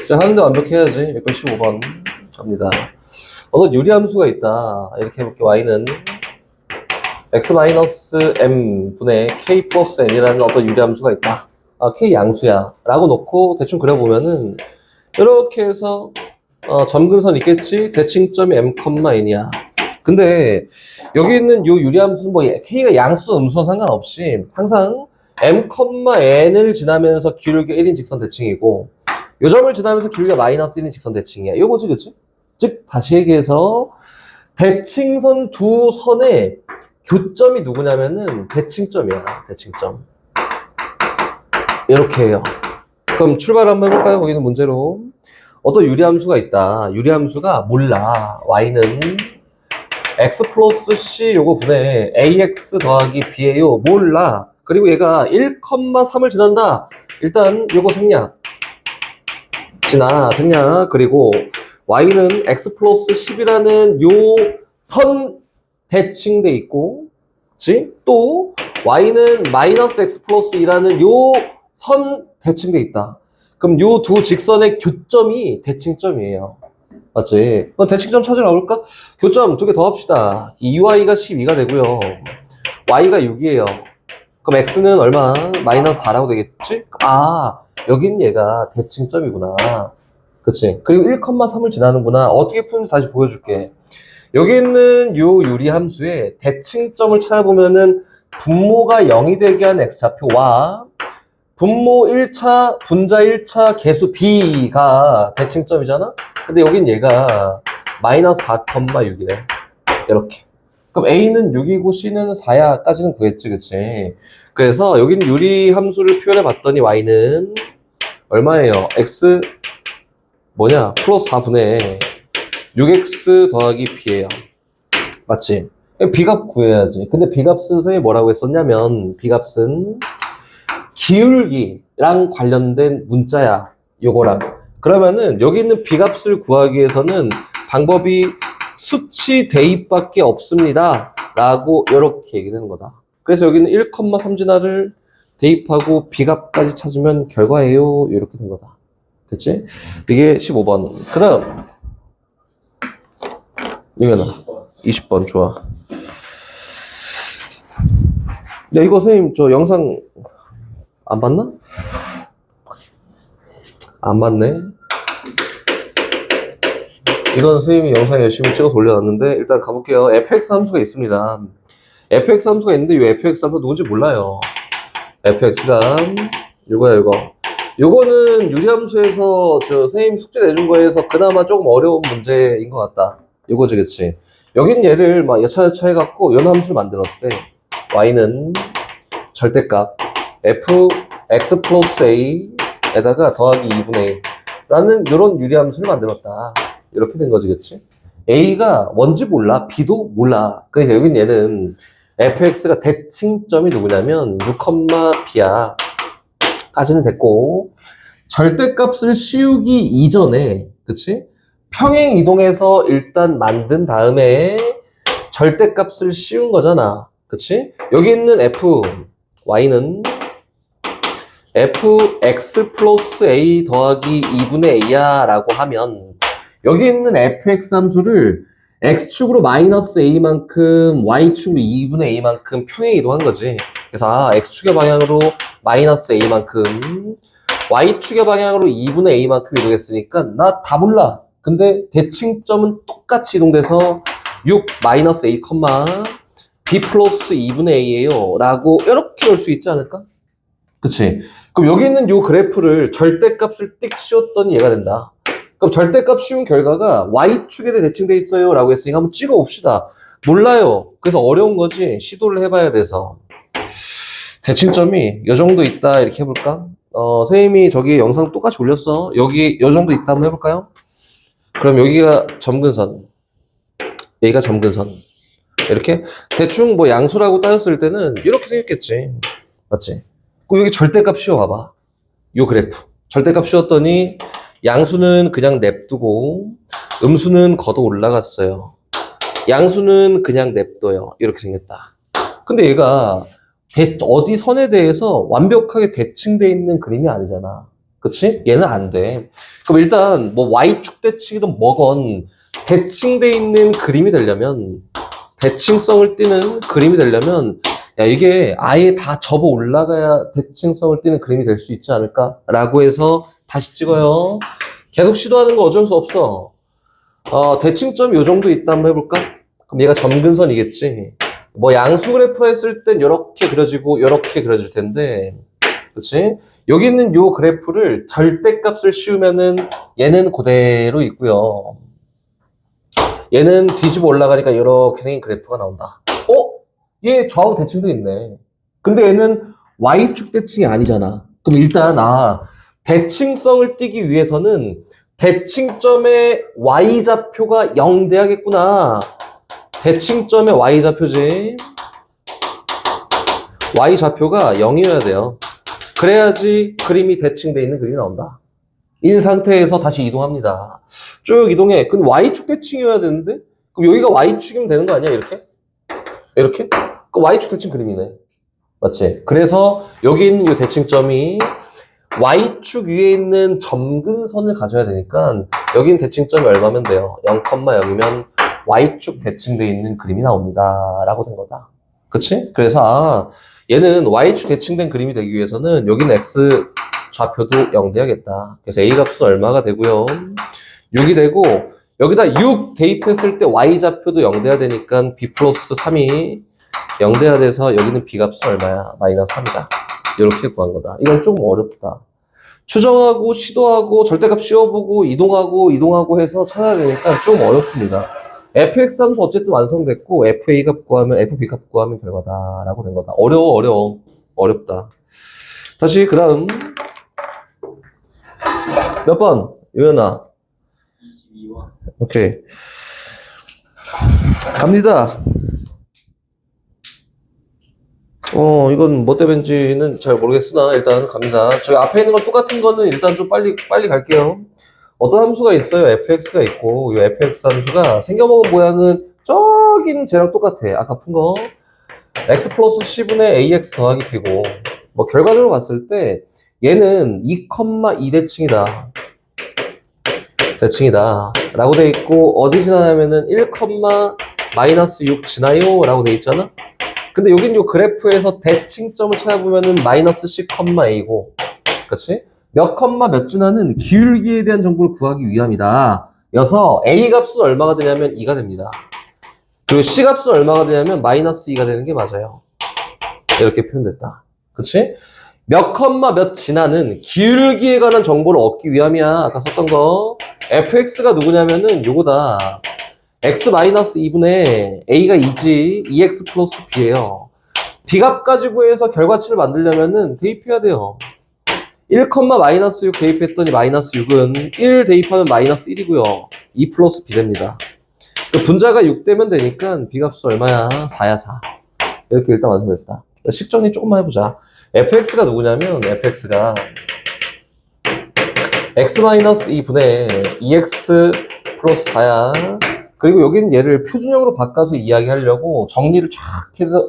자, 하는데 완벽해야지. 115번 갑니다. 어떤 유리함수가 있다. 이렇게 해볼게. y는 x-m 분의 k 플러스 n이라는 어떤 유리함수가 있다. 아, k 양수야. 라고 놓고 대충 그려보면은 이렇게 해서 점근선 있겠지? 대칭점이 m, n이야. 근데 여기 있는 요 유리함수는 뭐 k가 양수, 음수와 상관없이 항상 m, n을 지나면서 기울기 1인 직선 대칭이고 요 점을 지나면서 기울기가 마이너스 1인 직선 대칭이야. 요거지, 그치? 즉 다시 얘기해서 대칭선 두 선의 교점이 누구냐면은 대칭점이야. 대칭점. 이렇게 해요. 그럼 출발 한번 해볼까요? 거기는 문제로 어떤 유리함수가 있다. 유리함수가 몰라. y는 x 플러스 c 요거 분의 ax 더하기 b예요. 몰라. 그리고 얘가 1,3을 지난다. 일단 요거 생략. 생략. 그리고 y는 x 플러스 10이라는 요 선 대칭돼 있고, 그치? 또 y는 마이너스 x 플러스 2라는 요 선 대칭돼 있다. 그럼 요 두 직선의 교점이 대칭점이에요. 맞지? 그럼 대칭점 찾으러 가볼까? 교점 두 개 더 합시다. 2y가 12가 되고요. y가 6이에요. 그럼 x는 얼마? 마이너스 4라고 되겠지? 아, 여긴 얘가 대칭점이구나. 그치? 그리고 1,3을 지나는구나. 어떻게 푸는지 다시 보여줄게. 여기 있는 요 유리함수의 대칭점을 찾아보면은 분모가 0이 되게 한 x좌표와 분모 1차, 분자 1차 개수 b가 대칭점이잖아? 근데 여긴 얘가 마이너스 4,6이래. 이렇게. 그럼 a는 6이고 c는 4야까지는 구했지, 그치? 그래서 여기는 유리함수를 표현해 봤더니 y는 얼마예요? x 플러스 4분의 6x 더하기 b예요. 맞지? b값 구해야지. 근데 b값은 선생님이 뭐라고 했었냐면 b값은 기울기랑 관련된 문자야. 요거랑. 그러면은 여기 있는 b값을 구하기 위해서는 방법이 수치 대입밖에 없습니다. 라고 이렇게 얘기되는 거다. 그래서 여기는 1,3진화를 대입하고 b값까지 찾으면 결과예요. 이렇게 된 거다. 됐지? 이게 15번. 그 다음 이거나 20번 좋아. 야, 이거 선생님 저 영상 안 봤나? 안 봤네. 이건 선생님이 영상 열심히 찍어서 올려놨는데 일단 가볼게요. fx 함수가 있습니다. fx 함수가 있는데 이 fx 함수가 누군지 몰라요. fx가 이거야, 이거. 요거는 유리함수에서 저 선생님 숙제 내준 거에서 그나마 조금 어려운 문제인 것 같다. 요거지, 그치? 여긴 얘를 막 여차여차 해갖고 연함수를 만들었대. y는 절대값 f x 플러스 a에다가 더하기 2분의 1 라는 요런 유리함수를 만들었다. 이렇게 된 거지, 그치? a가 뭔지 몰라, b도 몰라. 그러니까 여긴 얘는 fx가 대칭점이 누구냐면 6,b야 까지는 됐고, 절대값을 씌우기 이전에, 그치? 평행 이동해서 일단 만든 다음에 절대값을 씌운 거잖아. 그치? 여기 있는 y는 fx 플러스 a 더하기 2분의 a야 라고 하면 여기 있는 fx 함수를 x축으로 마이너스 a만큼 y축으로 2분의 a만큼 평행 이동한 거지. 그래서 x축의 방향으로 마이너스 a만큼 y축의 방향으로 2분의 a만큼 이동했으니까 나 다 몰라. 근데 대칭점은 똑같이 이동돼서 6 마이너스 a, b 플러스 2분의 a예요 라고 이렇게 볼 수 있지 않을까? 그치? 그럼 여기 있는 요 그래프를 절대값을 띡 씌웠더니 얘가 된다. 그럼 절대값 씌운 결과가 y축에 대해 대칭돼 있어요 라고 했으니까 한번 찍어 봅시다. 몰라요. 그래서 어려운 거지. 시도를 해봐야 돼서. 대칭점이 요 정도 있다 이렇게 해볼까? 선생님이 저기 영상 똑같이 올렸어. 여기 요 정도 있다 한번 해볼까요? 그럼 여기가 점근선, 여기가 점근선. 이렇게 대충 뭐 양수라고 따졌을 때는 이렇게 생겼겠지. 맞지? 그럼 여기 절대값 씌워봐봐. 요 그래프. 절대값 씌웠더니 양수는 그냥 냅두고 음수는 걷어 올라갔어요. 양수는 그냥 냅둬요. 이렇게 생겼다. 근데 얘가 어디 선에 대해서 완벽하게 대칭되어 있는 그림이 아니잖아. 그치? 얘는 안 돼. 그럼 일단 뭐 Y축 대칭이든 뭐건 대칭돼 있는 그림이 되려면 대칭성을 띠는 그림이 되려면 야 이게 아예 다 접어 올라가야 대칭성을 띠는 그림이 될 수 있지 않을까? 라고 해서 다시 찍어요. 계속 시도하는 거 어쩔 수 없어. 대칭점이 요 정도 있다 한번 해볼까? 그럼 얘가 점근선이겠지. 뭐 양수 그래프 했을 땐 요렇게 그려지고 요렇게 그려질 텐데 그치? 여기 있는 요 그래프를 절대값을 씌우면은 얘는 그대로 있고요. 얘는 뒤집어 올라가니까 이렇게 생긴 그래프가 나온다. 얘 좌우 대칭도 있네. 근데 얘는 Y축 대칭이 아니잖아. 그럼 일단 대칭성을 띠기 위해서는 대칭점의 Y좌표가 0 돼야겠구나. 대칭점의 Y좌표지. Y좌표가 0이어야 돼요. 그래야지 그림이 대칭돼 있는 그림이 나온다. 인 상태에서 다시 이동합니다. 쭉 이동해. 근데 Y축 대칭이어야 되는데? 그럼 여기가 Y축이면 되는 거 아니야? 이렇게? 이렇게? 그 Y축 대칭 그림이네. 맞지? 그래서 여기 있는 이 대칭점이 Y축 위에 있는 점근선을 가져야 되니까 여기는 대칭점이 얼마면 돼요? 0,0이면 Y축 대칭돼 있는 그림이 나옵니다. 라고 된 거다. 그치? 그래서 얘는 Y축 대칭된 그림이 되기 위해서는 여기는 X 좌표도 0 돼야겠다. 그래서 A 값은 얼마가 되고요. 6이 되고 여기다 6 대입했을 때 Y좌표도 0 돼야 되니까 B 플러스 3이 0 돼야 돼서 여기는 B 값은 얼마야? 마이너스 3이다. 이렇게 구한 거다. 이건 좀 어렵다. 추정하고 시도하고 절대값 씌워보고 이동하고 해서 찾아야 되니까 좀 어렵습니다. fx 함수 어쨌든 완성됐고 fa 값 구하면 fb 값 구하면 결과다라고 된 거다. 어렵다. 다시 그 다음 몇 번? 유연아 22번. 오케이 갑니다. 이건 뭐 때문인지는 잘 모르겠으나 일단 갑니다. 저기 앞에 있는 건 똑같은 거는 일단 좀 빨리 갈게요. 어떤 함수가 있어요. fx가 있고 이 fx 함수가 생겨먹은 모양은 저기는 쟤랑 똑같아. 아까 푼 거 x 플러스 10분의 ax 더하기 b고 뭐 결과적으로 봤을 때 얘는 2,2 대칭이다 라고 돼 있고 어디 지나냐면은 1, 마이너스 6 지나요 라고 돼 있잖아. 근데 여긴 요 그래프에서 대칭점을 찾아보면은 마이너스 C, A고 그치? 몇 지나는 기울기에 대한 정보를 구하기 위함이다. 여서 A 값은 얼마가 되냐면 2가 됩니다. 그리고 C 값은 얼마가 되냐면 마이너스 2가 되는 게 맞아요. 이렇게 표현됐다. 그치? 몇 지나는 기울기에 관한 정보를 얻기 위함이야. 아까 썼던 거. fx가 누구냐면은 요거다. x-2분의 a가 2지 2x 플러스 b예요. b값 가지고 해서 결과치를 만들려면은 대입해야 돼요. 1, 마이너스 6 대입했더니 마이너스 6은 1 대입하면 마이너스 1이고요. 2 플러스 b 됩니다. 분자가 6 되면 되니까 b값은 얼마야? 4야 4. 이렇게 일단 완성됐다. 식정리 조금만 해보자. fx가 누구냐면 fx가 x-2분의 2x 플러스 4야. 그리고 여기는 얘를 표준형으로 바꿔서 이야기하려고 정리를 쫙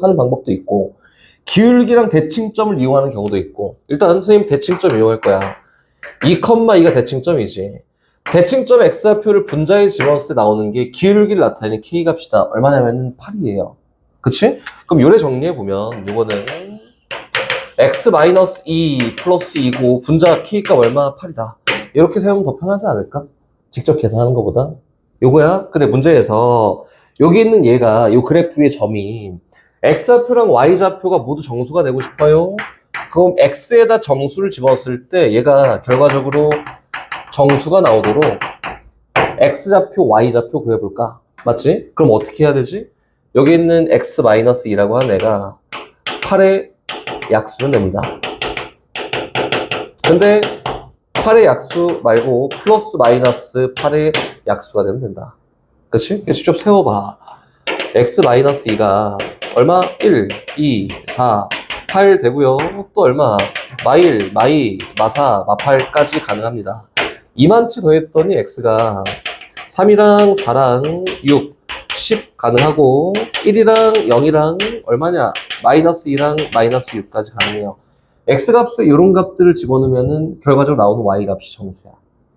하는 방법도 있고 기울기랑 대칭점을 이용하는 경우도 있고 일단 선생님 대칭점 이용할 거야. 2,2가 대칭점이지. 대칭점 x좌표를 분자에 집어넣을 때 나오는 게 기울기를 나타내는 k값이다. 얼마냐면은 8이에요. 그치? 그럼 요래 정리해보면 요거는 x-2 플러스 2고 분자 k값 얼마? 8이다. 이렇게 세우면 더 편하지 않을까? 직접 계산하는 것보다. 요거야. 근데 문제에서 여기 있는 얘가 요 그래프의 점이 x좌표랑 y좌표가 모두 정수가 되고 싶어요. 그럼 x에다 정수를 집어넣었을 때 얘가 결과적으로 정수가 나오도록 x좌표, y좌표 구해볼까? 맞지? 그럼 어떻게 해야 되지? 여기 있는 x-2라고 하는 애가 8의 약수는 됩니다. 근데 8의 약수 말고 플러스 마이너스 8의 약수가 되면 된다. 그치? 직접 세워봐. x-2가 얼마? 1, 2, 4, 8 되고요. 또 얼마? 마1, 마2, 마4, 마8까지 가능합니다. 2만치 더했더니 x가 3이랑 4랑 6, 10 가능하고 1이랑 0이랑 얼마냐? 마이너스 2랑 마이너스 6까지 가능해요. x값에 이런 값들을 집어넣으면은 결과적으로 나오는 y값이 정수야.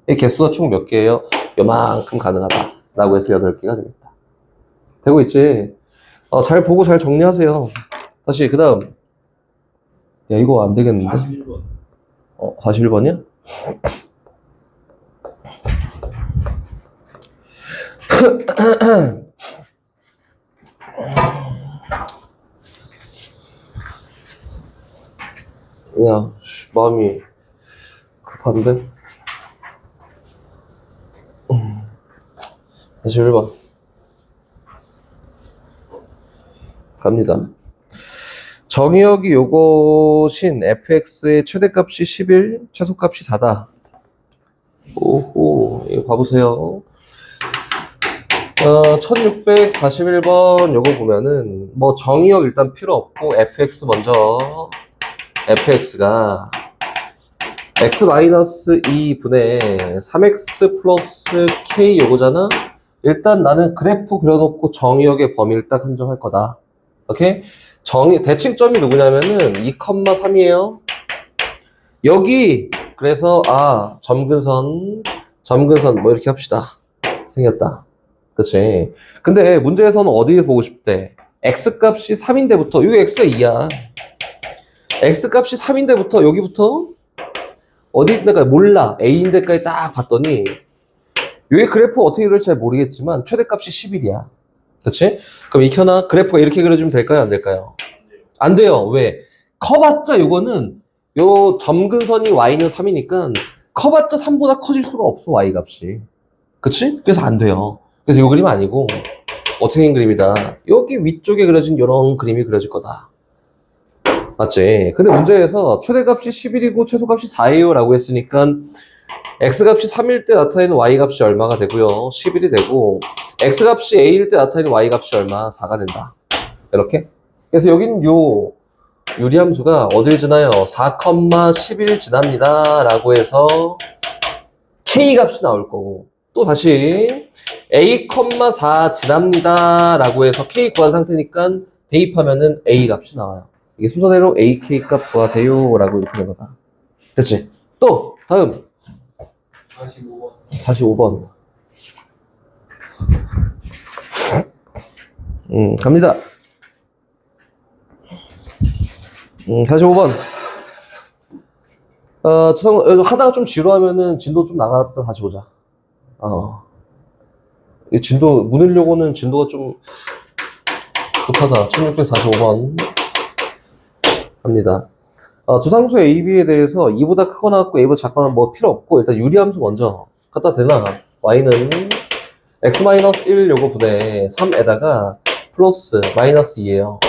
이 개수가 총 몇 개예요? 요만큼 가능하다 라고 해서 8개가 되겠다. 되고 있지? 잘 보고 잘 정리하세요. 다시 그 다음. 야, 이거 안 되겠는데? 41번. 41번이야? 야, 마음이 급한데? 41번. 갑니다. 정의역이 요것인 fx의 최대값이 11, 최소값이 4다. 오호, 이거 봐보세요. 1641번 요거 보면은, 뭐 정의역 일단 필요 없고, fx 먼저, fx가 x-2분의 3x 플러스 k 요거잖아? 일단 나는 그래프 그려놓고 정의역의 범위를 딱 한정할 거다. 오케이? 대칭점이 누구냐면은 2,3이에요. 여기, 그래서, 점근선, 뭐 이렇게 합시다. 생겼다. 그치? 근데 문제에서는 어디에 보고 싶대? x값이 3인데부터, 여기 x가 2야. x값이 3인데부터, 여기부터, 어디 있는가 몰라. a인데까지 딱 봤더니, 여기 그래프 어떻게 그럴지 잘 모르겠지만, 최대값이 11이야. 그치? 그럼 익혀나 그래프가 이렇게 그려주면 될까요? 안 될까요? 안 돼요. 왜? 커봤자 요거는 요 점근선이 y는 3이니까 커봤자 3보다 커질 수가 없어 y 값이. 그치? 그래서 안 돼요. 그래서 요 그림 아니고 어떻게 된 그림이다. 여기 위쪽에 그려진 요런 그림이 그려질 거다. 맞지? 근데 문제에서 최대값이 11이고 최소값이 4예요 라고 했으니까 x값이 3일 때 나타내는 y값이 얼마가 되고요. 11이 되고 x값이 a일 때 나타내는 y값이 얼마? 4가 된다. 이렇게. 그래서 여긴 요 유리함수가 어딜 지나요? 4,11 지납니다 라고 해서 k값이 나올 거고 또 다시 a,4 지납니다 라고 해서 k 구한 상태니까 대입하면은 a 값이 나와요. 이게 순서대로 ak 값 구하세요 라고 이렇게 된 거다. 됐지? 또 다음 45번. 45번. 갑니다. 45번. 하다가 좀 지루하면은 진도 좀 나갔다 다시 오자. 이 진도, 문으려고는 진도가 좀 급하다. 1645번. 갑니다. 두상수 A, B에 대해서 2보다 크거나 같고 A보다 작거나 뭐 필요 없고 일단 유리함수 먼저 갖다 대놔. Y는 x-1 요거 분의 3에다가 플러스 마이너스 2예요.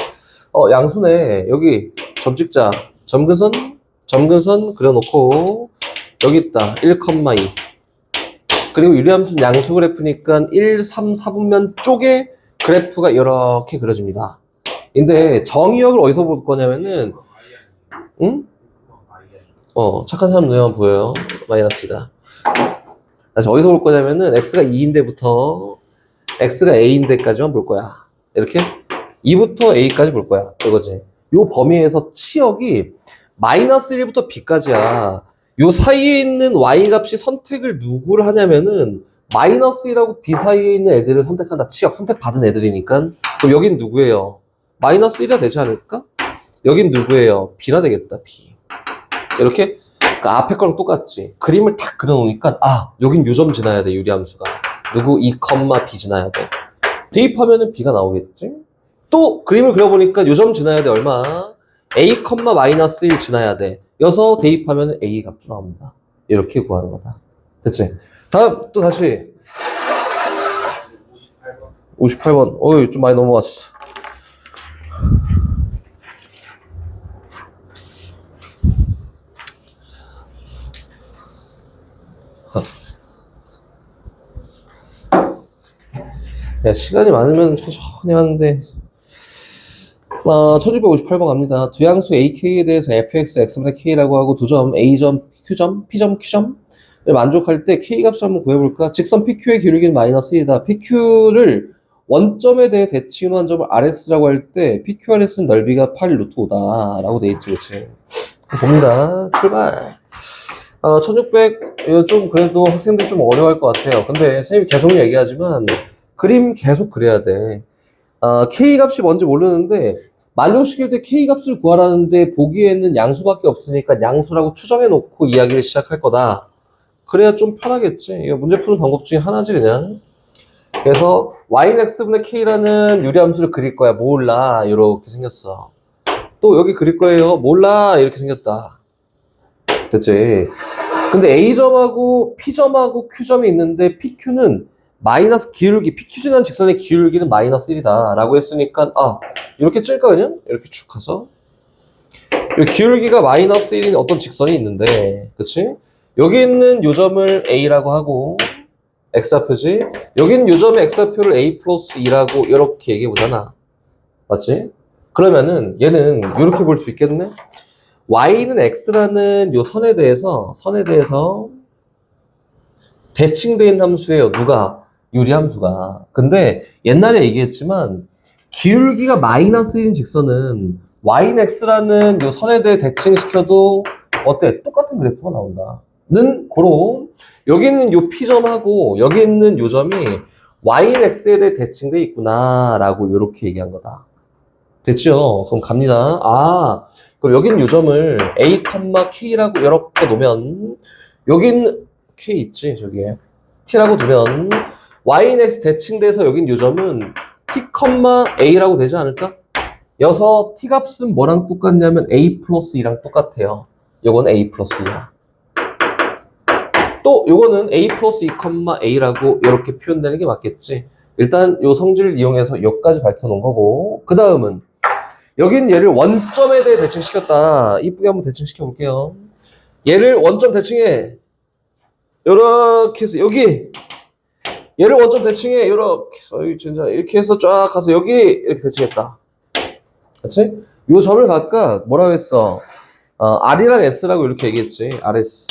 양수네. 여기 점찍자. 점근선 그려놓고 여기 있다. 1,2. 그리고 유리함수는 양수 그래프니까 1, 3, 4분면 쪽에 그래프가 이렇게 그려집니다. 근데 정의역을 어디서 볼 거냐면은 응? 착한 사람 눈에만 보여요. 마이너스가. 다시 어디서 볼 거냐면은 x가 2인데부터 x가 a인데까지만 볼 거야. 이렇게 2부터 a까지 볼 거야. 이거지. 요 범위에서 치역이 마이너스 1부터 b까지야. 요 사이에 있는 y 값이 선택을 누구를 하냐면은 마이너스 1하고 b 사이에 있는 애들을 선택한다. 치역 선택받은 애들이니까. 그럼 여긴 누구예요? 마이너스 1이 되지 않을까? 여긴 누구예요? b라 되겠다. b. 이렇게 그러니까 앞에 거랑 똑같지. 그림을 딱 그려놓으니까 여긴 요점 지나야 돼. 유리함수가. 누구 2, b 지나야 돼. 대입하면은 b가 나오겠지? 또 그림을 그려보니까 요점 지나야 돼. 얼마? a, 마이너스 1 지나야 돼. 여서 대입하면은 a 값도 나옵니다. 이렇게 구하는 거다. 됐지? 다음 또 다시 58번. 어이 좀 많이 넘어갔어. 야, 시간이 많으면 천천히 하는데 1658번 갑니다. 두양수 AK에 대해서 fx, x분의 k라고 하고 두점 a점, q점, p점, q점을 만족할 때 k값을 한번 구해볼까? 직선 PQ의 기울기는 마이너스 1이다. PQ를 원점에 대해 대칭한 점을 RS라고 할 때 PQRS는 넓이가 8 루트 5다 라고 돼 있지, 그치? 봅니다. 출발. 1600, 이거 좀 그래도 학생들 좀 어려워할 것 같아요. 근데 선생님이 계속 얘기하지만 그림 계속 그려야 돼. K 값이 뭔지 모르는데 만족시킬 때 K 값을 구하라는데 보기에는 양수밖에 없으니까 양수라고 추정해 놓고 이야기를 시작할 거다. 그래야 좀 편하겠지. 이거 문제 푸는 방법 중에 하나지 그냥. 그래서 yx분의 k라는 유리함수를 그릴 거야. 몰라. 이렇게 생겼어. 또 여기 그릴 거예요. 몰라. 이렇게 생겼다. 됐지? 근데 A점하고 P점하고 Q점이 있는데 PQ는 마이너스 기울기, PQ지난 직선의 기울기는 마이너스 1이다 라고 했으니까 이렇게 찔까 그냥? 이렇게 쭉 가서 이 기울기가 마이너스 1인 어떤 직선이 있는데 그치? 여기 있는 요점을 A라고 하고 X좌표지? 여기 있는 요점의 X좌표를 A 플러스 2라고 이렇게 얘기해 보잖아. 맞지? 그러면은 얘는 이렇게 볼 수 있겠네? Y는 X라는 요 선에 대해서 대칭된 함수예요. 누가? 유리함수가. 근데 옛날에 얘기했지만 기울기가 마이너스 1인 직선은 Y는 X라는 요 선에 대해 대칭시켜도 어때? 똑같은 그래프가 나온다. 는 고로 여기 있는 요 P점하고 여기 있는 요 점이 Y는 X에 대해 대칭돼 있구나 라고 이렇게 얘기한 거다. 됐죠? 그럼 갑니다. 그럼 여기 있는 요 점을 A, K라고 이렇게 놓으면 여기 있는 K 있지 저기에 T라고 두면 Y는 X 대칭돼서 여기 있는 요 점은 T, A라고 되지 않을까? 여기서 T 값은 뭐랑 똑같냐면 A 플러스 2랑 똑같아요. 요건 A 플러스 2야. 또 요거는 A 플러스 2, A라고 이렇게 표현되는 게 맞겠지. 일단 요 성질을 이용해서 여기까지 밝혀놓은 거고 그 다음은 여긴 얘를 원점에 대해 대칭시켰다. 이쁘게 한번 대칭시켜 볼게요. 얘를 원점 대칭해. 요렇게 해서 여기 얘를 원점 대칭해. 요렇게 해서 진짜 이렇게 해서 쫙 가서 여기 이렇게 대칭했다. 그치? 요 점을 각각 뭐라고 했어? R이랑 S라고 이렇게 얘기했지. RS.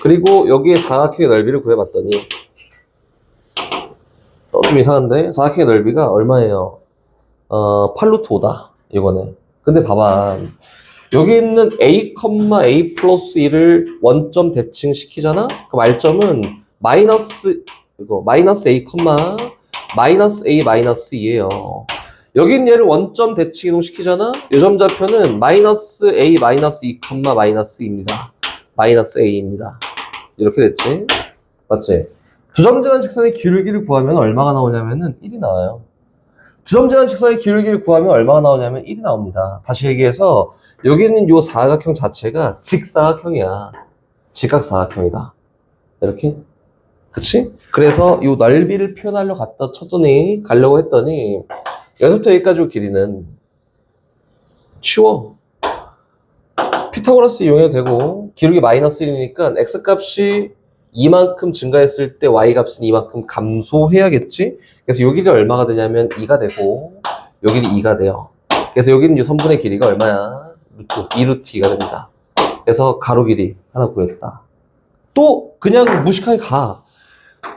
그리고 여기에 사각형의 넓이를 구해봤더니 좀 이상한데? 사각형의 넓이가 얼마예요? 8루트 5다. 이거네. 근데 봐봐. 여기 있는 A, A 플러스 1을 원점 대칭시키잖아? 그럼 R점은 마이너스 A, 마이너스 A 마이너스 2예요. 여기 있는 얘를 원점 대칭 이동시키잖아? 요점 좌표는 마이너스 A 마이너스 2, 마이너스 2입니다. 마이너스 A입니다. 이렇게 됐지? 맞지? 두 점 지난 직선의 기울기를 구하면 얼마가 나오냐면은 1이 나와요. 두 점 지난 직선의 기울기를 구하면 얼마가 나오냐면 1이 나옵니다. 다시 얘기해서 여기 있는 요 사각형 자체가 직사각형이야. 직각사각형이다. 이렇게? 그치? 그래서 요 넓이를 표현하려고 가려고 했더니 여기서부터 여기까지 길이는 쉬워. 피타고라스 이용해도 되고 기울기 마이너스 1이니까 X값이 이만큼 증가했을 때 Y값은 이만큼 감소해야겠지? 그래서 요 길이 얼마가 되냐면 2가 되고 요 길이 2가 돼요. 그래서 여기는 이 선분의 길이가 얼마야? 2루트 2가 됩니다. 그래서 가로 길이 하나 구했다. 또 그냥 무식하게 가.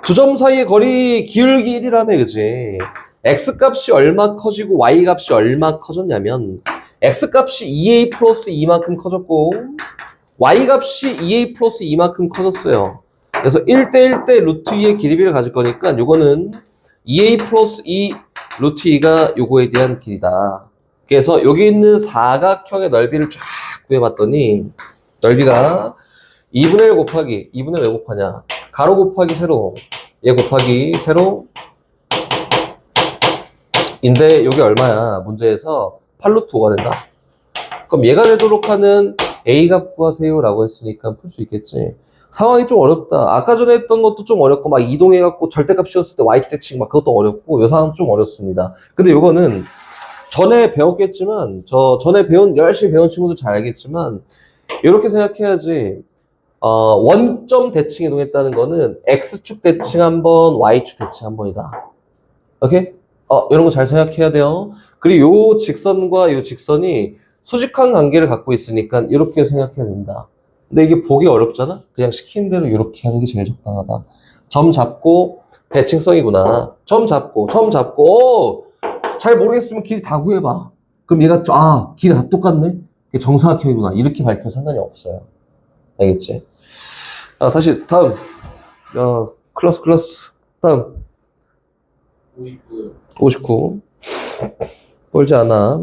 두 점 사이의 거리 기울기 1이라며 그지? X값이 얼마 커지고 Y값이 얼마 커졌냐면 X값이 2A 플러스 2만큼 커졌고 Y값이 2A 플러스 2만큼 커졌어요. 그래서 1대1대 루트 2의 길이비를 가질 거니까 요거는 2A 플러스 2 루트 2가 요거에 대한 길이다. 그래서 여기 있는 사각형의 넓이를 쫙 구해봤더니 넓이가 2분의 1 곱하기 2분의 왜 곱하냐? 가로 곱하기 세로 얘 곱하기 세로 인데 요게 얼마야? 문제에서 8루트 5가 된다. 그럼 얘가 되도록 하는 A값 구하세요 라고 했으니까 풀 수 있겠지. 상황이 좀 어렵다. 아까 전에 했던 것도 좀 어렵고 막 이동해갖고 절대값 씌웠을 때 Y축 대칭 막 그것도 어렵고 요 상황 좀 어렵습니다. 근데 요거는 전에 배웠겠지만 전에 열심히 배운 친구들 잘 알겠지만 이렇게 생각해야지. 원점 대칭 이동했다는 거는 X축 대칭 한 번, Y축 대칭 한 번이다. 오케이? 이런 거 잘 생각해야 돼요. 그리고 요 직선과 요 직선이 수직한 관계를 갖고 있으니까 이렇게 생각해야 됩니다. 근데 이게 보기 어렵잖아? 그냥 시킨 대로 이렇게 하는 게 제일 적당하다. 점 잡고 대칭성이구나. 점 잡고 잘 모르겠으면 길이 다 구해봐. 그럼 얘가 길이 다 똑같네? 이게 정사각형이구나. 이렇게 밝혀도 상관이 없어요. 알겠지? 다시 다음. 클러스. 다음. 59요. 59. 멀지 않아.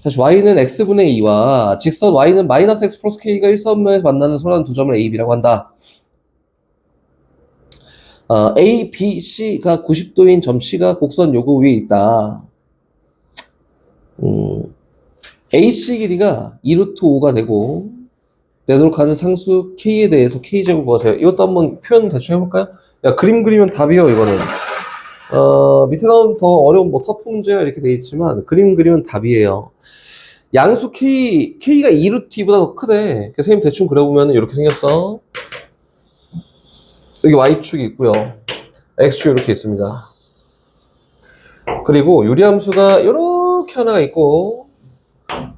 다시 y는 x분의 2와 직선 y는 마이너스 x 플러스 k가 일선면에서 만나는 선한 두 점을 a, b라고 한다. a, b, c가 90도인 점 c가 곡선 요거 위에 있다. AC 길이가 2루트 5가 되고 되도록 하는 상수 k에 대해서 k제곱 구하세요. 이것도 한번 표현 대충 해볼까요? 야, 그림 그리면 답이요, 이거는. 밑에 나오면 더 어려운 뭐 터프 문제가 이렇게 돼 있지만 그림 그리면 답이에요. 양수 k가 2루트 2보다 더 크대. 그래서 선생님 대충 그려보면 이렇게 생겼어. 여기 y축이 있고요. x축이 이렇게 있습니다. 그리고 유리함수가 이렇게 하나가 있고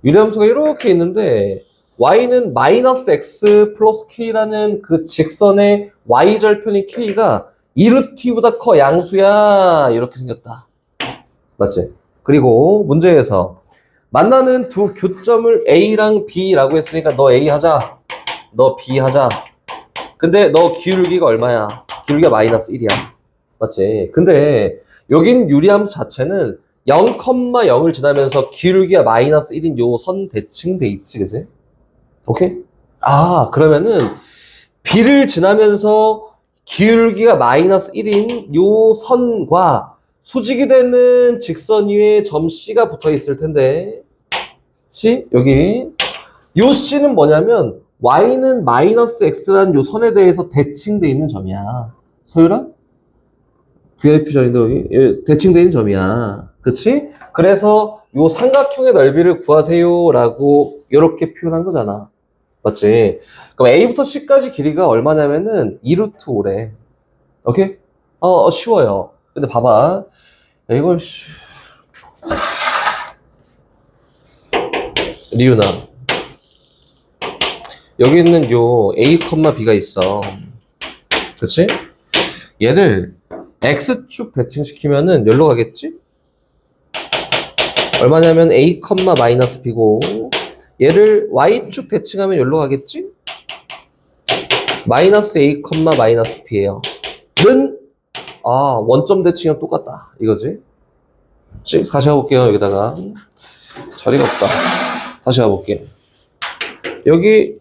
유리함수가 이렇게 있는데 y는 마이너스 x 플러스 k라는 그 직선의 y절편인 k가 2루트 2보다 커 양수야. 이렇게 생겼다. 맞지? 그리고 문제에서 만나는 두 교점을 A랑 B라고 했으니까 너 A 하자. 너 B 하자. 근데 너 기울기가 얼마야? 기울기가 마이너스 1이야. 맞지? 근데 여긴 유리함수 자체는 0,0을 지나면서 기울기가 마이너스 1인 요 선 대칭돼 있지, 그지? 오케이? 그러면은 B를 지나면서 기울기가 마이너스 1인 요 선과 수직이 되는 직선 위에 점 C가 붙어 있을 텐데, C? 여기. 요 C는 뭐냐면, Y는 마이너스 X라는 요 선에 대해서 대칭돼 있는 점이야. 서유라? VIP 전인데 여기 대칭돼 있는 점이야. 그치? 그래서 요 삼각형의 넓이를 구하세요 라고 이렇게 표현한 거잖아. 맞지? 그럼 A부터 C까지 길이가 얼마냐면은 2루트 5래. 오케이? 쉬워요. 근데 봐봐. 야, 이걸, 리우나. 여기 있는 요 A, B가 있어. 그치? 얘를 X축 대칭시키면은 여기로 가겠지? 얼마냐면 A, 마이너스 B고, 얘를 Y축 대칭하면 여기로 가겠지? 마이너스 A, 마이너스 B예요. 는 원점 대칭이랑 똑같다. 이거지? 다시 가볼게요. 여기다가 자리가 없다. 다시 가볼게. 여기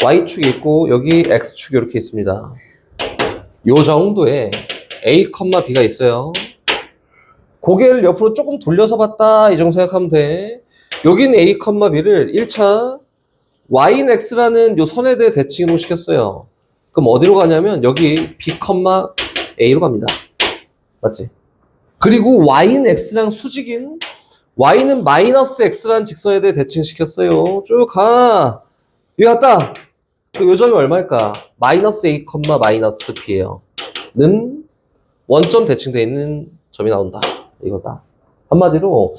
Y축이 있고 여기 X축이 이렇게 있습니다. 요 정도의 A, B가 있어요. 고개를 옆으로 조금 돌려서 봤다. 이 정도 생각하면 돼. 여긴 A, B를 1차 Y는 X라는 요 선에 대해 대칭을 시켰어요. 그럼 어디로 가냐면 여기 B, A로 갑니다. 맞지? 그리고 Y는 X랑 수직인 Y는 마이너스 X라는 직선에 대해 대칭시켰어요. 쭉 가. 여기 갔다. 요 점이 얼마일까? 마이너스 A, 마이너스 B예요. 는 원점 대칭되어 있는 점이 나온다. 이거다. 한마디로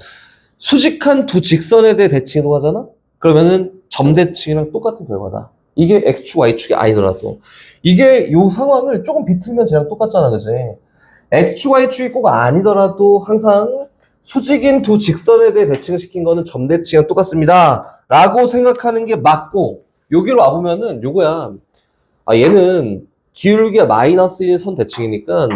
수직한 두 직선에 대해 대칭으로 하잖아? 그러면은 점 대칭이랑 똑같은 결과다. 이게 X축, Y축이 아니더라도. 이게 요 상황을 조금 비틀면 쟤랑 똑같잖아, 그지? X축, Y축이 꼭 아니더라도 항상 수직인 두 직선에 대해 대칭을 시킨 거는 점 대칭이랑 똑같습니다. 라고 생각하는 게 맞고, 여기로 와보면은 요거야. 얘는 기울기가 마이너스 1인 선 대칭이니까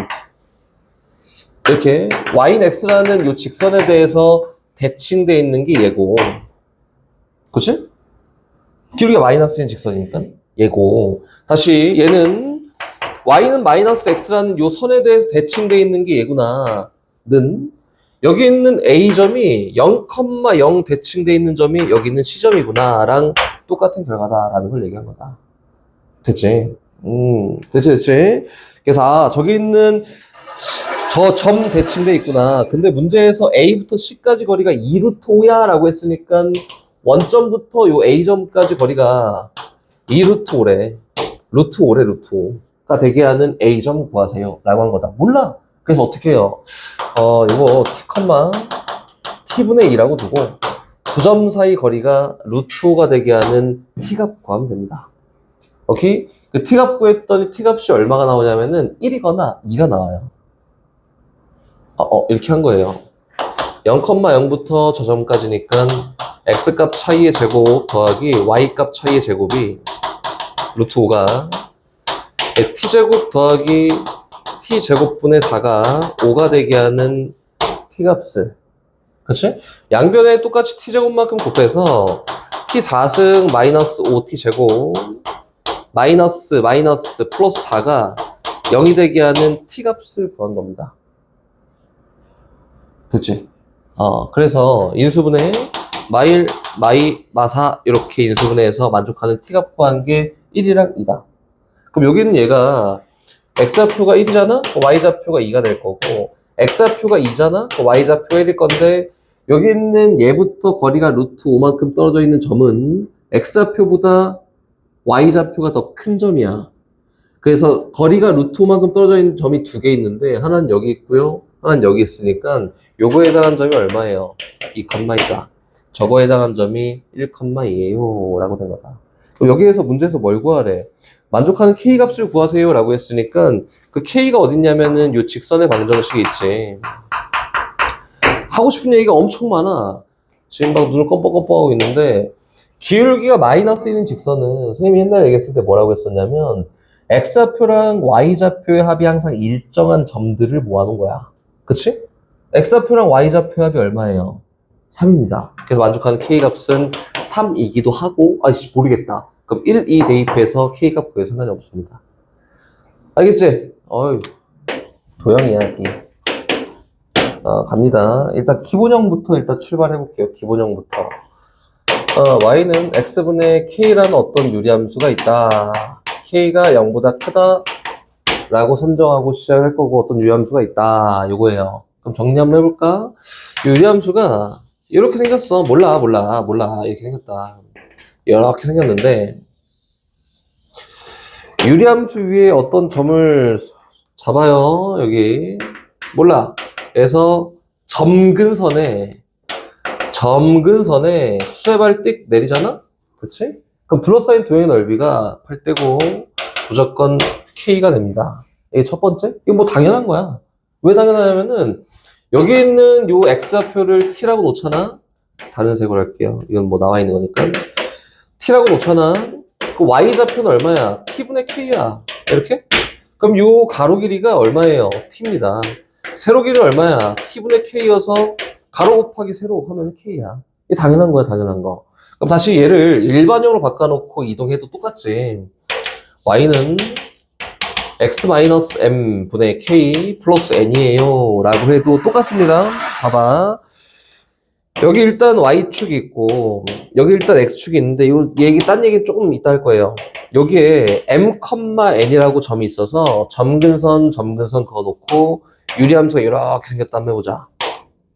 이렇게 Y는 X라는 요 직선에 대해서 대칭되어 있는 게 얘고, 그치? 기울기가 마이너스 1인 직선이니까 얘고, 다시 얘는 Y는 마이너스 X라는 요 선에 대해서 대칭되어 있는 게 얘구나 는 여기 있는 A점이 0,0 대칭되어 있는 점이 여기 있는 C점이구나 랑 똑같은 결과다라는 걸 얘기한 거다. 됐지? 됐지? 그래서 저기 있는 저 점 대칭돼 있구나. 근데 문제에서 A부터 C까지 거리가 2루트 5야 라고 했으니까 원점부터 요 A점까지 거리가 2루트 5래. 루트 5래, 루트 5가 되게 하는 A점 구하세요 라고 한 거다. 몰라. 그래서 어떻게 해요? 이거 T분의 2라고 두고 두 점 사이 거리가 루트 5가 되게 하는 T값 구하면 됩니다. 오케이? 그 T값 구했더니 T값이 얼마가 나오냐면은 1이거나 2가 나와요. 이렇게 한 거예요. 0,0부터 저 점까지니까 x값 차이의 제곱 더하기 y값 차이의 제곱이 루트 5가 t제곱 더하기 t제곱분의 4가 5가 되게 하는 t값을, 그치? 양변에 똑같이 t제곱만큼 곱해서 t4승 마이너스 5t제곱 마이너스 플러스 4가 0이 되게 하는 t값을 구한 겁니다. 됐지? 그래서 인수분해 마사 이렇게 인수분해해서 만족하는 t값 구한 게 1이랑 2다. 그럼 여기는 얘가 x좌표가 1이잖아? y좌표가 2가 될 거고 x좌표가 2잖아? y좌표가 1일 건데 여기 있는 얘부터 거리가 루트 5만큼 떨어져 있는 점은 x좌표보다 y좌표가 더 큰 점이야. 그래서 거리가 루트 5만큼 떨어져 있는 점이 두 개 있는데 하나는 여기 있고요. 하나는 여기 있으니까 요거에 해당한 점이 얼마예요? 2,2다. 저거에 해당한 점이 1,2예요 라고 된 거다. 그럼 여기에서 문제에서 뭘 구하래? 만족하는 K값을 구하세요 라고 했으니까 그 K가 어딨냐면은 요 직선의 방정식이 있지. 하고 싶은 얘기가 엄청 많아. 지금 막 눈을 껌뻑껌뻑하고 있는데 기울기가 마이너스 1인 직선은 선생님이 옛날에 얘기했을 때 뭐라고 했었냐면 X좌표랑 Y좌표의 합이 항상 일정한 점들을 모아놓은 거야. 그치? X좌표랑 Y좌표의 합이 얼마예요? 3입니다. 그래서 만족하는 K값은 3이기도 하고 모르겠다. 그럼 1, 2 대입해서 K값 구해서 상관이 없습니다. 알겠지? 어휴, 도형 이야기. 갑니다. 일단 기본형부터 일단 출발해볼게요. 기본형부터. Y는 X분의 K라는 어떤 유리함수가 있다. K가 0보다 크다 라고 선정하고 시작할 거고 어떤 유리함수가 있다. 요거예요. 그럼 정리 한번 해볼까? 유리함수가 이렇게 생겼어. 몰라. 이렇게 생겼다. 이렇게 생겼는데 유리함수 위에 어떤 점을 잡아요. 여기 몰라. 그래서 점근선에 수세발 띡 내리잖아? 그치? 그럼 둘러싸인 도형의 넓이가 8대고 무조건 K가 됩니다. 이게 첫 번째? 이거 뭐 당연한 거야. 왜 당연하냐면은 여기 있는 요 X좌표를 T라고 놓잖아? 다른 색으로 할게요. 이건 뭐 나와 있는 거니까. T라고 놓잖아? 그 Y좌표는 얼마야? T분의 K야. 이렇게? 그럼 요 가로 길이가 얼마예요? T입니다. 세로 길이는 얼마야? T분의 K여서 가로 곱하기 세로 하면 K야. 이게 당연한 거야, 당연한 거. 그럼 다시 얘를 일반형으로 바꿔놓고 이동해도 똑같지. Y는 x-m 분의 k 플러스 n이에요 라고 해도 똑같습니다. 봐봐. 여기 일단 y축이 있고 여기 일단 x축이 있는데 딴 얘기 조금 이따 할 거예요. 여기에 m, n이라고 점이 있어서 점근선 그어놓고 유리함수가 이렇게 생겼다 한번 해보자.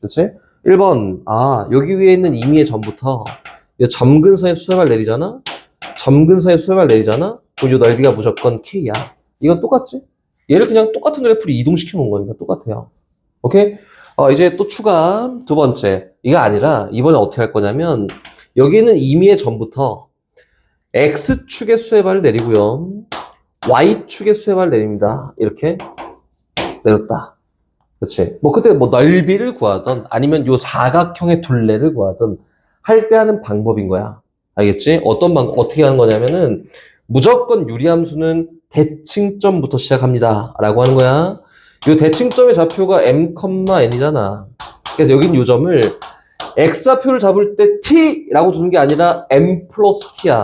그치? 1번 여기 위에 있는 임의의 점부터 이 점근선에 수세발 내리잖아? 그럼 이 넓이가 무조건 K야. 이건 똑같지? 얘를 그냥 똑같은 그래프를 이동시켜 놓은 거니까 똑같아요. 오케이? 이제 또 추가 두 번째. 이거 아니라 이번에 어떻게 할 거냐면 여기는 임의의 점부터 X축의 수세발을 내리고요. Y축의 수세발을 내립니다. 이렇게 내렸다. 그치? 뭐 그때 뭐 넓이를 구하던 아니면 요 사각형의 둘레를 구하던 할 때 하는 방법인 거야. 알겠지? 어떻게 하는 거냐면은 무조건 유리함수는 대칭점부터 시작합니다. 라고 하는 거야. 요 대칭점의 좌표가 m, n이잖아. 그래서 여긴 요 점을 x좌표를 잡을 때 t라고 두는 게 아니라 m 플러스 t야.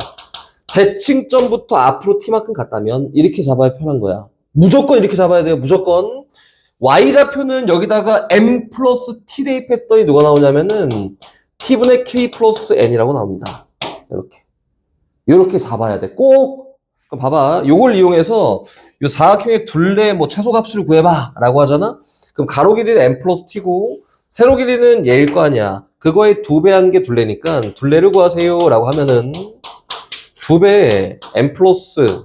대칭점부터 앞으로 t만큼 갔다면 이렇게 잡아야 편한 거야. 무조건 이렇게 잡아야 돼요. 무조건. y좌표는 여기다가 m 플러스 t 대입했더니 누가 나오냐면은 t분의 k 플러스 n이라고 나옵니다. 이렇게 잡아야 돼. 꼭. 그럼 봐봐. 요걸 이용해서 요 사각형의 둘레 뭐 최소값을 구해봐 라고 하잖아. 그럼 가로 길이는 m 플러스 t고 세로 길이는 얘일 거 아니야. 그거의 2배 한 게 둘레니까 둘레를 구하세요 라고 하면은 2배 m 플러스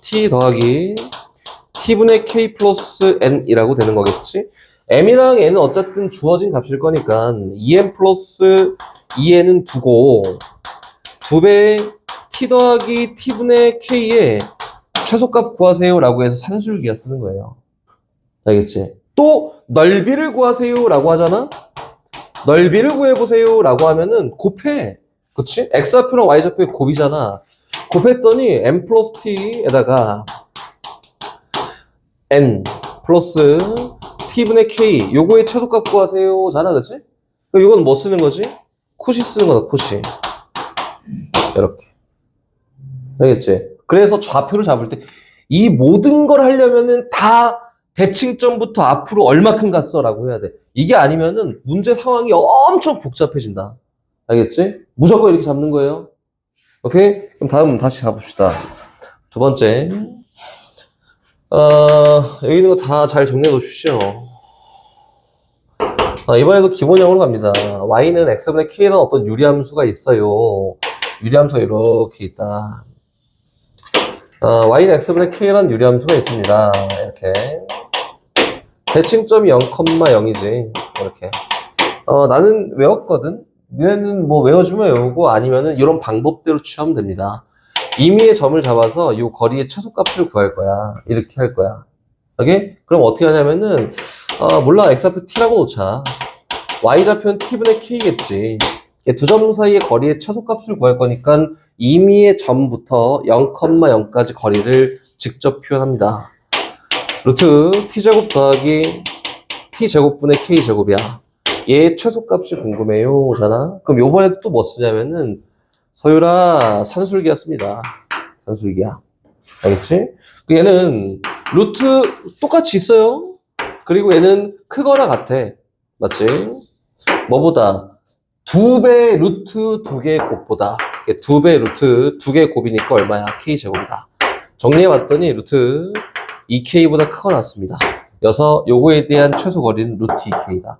t 더하기 t분의 k 플러스 n이라고 되는 거겠지. m이랑 n은 어쨌든 주어진 값일 거니까 2m 플러스 2n은 두고 2배 t 더하기 t분의 k의 최소값 구하세요 라고 해서 산술기하 쓰는 거예요. 알겠지? 또 넓이를 구하세요 라고 하잖아. 넓이를 구해보세요 라고 하면은 곱해. 그치? x좌표랑 y좌표의 곱이잖아. 곱했더니 n 플러스 t에다가 n 플러스 t분의 k 요거의 최소값 구하세요 잖아. 그치? 그럼 이건 뭐 쓰는 거지? 코시 쓰는 거다. 코시. 이렇게. 알겠지? 그래서 좌표를 잡을 때 이 모든 걸 하려면은 다 대칭점부터 앞으로 얼마큼 갔어 라고 해야 돼. 이게 아니면은 문제 상황이 엄청 복잡해진다. 알겠지? 무조건 이렇게 잡는 거예요. 오케이? 그럼 다음 다시 잡읍시다. 두 번째. 여기 있는 거 다 잘 정리해 놓으십시오. 이번에도 기본형으로 갑니다. y는 x분의 k라는 어떤 유리함수가 있어요. 유리함수가 이렇게 있다. y는 x분의 k라는 유리함수가 있습니다. 이렇게. 대칭점이 0,0이지. 이렇게. 나는 외웠거든? 얘는 뭐 외워주면 외우고 아니면은 이런 방법대로 취하면 됩니다. 임의의 점을 잡아서 이 거리의 최소값을 구할 거야. 이렇게 할 거야. 오케이? 그럼 어떻게 하냐면은, 몰라. x좌표 t라고 놓자. y좌표는 t분의 k겠지. 두 점 사이의 거리의 최소값을 구할 거니까 임의의 점부터 0,0까지 거리를 직접 표현합니다. 루트 t제곱 더하기 t제곱분의 k제곱이야. 얘의 최소값이 궁금해요. 잖아. 그럼 요번에 또 뭐 쓰냐면은 서유라 산술기야 씁니다. 산술기야. 알겠지? 얘는 루트 똑같이 있어요. 그리고 얘는 크거나 같아. 맞지? 뭐보다? 2배 루트 2개의 곱보다 2배 루트 2개의 곱이니까 얼마야? k제곱이다. 정리해봤더니 루트 2k보다 크거나 같습니다. 그래서 요거에 대한 최소 거리는 루트 2k다.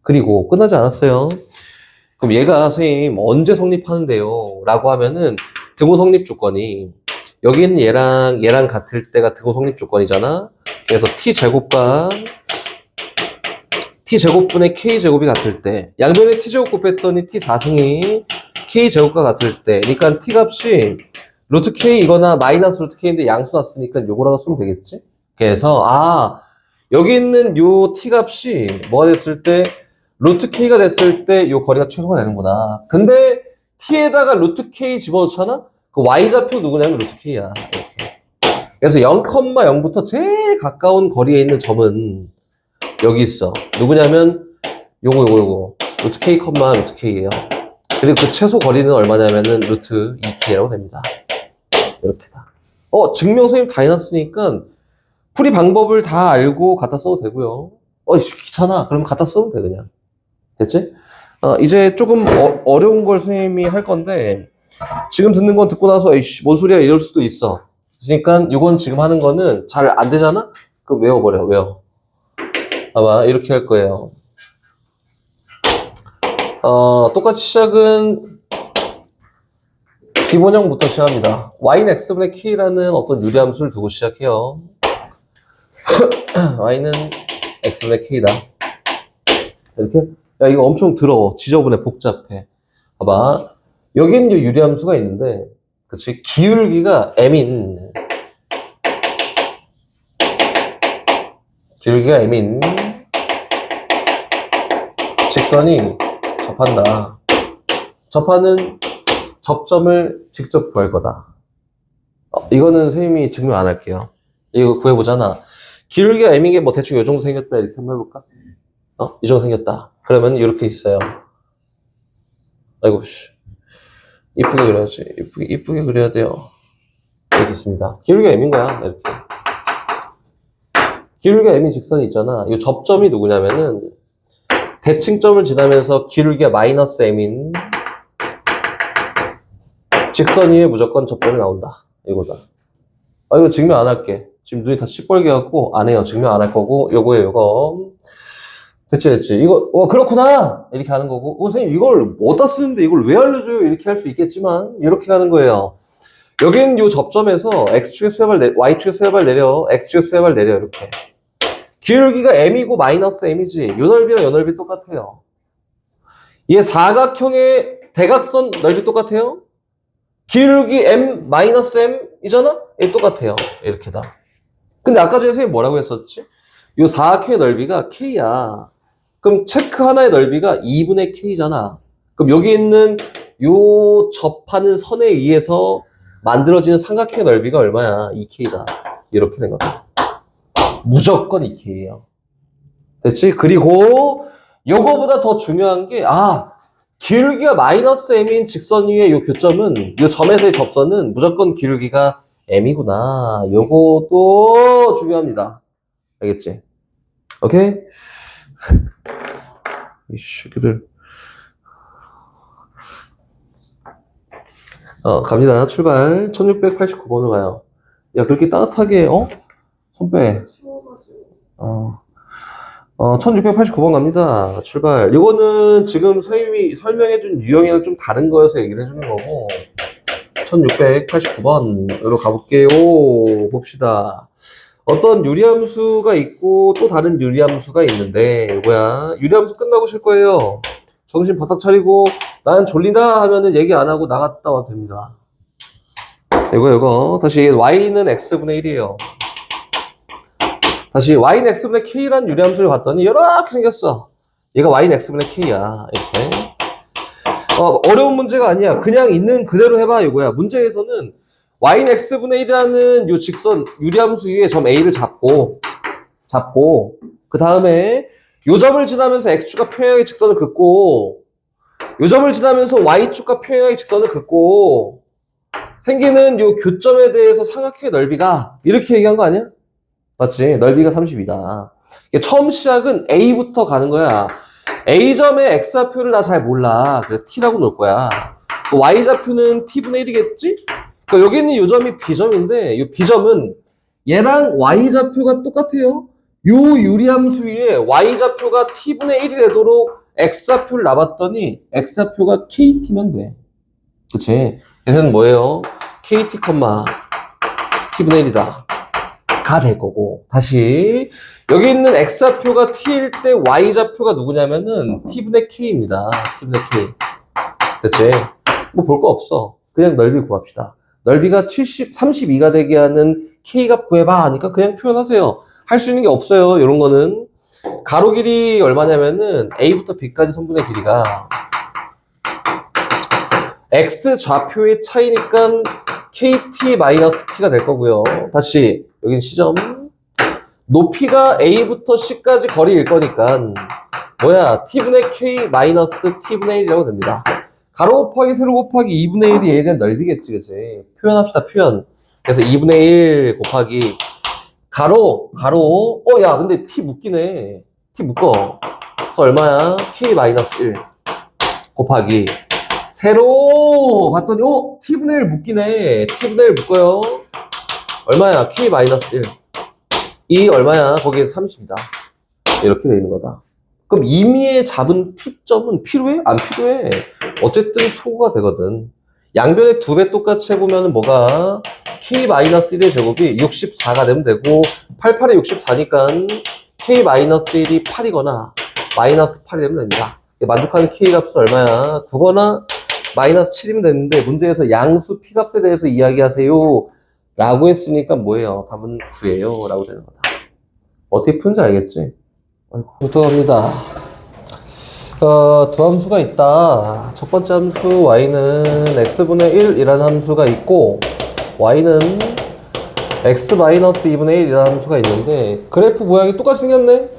그리고 끝나지 않았어요. 그럼 얘가 선생님 언제 성립하는데요? 라고 하면은 등호 성립 조건이 여기 있는 얘랑 같을 때가 등호 성립 조건이잖아. 그래서 t제곱과 t제곱분의 k제곱이 같을 때 양변에 t제곱 곱했더니 t4승이 k제곱과 같을 때 그러니까 t값이 루트 k이거나 마이너스 루트 k인데 양수 났으니까 요거라고 쓰면 되겠지? 그래서 여기 있는 요 t값이 뭐가 됐을 때 루트 k가 됐을 때 요 거리가 최소가 되는구나. 근데 t에다가 루트 k 집어넣잖아? 그 y좌표 누구냐면 루트 k야. 이렇게. 그래서 0,0부터 제일 가까운 거리에 있는 점은 여기 있어. 누구냐면 요거 루트 k, 루트 k예요. 그리고 그 최소 거리는 얼마냐면은 루트 2k라고 됩니다. 이렇게다. 증명 선생님 다 해놨으니까 풀이 방법을 다 알고 갖다 써도 되고요. 귀찮아. 그러면 갖다 써도 돼 그냥. 됐지? 이제 조금 어려운 걸 선생님이 할 건데 지금 듣는 건 듣고 나서 에이씨 뭔 소리야 이럴 수도 있어. 그러니까 이건 지금 하는 거는 잘 안 되잖아? 그럼 외워버려. 외워. 아마 이렇게 할 거예요. 똑같이 시작은 기본형부터 시작합니다. y는 x분의 k라는 어떤 유리함수를 두고 시작해요. y는 x분의 k다. 이렇게. 야, 이거 엄청 더러워. 지저분해, 복잡해. 봐봐. 여기는 이제 유리함수가 있는데, 그치? 기울기가 m인, 직선이 접한다. 접하는 접점을 직접 구할 거다. 이거는 선생님이 증명 안 할게요. 이거 구해보잖아. 기울기가 m인 게 뭐 대충 요 정도 생겼다. 이렇게 한번 해볼까? 이 정도 생겼다. 그러면 이렇게 있어요. 아이고, 씨. 이쁘게 그려야지. 이쁘게 그려야 돼요. 이렇게 있습니다. 기울기가 m인 거야. 이렇게. 기울기가 m인 직선이 있잖아. 이 접점이 누구냐면은 대칭점을 지나면서 기울기가 마이너스 m인 직선 위에 무조건 접점이 나온다. 이거다. 이거 증명 안 할게. 지금 눈이 다 시뻘게 갖고 안 해요. 증명 안 할 거고 요거예요. 요거. 됐지. 이거, 그렇구나! 이렇게 하는 거고. 선생님, 이걸 어디다 쓰는데 이걸 왜 알려줘요? 이렇게 할 수 있겠지만, 이렇게 하는 거예요. 여긴 요 접점에서 X축의 수압을 Y축의 수압을 내려, X축의 수압을 내려, 이렇게. 기울기가 M이고 마이너스 M이지. 요 넓이랑 요 넓이 똑같아요. 얘 사각형의 대각선 넓이 똑같아요? 기울기 M 마이너스 M이잖아? 얘 똑같아요. 이렇게다. 근데 아까 전에 선생님 뭐라고 했었지? 요 사각형의 넓이가 K야. 그럼 체크 하나의 넓이가 2분의 K잖아. 그럼 여기 있는 요 접하는 선에 의해서 만들어지는 삼각형의 넓이가 얼마야? 2K다. 이렇게 된 거다. 무조건 2K예요. 됐지? 그리고 요거보다 더 중요한 게, 기울기가 마이너스 m인 직선 위의 요 교점은, 요 점에서의 접선은 무조건 기울기가 m이구나. 요것도 중요합니다. 알겠지? 오케이? 이 새끼들. 갑니다. 출발. 1689번으로 가요. 야, 그렇게 따뜻하게, 손 빼. 1689번 갑니다. 출발. 이거는 지금 선생님이 설명해준 유형이랑 좀 다른 거여서 얘기를 해주는 거고, 1689번으로 가볼게요. 봅시다. 어떤 유리함수가 있고 또 다른 유리함수가 있는데, 이거야. 유리함수 끝나고 쉴 거예요. 정신 바짝 차리고, 난 졸리다 하면은 얘기 안 하고 나갔다 와도 됩니다. 이거. 다시 y는 x분의 1이에요. 다시 y는 x분의 k라는 유리함수를 봤더니 이렇게 생겼어. 얘가 y는 x분의 k야. 이렇게. 어려운 문제가 아니야. 그냥 있는 그대로 해봐. 이거야. 문제에서는 y는 x분의 1이라는 요 직선 유리함수 위에 점 a를 잡고 그 다음에 요 점을 지나면서 x축과 평행하게 직선을 긋고 요 점을 지나면서 y축과 평행하게 직선을 긋고 생기는 요 교점에 대해서 삼각형의 넓이가 이렇게 얘기한 거 아니야? 맞지? 넓이가 30이다. 처음 시작은 A부터 가는 거야. A점의 X좌표를 나 잘 몰라. 그래서 T라고 놓을 거야. Y좌표는 T분의 1이겠지? 그러니까 여기 있는 요 점이 B점인데 이 B점은 얘랑 Y좌표가 똑같아요. 요 유리함수 위에 Y좌표가 T분의 1이 되도록 X좌표를 놔봤더니 X좌표가 KT면 돼. 그치? 그래서 뭐예요? KT, T분의 1이다. 가 될 거고. 다시 여기 있는 X좌표가 T일 때 Y좌표가 누구냐면은 T분의 K입니다. T분의 K. 됐지? 뭐 볼 거 없어. 그냥 넓이 구합시다. 넓이가 32가 되게 하는 K값 구해봐 하니까 그냥 표현하세요. 할 수 있는 게 없어요. 이런 거는. 가로 길이 얼마냐면은 A부터 B까지 선분의 길이가 X 좌표의 차이니까 KT-T가 될 거고요. 다시 여긴 C점. 높이가 A부터 C까지 거리일 거니까 뭐야? T분의 K 마이너스 T분의 1이라고 됩니다. 가로 곱하기 세로 곱하기 2분의 1이 얘에 대한 넓이겠지, 그치? 표현합시다, 표현. 그래서 2분의 1 곱하기 가로. 야, 근데 T 묶이네. T 묶어. 그래서 얼마야? K 마이너스 1 곱하기 세로 봤더니 T분의 1 묶이네. T분의 1 묶어요. 얼마야? K 마이너스 1. 이 얼마야? 거기에서 30이다. 이렇게 돼 있는 거다. 그럼 임의의 잡은 T점은 필요해? 안 필요해. 어쨌든 소구가 되거든. 양변의 2배 똑같이 해보면 뭐가? K-1의 제곱이 64가 되면 되고 88에 64니까 K-1이 8이거나 마이너스 8이 되면 됩니다. 만족하는 K 값은 얼마야? 9거나 마이너스 7이면 되는데 문제에서 양수 P 값에 대해서 이야기하세요 라고 했으니까 뭐예요? 답은 9예요 라고 되는 거다. 어떻게 푸는지 알겠지? 부터 갑니다. 두 함수가 있다. 첫 번째 함수 y는 x분의 1이라는 함수가 있고 y는 x-2분의 1이라는 함수가 있는데 그래프 모양이 똑같이 생겼네?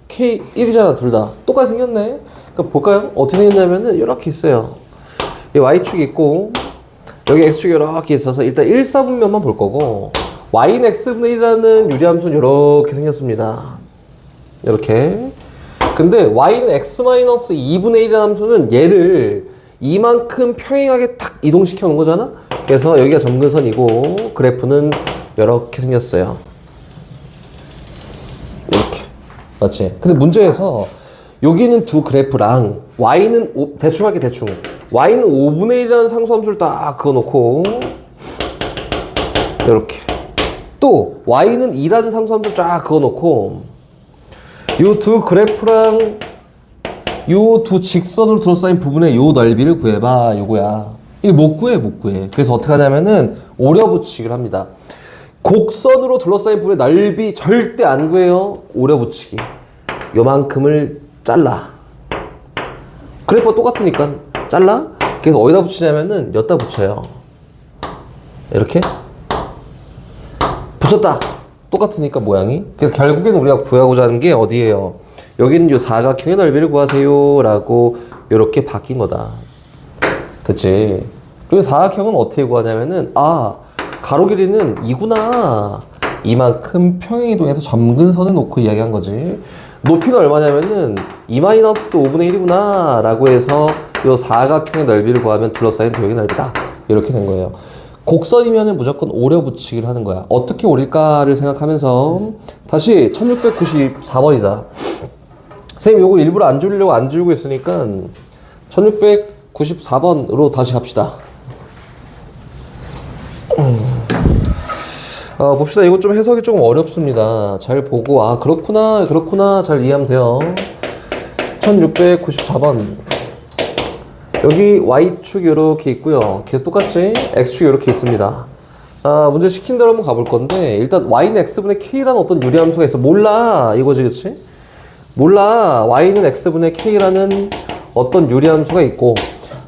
k 1이잖아 둘 다. 똑같이 생겼네? 그럼 볼까요? 어떻게 생겼냐면은 이렇게 있어요. 이 y축이 있고 여기 x축이 이렇게 있어서 일단 1사분면만 볼 거고 y는 x분의 1이라는 유리함수는 이렇게 생겼습니다. 이렇게. 근데 y는 x-2분의 1이라는 함수는 얘를 이만큼 평행하게 탁 이동시켜 놓은 거잖아? 그래서 여기가 점근선이고 그래프는 이렇게 생겼어요. 이렇게. 맞지? 근데 문제에서 여기는 두 그래프랑 y는 대충 할게 대충. y는 5분의 1이라는 상수함수를 딱 그어놓고 이렇게. 또 y는 2라는 상수함수를 쫙 그어놓고 요 두 그래프랑 요 두 직선으로 둘러싸인 부분의 요 넓이를 구해봐. 요거야. 이거 못 구해. 그래서 어떻게 하냐면은 오려붙이기를 합니다. 곡선으로 둘러싸인 부분의 넓이 절대 안 구해요. 오려붙이기. 요만큼을 잘라. 그래프가 똑같으니까 잘라. 그래서 어디다 붙이냐면은 여기다 붙여요. 이렇게 붙였다. 똑같으니까 모양이. 그래서 결국에는 우리가 구하고자 하는 게 어디예요? 여기는 요 사각형의 넓이를 구하세요 라고 이렇게 바뀐 거다. 됐지? 그리고 사각형은 어떻게 구하냐면은 가로 길이는 2구나. 이만큼 평행이동해서 점근선에 놓고 이야기한 거지. 높이는 얼마냐면은 2-5분의 1이구나 라고 해서 요 사각형의 넓이를 구하면 둘러싸인 도형의 넓이다. 이렇게 된 거예요. 곡선이면은 무조건 오려 붙이기를 하는 거야. 어떻게 오릴까를 생각하면서 다시 1694번이다. 선생님 요거 일부러 안 줄이려고 안 지우고 있으니까 1694번으로 다시 합시다. 봅시다. 이거 좀 해석이 조금 어렵습니다. 잘 보고 그렇구나 잘 이해하면 돼요. 1694번 여기 Y축 이렇게 있고요. 계속 똑같이 X축 이렇게 있습니다. 문제 시킨 대로 한번 가볼 건데 일단 Y는 X분의 K라는 어떤 유리함수가 있어. 몰라 이거지 그치? 몰라. Y는 X분의 K라는 어떤 유리함수가 있고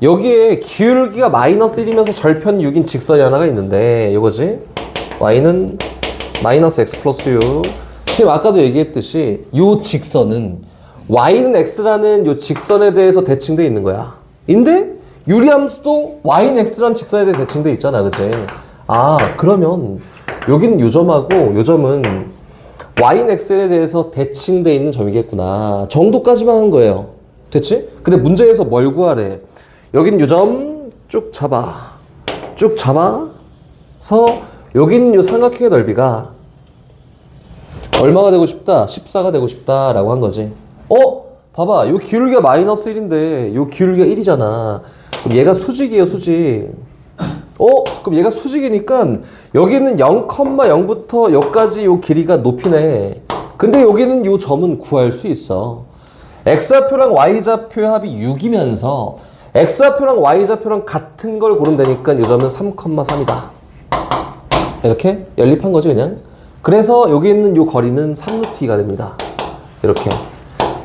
여기에 기울기가 마이너스 1이면서 절편 6인 직선이 하나가 있는데 이거지? Y는 마이너스 X 플러스 6. 지금 아까도 얘기했듯이 이 직선은 Y는 X라는 이 직선에 대해서 대칭되어 있는 거야. 근데 유리함수도 Y는 X라는 직선에 대해 대칭되어 있잖아. 그치? 그러면 여기는 요 점하고 요 점은 Y는 X에 대해서 대칭되어 있는 점이겠구나 정도까지만 한 거예요. 됐지? 근데 문제에서 뭘 구하래? 여기는 요 점 쭉 잡아서 여기는 요 삼각형의 넓이가 얼마가 되고 싶다? 14가 되고 싶다 라고 한 거지. 봐봐. 요 기울기가 마이너스 1인데 요 기울기가 1이잖아. 그럼 얘가 수직이에요, 수직. 그럼 얘가 수직이니까 여기는 0,0부터 여기까지 요 길이가 높이네. 근데 여기는 요 점은 구할 수 있어. X좌표랑 Y좌표의 합이 6이면서 X좌표랑 Y좌표랑 같은 걸 고르면 되니까 요 점은 3,3이다. 이렇게 연립한 거지 그냥. 그래서 여기 있는 요 거리는 3루트2가 됩니다. 이렇게.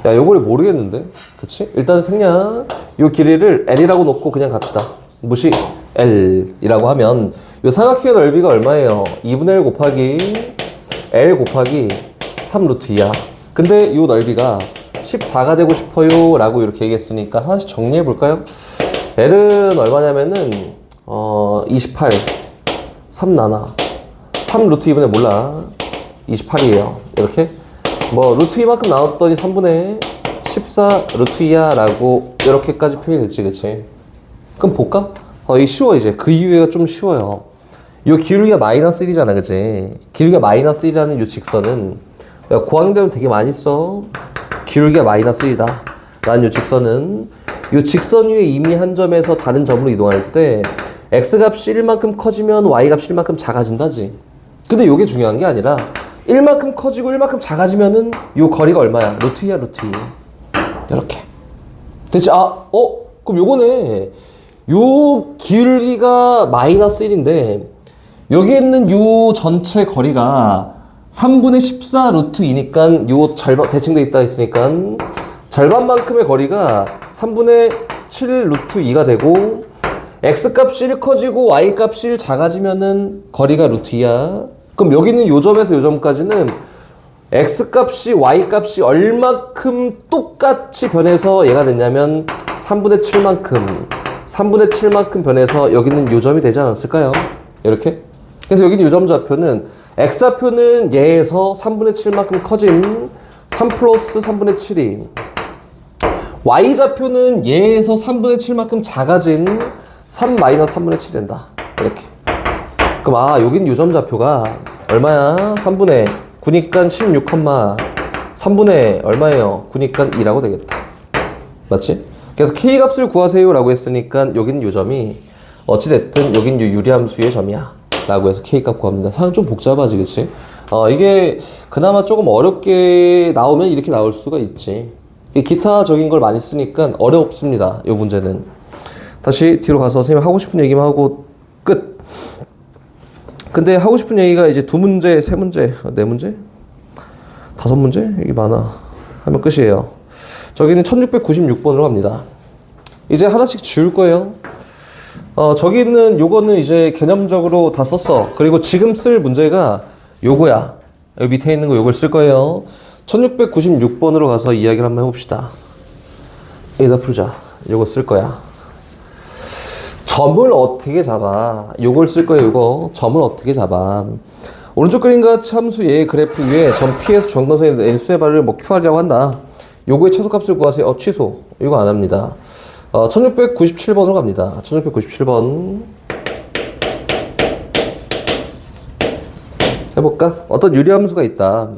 야, 요거를 모르겠는데? 그치? 일단 생략. 요 길이를 L이라고 놓고 그냥 갑시다. 무시 L이라고 하면 요 삼각형의 넓이가 얼마예요? 2분의 1 곱하기 L 곱하기 3루트2야. 근데 요 넓이가 14가 되고 싶어요 라고 이렇게 얘기했으니까 하나씩 정리해 볼까요? L은 얼마냐면은 28 3 나눠 3루트 2분의 몰라 28이에요. 이렇게 뭐 루트 2만큼 나눴더니 3분의 14 루트 2야 라고 이렇게까지 표현이 됐지. 그치? 그럼 볼까? 이게 쉬워. 이제 그 이후에가 좀 쉬워요. 요 기울기가 마이너스 1이잖아. 그치? 기울기가 마이너스 1이라는 요 직선은 고학년 되면 되게 많이 써. 기울기가 마이너스 1이다 라는 요 직선은 요 직선 위에 이미 한 점에서 다른 점으로 이동할 때 X값이 1만큼 커지면 Y값이 1만큼 작아진다지. 근데 요게 중요한 게 아니라 1만큼 커지고 1만큼 작아지면은 요 거리가 얼마야? 루트 2야, 루트 2. 이렇게. 됐지? 그럼 요거네. 요 기울기가 마이너스 1인데 여기 있는 요 전체 거리가 3분의 14 루트 2니까 요 절반 대칭돼 있다 했으니까 절반만큼의 거리가 3분의 7 루트 2가 되고 X값이 1 커지고 Y값이 1 작아지면은 거리가 루트 2야. 그럼 여기 있는 요 점에서 요 점까지는 X값이 Y값이 얼마큼 똑같이 변해서 얘가 됐냐면 3분의 7만큼 변해서 여기 있는 요 점이 되지 않았을까요? 이렇게. 그래서 여기 있는 요 점 좌표는 X좌표는 얘에서 3분의 7만큼 커진 3 플러스 3분의 7이 Y좌표는 얘에서 3분의 7만큼 작아진 3 마이너스 3분의 7이 된다. 이렇게. 그럼 여긴 요점 좌표가 얼마야? 3분의 9니까 16, 3분의 얼마예요? 9니까 2라고 되겠다. 맞지? 그래서 K값을 구하세요 라고 했으니까 여기는 요 점이 어찌됐든 여긴 요 유리함수의 점이야 라고 해서 K값 구합니다. 사실 좀 복잡하지 그치? 이게 그나마 조금 어렵게 나오면 이렇게 나올 수가 있지. 기타적인 걸 많이 쓰니까 어렵습니다. 요 문제는. 다시 뒤로 가서 선생님 하고 싶은 얘기만 하고 끝. 근데 하고 싶은 얘기가 이제 2문제, 3문제, 4문제? 5문제? 이게 많아. 하면 끝이에요. 저기는 1696번으로 갑니다. 이제 하나씩 지울 거예요. 저기 있는 요거는 이제 개념적으로 다 썼어. 그리고 지금 쓸 문제가 요거야. 여기 밑에 있는 거 요걸 쓸 거예요. 1696번으로 가서 이야기를 한번 해봅시다. 여기다 풀자. 요거 쓸 거야. 점을 어떻게 잡아? 요걸 쓸 거예요, 요거. 점을 어떻게 잡아? 오른쪽 그림과 같이 함수 얘의 그래프 위에 점 P에서 중앙건선의 N수의 발을 뭐 QR이라고 한다. 요거의 최소값을 구하세요. 취소. 이거 안 합니다. 1697번으로 갑니다. 1697번. 해볼까? 어떤 유리함수가 있다.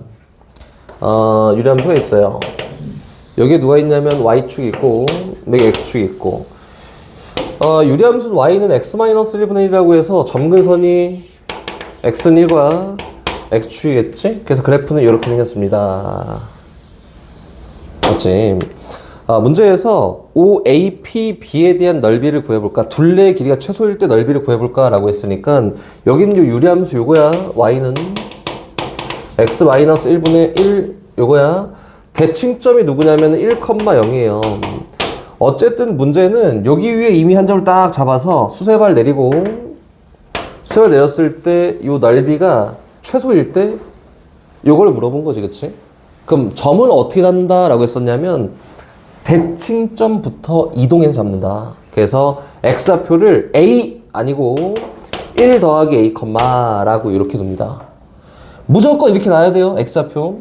유리함수가 있어요. 여기에 누가 있냐면 Y축이 있고, 여기 X축이 있고, 유리함수는 Y는 X-1분의 1이라고 해서 점근선이 X는 1과 X축이겠지? 그래서 그래프는 이렇게 생겼습니다. 맞지? 문제에서 OAPB에 대한 넓이를 구해볼까? 둘레의 길이가 최소일 때 넓이를 구해볼까? 라고 했으니까 여기는 요 유리함수 요거야. Y는 X-1분의 1 요거야. 대칭점이 누구냐면 1,0이에요. 어쨌든 문제는 여기 위에 이미 한 점을 딱 잡아서 수세발 내리고 수세발 내렸을 때 요 넓이가 최소일 때 요거를 물어본 거지, 그치? 그럼 점을 어떻게 잡는다 라고 했었냐면 대칭점부터 이동해서 잡는다. 그래서 X좌표를 A 아니고 1 더하기 A, 라고 이렇게 둡니다. 무조건 이렇게 놔야 돼요. X좌표.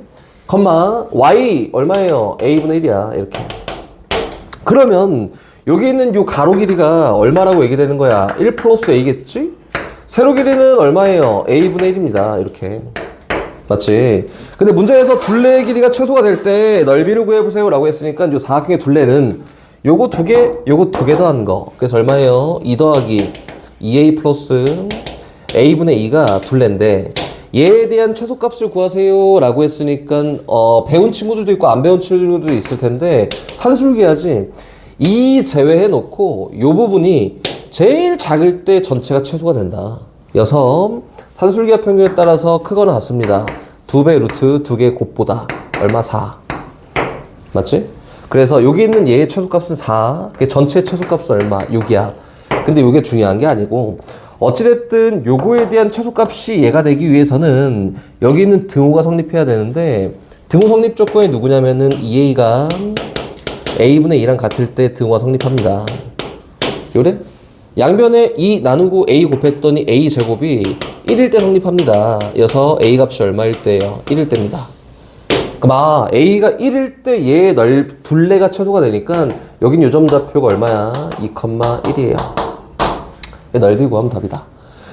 Y 얼마예요? A분의 1이야. 이렇게. 그러면 여기 있는 요 가로 길이가 얼마라고 얘기되는 거야? 1 플러스 A겠지? 세로 길이는 얼마예요? A분의 1입니다. 이렇게. 맞지? 근데 문제에서 둘레의 길이가 최소가 될 때 넓이를 구해보세요 라고 했으니까 요 사각형의 둘레는 요거 두 개, 요거 두 개 더한 거. 그래서 얼마예요? 2 더하기 2A 플러스 A분의 2가 둘레인데 얘에 대한 최소값을 구하세요 라고 했으니까 배운 친구들도 있고 안 배운 친구들도 있을 텐데 산술기하지. 이 제외해 놓고 요 부분이 제일 작을 때 전체가 최소가 된다. 여섯, 산술기하 평균에 따라서 크거나 같습니다. 2배 루트 2개 곱보다 얼마? 4. 맞지? 그래서 여기 있는 얘의 최소값은 4. 전체 최소값은 얼마? 6이야. 근데 이게 중요한 게 아니고 어찌됐든 요거에 대한 최소값이 얘가 되기 위해서는 여기 있는 등호가 성립해야 되는데 등호 성립 조건이 누구냐면은 2A가 A분의 2랑 같을 때 등호가 성립합니다. 요래? 양변에 2 나누고 A 곱했더니 A 제곱이 1일 때 성립합니다. 여서 A 값이 얼마일 때예요? 1일 때입니다. 그럼 A가 1일 때 얘의 둘레가 최소가 되니까 여긴 요점 좌표가 얼마야? 2,1이에요. 넓이 구하면 답이다.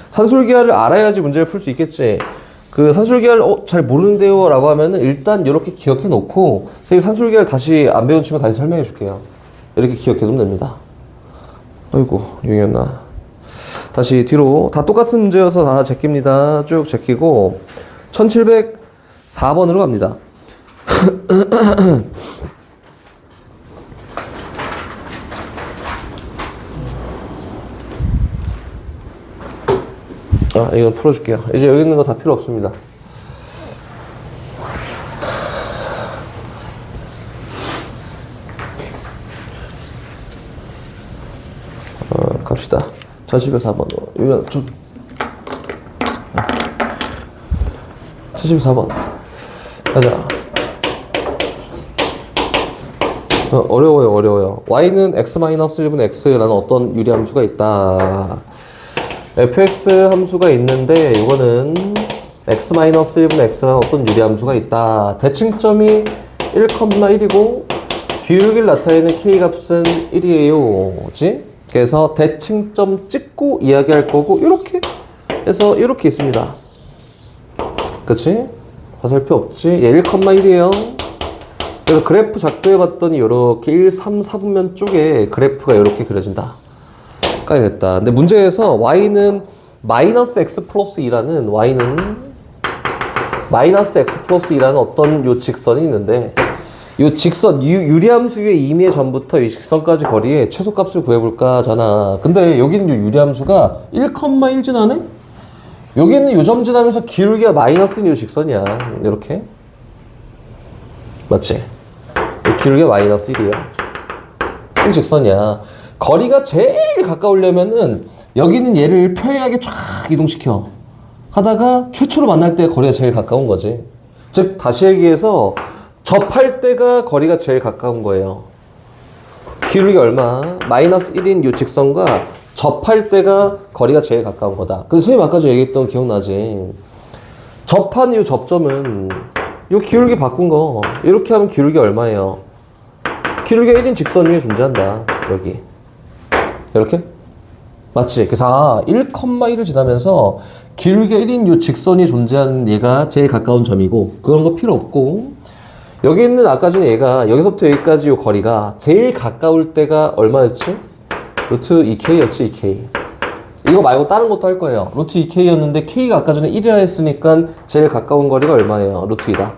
산술기하를 알아야지 문제를 풀 수 있겠지. 그 산술기하를 잘 모르는데요 라고 하면은 일단 이렇게 기억해 놓고 선생님 산술기하를 다시 안 배운 친구 다시 설명해 줄게요. 이렇게 기억해 두면 됩니다. 아이고 용이었나. 다시 뒤로 다 똑같은 문제여서 다 제낍니다. 쭉 제끼고 1704번으로 갑니다. 이건 풀어줄게요. 이제 여기 있는 거 다 필요 없습니다. 갑시다. 1704번. 이거 좀 74번. 가자. 어려워요. Y는 X-1분의 X라는 어떤 유리함수가 있다. fx 함수가 있는데 이거는 x-1분의 x라는 어떤 유리함수가 있다. 대칭점이 1,1이고 기울기를 나타내는 k값은 1이에요. 그치? 그래서 대칭점 찍고 이야기할 거고 이렇게 해서 이렇게 있습니다. 그치? 화살표 없지? 얘 1,1이에요. 그래서 그래프 작도해 봤더니 이렇게 1, 3, 4분면 쪽에 그래프가 이렇게 그려진다. 까지 됐다. 근데 문제에서 y는 마이너스 x 플러스 2라는 y는 마이너스 x 플러스 2라는 어떤 요 직선이 있는데 요 직선 유리함수 위에 임의의 전부터 이 직선까지 거리에 최소값을 구해볼까 하잖아. 근데 여기는 요 유리함수가 1,1 지나네? 여기 있는 요 점 지나면서 기울기가 마이너스인 요 직선이야. 이렇게 맞지? 기울기가 마이너스 1이에요. 일직선이야. 거리가 제일 가까우려면은 여기 있는 얘를 평행하게 쫙 이동시켜 하다가 최초로 만날 때 거리가 제일 가까운 거지. 즉 다시 얘기해서 접할 때가 거리가 제일 가까운 거예요. 기울기 얼마? 마이너스 1인 이 직선과 접할 때가 거리가 제일 가까운 거다. 그래서 선생님 아까 저 얘기했던 거 기억나지? 접한 이 접점은 이 기울기 바꾼 거 이렇게 하면 기울기 얼마예요? 기울기가 1인 직선 위에 존재한다. 여기 이렇게? 맞지? 그래서 1,1을 지나면서 기울기가 1인 이 직선이 존재하는 얘가 제일 가까운 점이고 그런 거 필요 없고 여기 있는 아까 전에 얘가 여기서부터 여기까지 이 거리가 제일 가까울 때가 얼마였지? 루트 2K였지 2K. 이거 말고 다른 것도 할 거예요. 루트 2K였는데 K가 아까 전에 1이라 했으니까 제일 가까운 거리가 얼마예요? 루트 2다.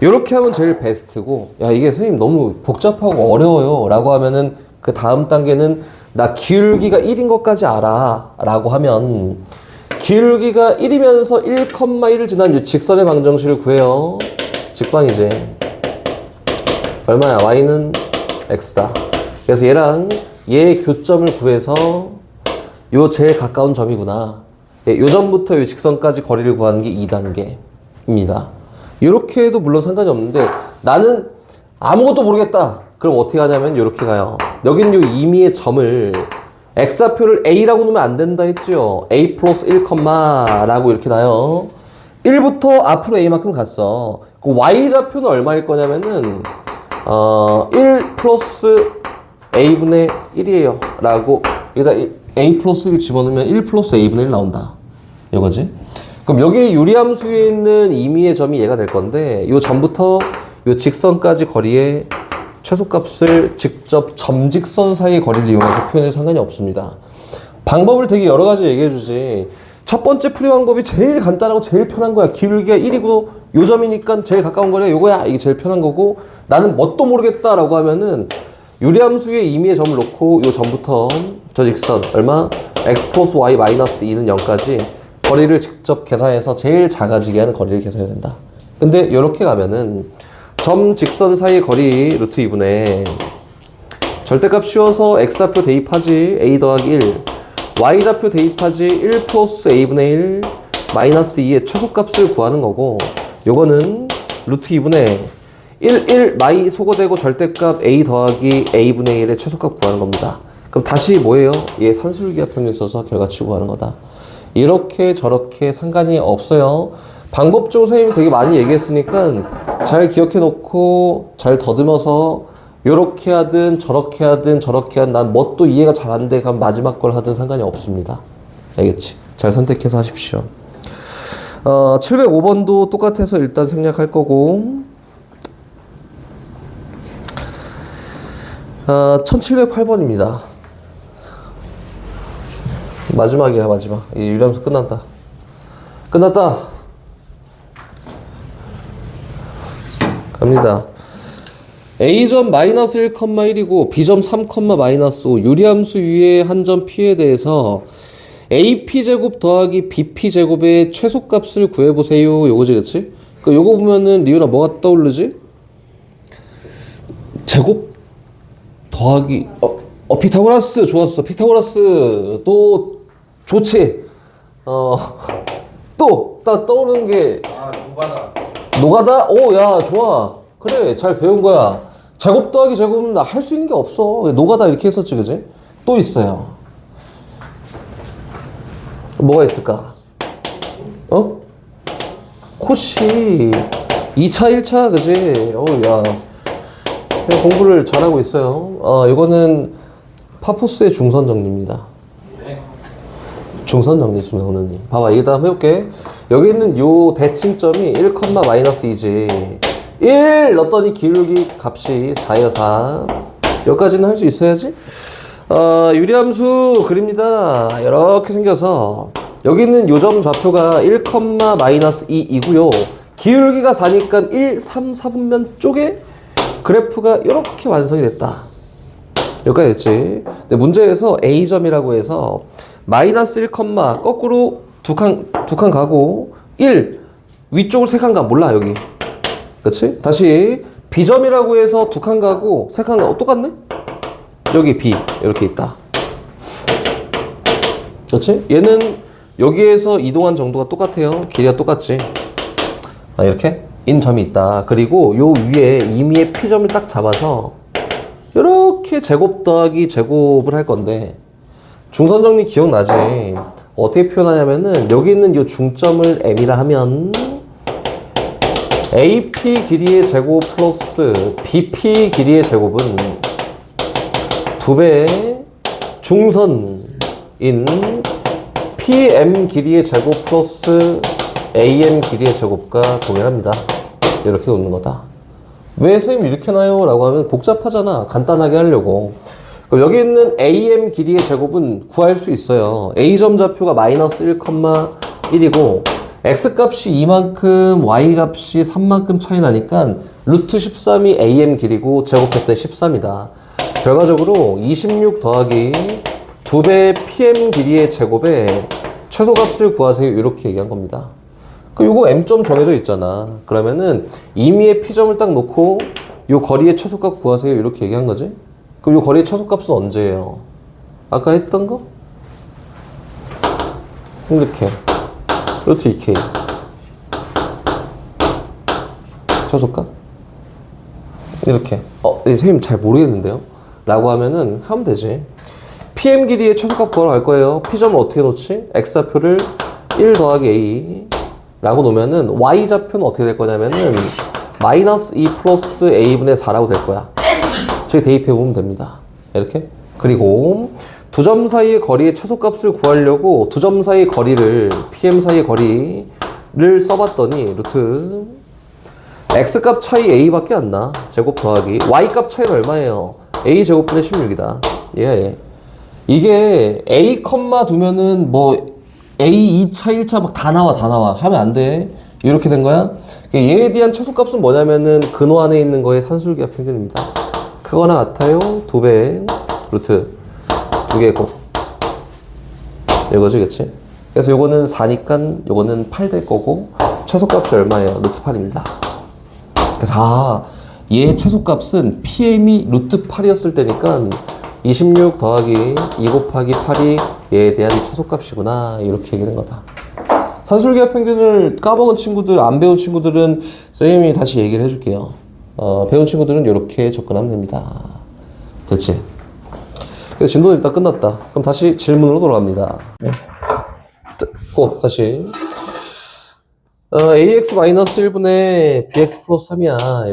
이렇게 하면 제일 베스트고 야 이게 선생님 너무 복잡하고 어려워요 라고 하면은 그 다음 단계는 나 기울기가 1인 것까지 알아 라고 하면 기울기가 1이면서 1,1을 지난 이 직선의 방정식을 구해요. 직방이지. 얼마야? y는 x다. 그래서 얘랑 얘의 교점을 구해서 요 제일 가까운 점이구나. 요 점부터 요 직선까지 거리를 구하는 게 2단계입니다. 이렇게 해도 물론 상관이 없는데 나는 아무것도 모르겠다. 그럼 어떻게 하냐면 이렇게 가요. 여긴 요 임의의 점을 x좌표를 a라고 놓으면 안 된다 했죠. a 플러스 1, 라고 이렇게 나요. 1부터 앞으로 a만큼 갔어. 그 y좌표는 얼마일 거냐면은 1 플러스 a분의 1이에요 라고 여기다 a 플러스 1 집어넣으면 1 플러스 a분의 1 나온다 이거지. 그럼 여기 유리함수에 있는 임의의 점이 얘가 될 건데 이 점부터 이 직선까지 거리의 최소값을 직접 점직선 사이의 거리를 이용해서 표현해도 상관이 없습니다. 방법을 되게 여러 가지 얘기해 주지. 첫 번째 풀이 방법이 제일 간단하고 제일 편한 거야. 기울기가 1이고 요 점이니까 제일 가까운 거리가 요거야. 이게 제일 편한 거고 나는 뭣도 모르겠다라고 하면은 유리함수에 임의의 점을 놓고 요 점부터 저 직선 얼마? x 플러스 y 마이너스 2는 0까지 거리를 직접 계산해서 제일 작아지게 하는 거리를 계산해야 된다. 근데 이렇게 가면은 점 직선 사이의 거리 루트 2분의 절대값 씌워서 x좌표 대입하지 a 더하기 1 y좌표 대입하지 1 플러스 a분의 1 마이너스 2의 최소값을 구하는 거고 요거는 루트 2분의 1 마이 소거되고 절대값 a 더하기 a분의 1의 최소값 구하는 겁니다. 그럼 다시 뭐예요? 얘 산술기하 평균 써서 결과치 구하는 거다. 이렇게 저렇게 상관이 없어요. 방법적으로 선생님이 되게 많이 얘기했으니까 잘 기억해 놓고 잘 더듬어서 요렇게 하든 저렇게 하든 저렇게 하든 난 뭐 또 이해가 잘 안 돼. 그럼 마지막 걸 하든 상관이 없습니다. 알겠지? 잘 선택해서 하십시오. 705번도 똑같아서 일단 생략할 거고 1708번입니다. 마지막이야 마지막. 이 유리함수 끝난다. 끝났다. 갑니다. A점 마이너스 1,1이고 B점 3, 마이너스 5 유리함수 위의 한 점 P에 대해서 AP제곱 더하기 BP제곱의 최소값을 구해보세요. 요거지 그치? 요거 보면은 리우나 뭐가 떠오르지? 제곱 더하기 피타고라스 좋았어. 피타고라스 또 좋지. 또 떠오르는 게 노가다? 오, 야, 좋아. 그래, 잘 배운 거야. 제곱 더하기 제곱은 할 수 있는 게 없어. 노가다 이렇게 했었지, 그지? 또 있어요. 뭐가 있을까? 코시. 2차, 1차, 그지? 야. 공부를 잘하고 있어요. 이거는 파포스의 중선 정리입니다. 중선 정리. 봐봐, 이거 다음 해볼게. 여기 있는 요 대칭점이 1, 마이너스 2지. 1 넣었더니 기울기 값이 4예요, 4. 여기까지는 할 수 있어야지. 유리함수 그립니다. 이렇게 생겨서 여기 있는 요점 좌표가 1, 마이너스 2이고요. 기울기가 4니까 1, 3, 4분면 쪽에 그래프가 이렇게 완성이 됐다. 여기까지 됐지. 근데 문제에서 A점이라고 해서 마이너스 1, 거꾸로 두 칸 가고 1 위쪽으로 3칸 가 몰라 여기. 그치? 다시 B점이라고 해서 두 칸 가고 세 칸 가고 똑같네? 여기 B 이렇게 있다. 그렇지? 얘는 여기에서 이동한 정도가 똑같아요. 길이가 똑같지. 아, 이렇게 인 점이 있다. 그리고 요 위에 임의의 P점을 딱 잡아서 이렇게 제곱 더하기 제곱을 할 건데 중선 정리 기억나지? 어떻게 표현하냐면은 여기 있는 요 중점을 M이라 하면 AP 길이의 제곱 플러스 BP 길이의 제곱은 2배의 중선인 PM 길이의 제곱 플러스 AM 길이의 제곱과 동일합니다. 이렇게 놓는 거다. 왜 선생님 이렇게 놔요? 라고 하면 복잡하잖아. 간단하게 하려고. 그럼 여기 있는 AM 길이의 제곱은 구할 수 있어요. A점 좌표가 마이너스 1,1이고 X값이 2만큼, Y값이 3만큼 차이 나니까 루트 13이 AM 길이고 제곱했더니 13이다. 결과적으로 26 더하기 2배 PM 길이의 제곱에 최소값을 구하세요. 이렇게 얘기한 겁니다. 그 요거 M점 정해져 있잖아. 그러면은 임의의 P점을 딱 놓고 요 거리의 최소값 구하세요. 이렇게 얘기한 거지. 그럼 요 거리의 최소값은 언제예요? 아까 했던 거? 이렇게 루트 2K 최소값? 이렇게 선생님 잘 모르겠는데요? 라고 하면은 하면 되지. PM 길이의 최소값 구하러 갈 거예요. P점을 어떻게 놓지? X좌표를 1 더하기 A 라고 놓으면은 Y좌표는 어떻게 될 거냐면은 마이너스 2 플러스 A분의 4라고 될 거야. 저기 대입해보면 됩니다. 이렇게. 그리고 두 점 사이의 거리의 최소값을 구하려고 두 점 사이의 거리를 PM 사이의 거리를 써봤더니 루트 X값 차이 A밖에 안 나. 제곱 더하기 Y값 차이는 얼마예요? A 제곱분의 16이다. 예. 이게 A 컴마 두면은 뭐 A 2차 1차 막 다 나와 하면 안 돼. 이렇게 된 거야. 얘에 대한 최소값은 뭐냐면은 근호 안에 있는 거의 산술기하 평균입니다. 크거나 같아요. 2배 루트 2개 곱 이거지, 그치? 그래서 요거는 4니까 요거는 8 될 거고 최소값이 얼마예요? 루트 8입니다. 그래서 얘 최소값은 PM이 루트 8이었을 때니까 26 더하기 2 곱하기 8이 얘에 대한 최소값이구나. 이렇게 얘기하는 거다. 산술기하 평균을 까먹은 친구들, 안 배운 친구들은 선생님이 다시 얘기를 해줄게요. 배운 친구들은 이렇게 접근하면 됩니다. 됐지? 그래서 진도는 일단 끝났다. 그럼 다시 질문으로 돌아갑니다. 다시. AX-1분의 BX 플러스 3이야.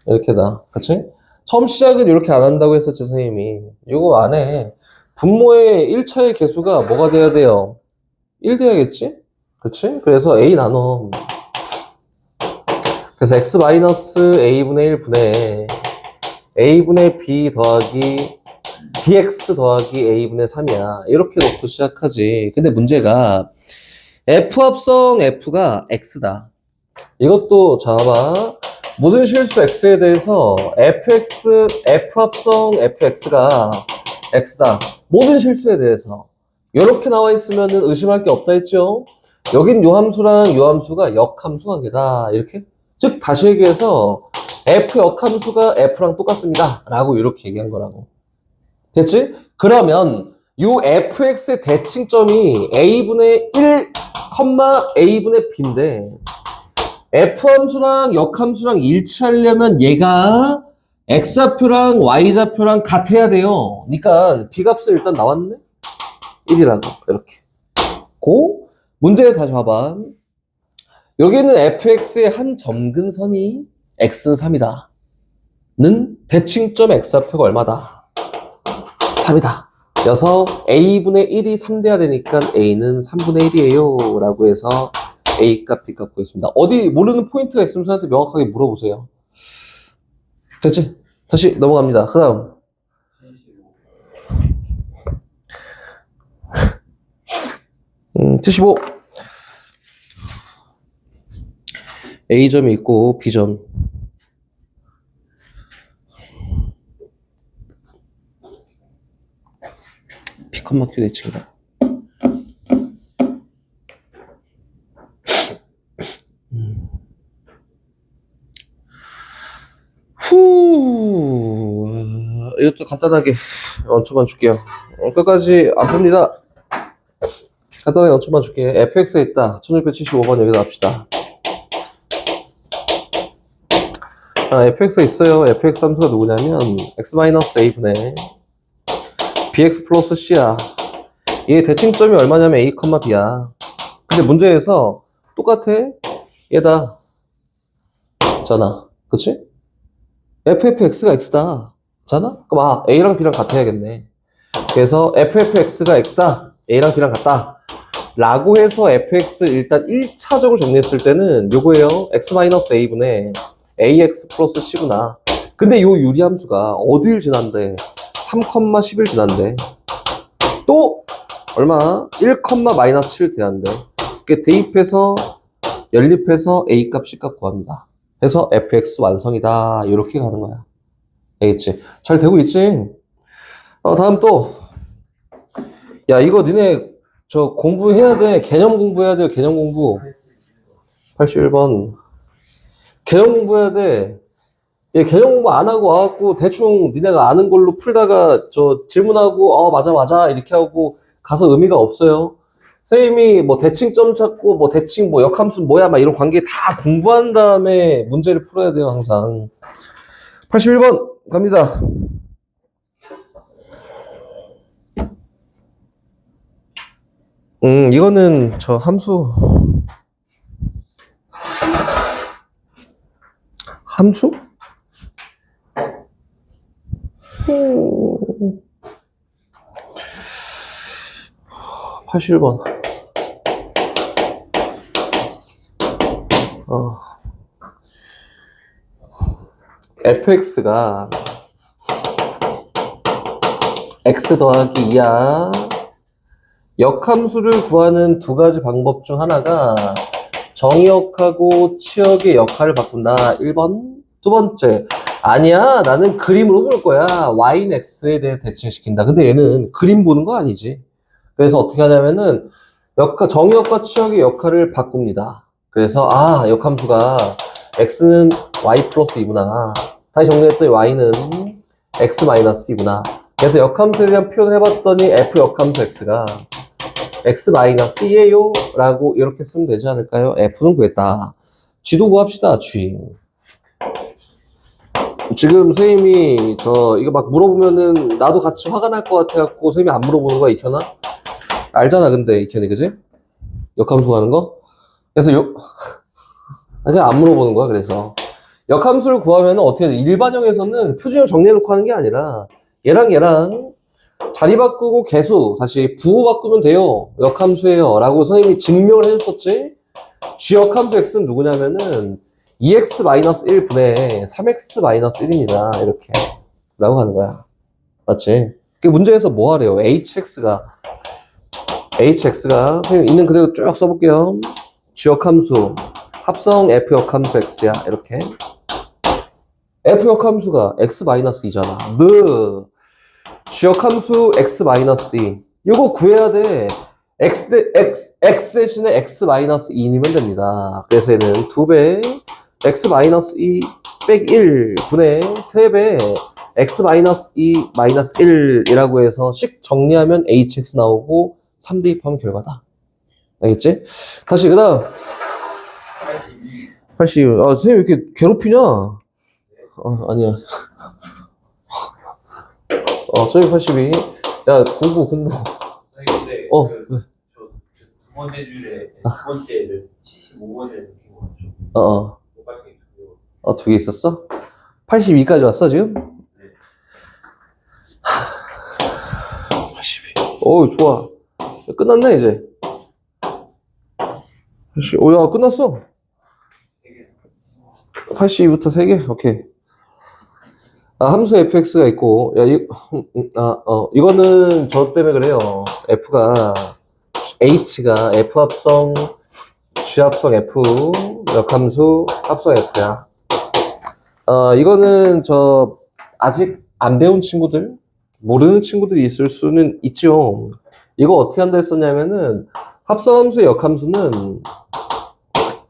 이렇게다. 그치? 처음 시작은 이렇게 안 한다고 했었지, 선생님이. 이거 안 해. 분모의 1차의 개수가 뭐가 돼야 돼요? 1 돼야겠지? 그치? 그래서 A 나눠. 그래서 X-A분의 1분의 A분의 B 더하기 BX 더하기 A분의 3이야. 이렇게 놓고 시작하지. 근데 문제가 F 합성 F가 X다. 이것도 봐봐. 모든 실수 X에 대해서 F 합성 FX가 X다. 모든 실수에 대해서. 이렇게 나와 있으면은 의심할 게 없다 했죠? 여긴 요 함수랑 요 함수가 역함수 관계다. 이렇게. 즉, 다시 얘기해서 F 역함수가 F랑 똑같습니다. 라고 이렇게 얘기한 거라고. 됐지? 그러면 요 fx의 대칭점이 a분의 1, a분의 b인데 f함수랑 역함수랑 일치하려면 얘가 x좌표랑 y좌표랑 같아야 돼요. 그러니까 b값은 일단 나왔네? 1이라고 이렇게. 고 문제에 다시 봐봐. 여기는 fx의 한 점근선이 x는 3이다. 는 대칭점 x좌표가 얼마다? 3이다. 그래서 a분의 1이 3 돼야 되니까 a는 3분의 1이에요 라고 해서 a값 b값 구했습니다. 어디 모르는 포인트가 있으면 저한테 명확하게 물어보세요. 됐지? 다시 넘어갑니다. 그 다음 75 A점이 있고 B점 P, Q 대칭이다. 이것도 간단하게 원초만 줄게요. 끝까지 안 풉니다. 간단하게 원초만 줄게. fx에 있다. 1675번 여기다 합시다. fx가 있어요. fx 함수가 누구냐면 x-a분의 bx 플러스 c야. 얘 대칭점이 얼마냐면 a, b야. 근데 문제에서 똑같아. 얘다. 잖아. 그치? ffx가 x다. 잖아? 그럼 a랑 b랑 같아야겠네. 그래서 ffx가 x다. a랑 b랑 같다. 라고 해서 fx 일단 1차적으로 정리했을 때는 요거예요. x-a분의 ax 플러스 c구나. 근데 요 유리함수가 어딜 지난대? 3,11 지난대. 또 얼마? 1,-7 지난대. 그게 대입해서 연립해서 a 값, c 값 구합니다. 해서 fx 완성이다. 이렇게 가는 거야. 알겠지? 잘 되고 있지? 다음 또. 야, 이거 니네 저 공부해야 돼. 개념 공부해야 돼요. 개념 공부. 81번. 개념 공부해야 돼. 얘 개념 공부 안 하고 와갖고 대충 니네가 아는 걸로 풀다가 저 질문하고 맞아 이렇게 하고 가서 의미가 없어요. 선생님이 뭐 대칭점 찾고 뭐 대칭 뭐 역함수 뭐야 막 이런 관계 다 공부한 다음에 문제를 풀어야 돼요. 항상. 81번 갑니다. 이거는 저 함수 함수? 81번. fx가 x 더하기 2야. 역함수를 구하는 두 가지 방법 중 하나가 정의역하고 치역의 역할을 바꾼다. 1번. 두 번째. 아니야. 나는 그림으로 볼 거야. y는 x에 대해 대칭시킨다. 근데 얘는 그림 보는 거 아니지. 그래서 어떻게 하냐면은 정의역과 치역의 역할을 바꿉니다. 그래서 역함수가 x는 y 플러스 2구나. 다시 정리했더니 y는 x 마이너스 2구나. 그래서 역함수에 대한 표현을 해봤더니 f 역함수 x가 x 마이너스 2예요 라고 이렇게 쓰면 되지 않을까요? f는 구했다. g도 구합시다. g. 지금 선생님이 이거 막 물어보면은 나도 같이 화가 날 것 같아갖고 선생님이 안 물어보는 거야, 익현아? 알잖아, 근데 익현이, 그지? 역함수 구하는 거? 그래서 그냥 안 물어보는 거야. 그래서 역함수를 구하면 어떻게 돼? 일반형에서는 표준형 정리해놓고 하는 게 아니라 얘랑 자리 바꾸고 개수 다시 부호 바꾸면 돼요. 역함수예요 라고 선생님이 증명을 해줬었지. g 역함수 x는 누구냐면은 2x-1 분의 3x-1입니다. 이렇게 라고 하는 거야. 맞지? 그 문제에서 뭐 하래요? hx가 선생님 있는 그대로 쭉 써볼게요. g 역함수 합성 f 역함수 x야. 이렇게 f 역함수가 x-2잖아. g 역함수 x-2 이거 구해야 돼. x 대신에 x-2이면 됩니다. 그래서 얘는 2배 x-2 빼기 1 분의 3배 x-2 마이너스 1이라고 해서 식 정리하면 hx 나오고 3 대입하면 결과다. 알겠지? 다시 그 다음 82. 선생님 왜 이렇게 괴롭히냐? 아니야. 1282. 야, 공부. 근데 왜? 두 번째 줄에 두 번째를 75번을 이거 똑같은 게 두 개. 두 개 있었어? 82까지 왔어, 지금? 네. 82. 좋아. 끝났네, 이제. 야, 끝났어. 82부터 3개? 오케이. 함수 fx가 있고, 이거는 저 때문에 그래요. h가 f 합성, g 합성 f, 역함수 합성 f야. 이거는 아직 안 배운 친구들, 모르는 친구들이 있을 수는 있죠. 이거 어떻게 한다 했었냐면은, 합성함수의 역함수는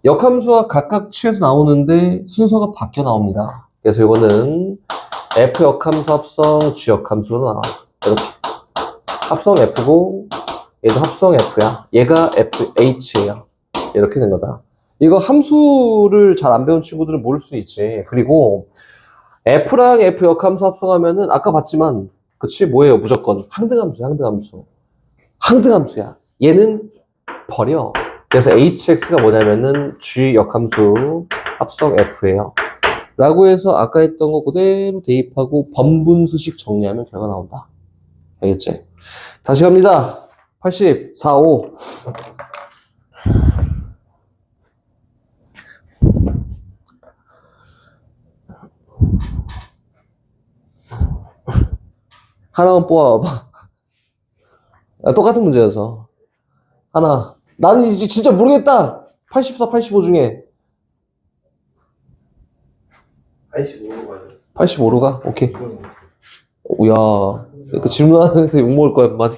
역함수와 각각 취해서 나오는데 순서가 바뀌어 나옵니다. 그래서 이거는 F 역함수 합성 G 역함수로 나와. 이렇게. 합성 F고 얘도 합성 F야. 얘가 FH예요. 이렇게 된 거다. 이거 함수를 잘 안 배운 친구들은 모를 수 있지. 그리고 F랑 F 역함수 합성하면은 아까 봤지만 그치 뭐예요? 무조건 항등함수야. 항등함수. 항등함수야. 얘는 버려. 그래서 HX가 뭐냐면은 G 역함수 합성 F예요. 라고 해서 아까 했던 거 그대로 대입하고 번분수식 정리하면 결과 나온다. 알겠지? 다시 갑니다. 84.5. 하나만 뽑아봐. 똑같은 문제여서. 하나. 나는 이제 진짜 모르겠다. 84, 85 중에. 85로 가죠. 85로 가? 오케이. 야, 그 질문하는데 욕먹을 거야, 많이.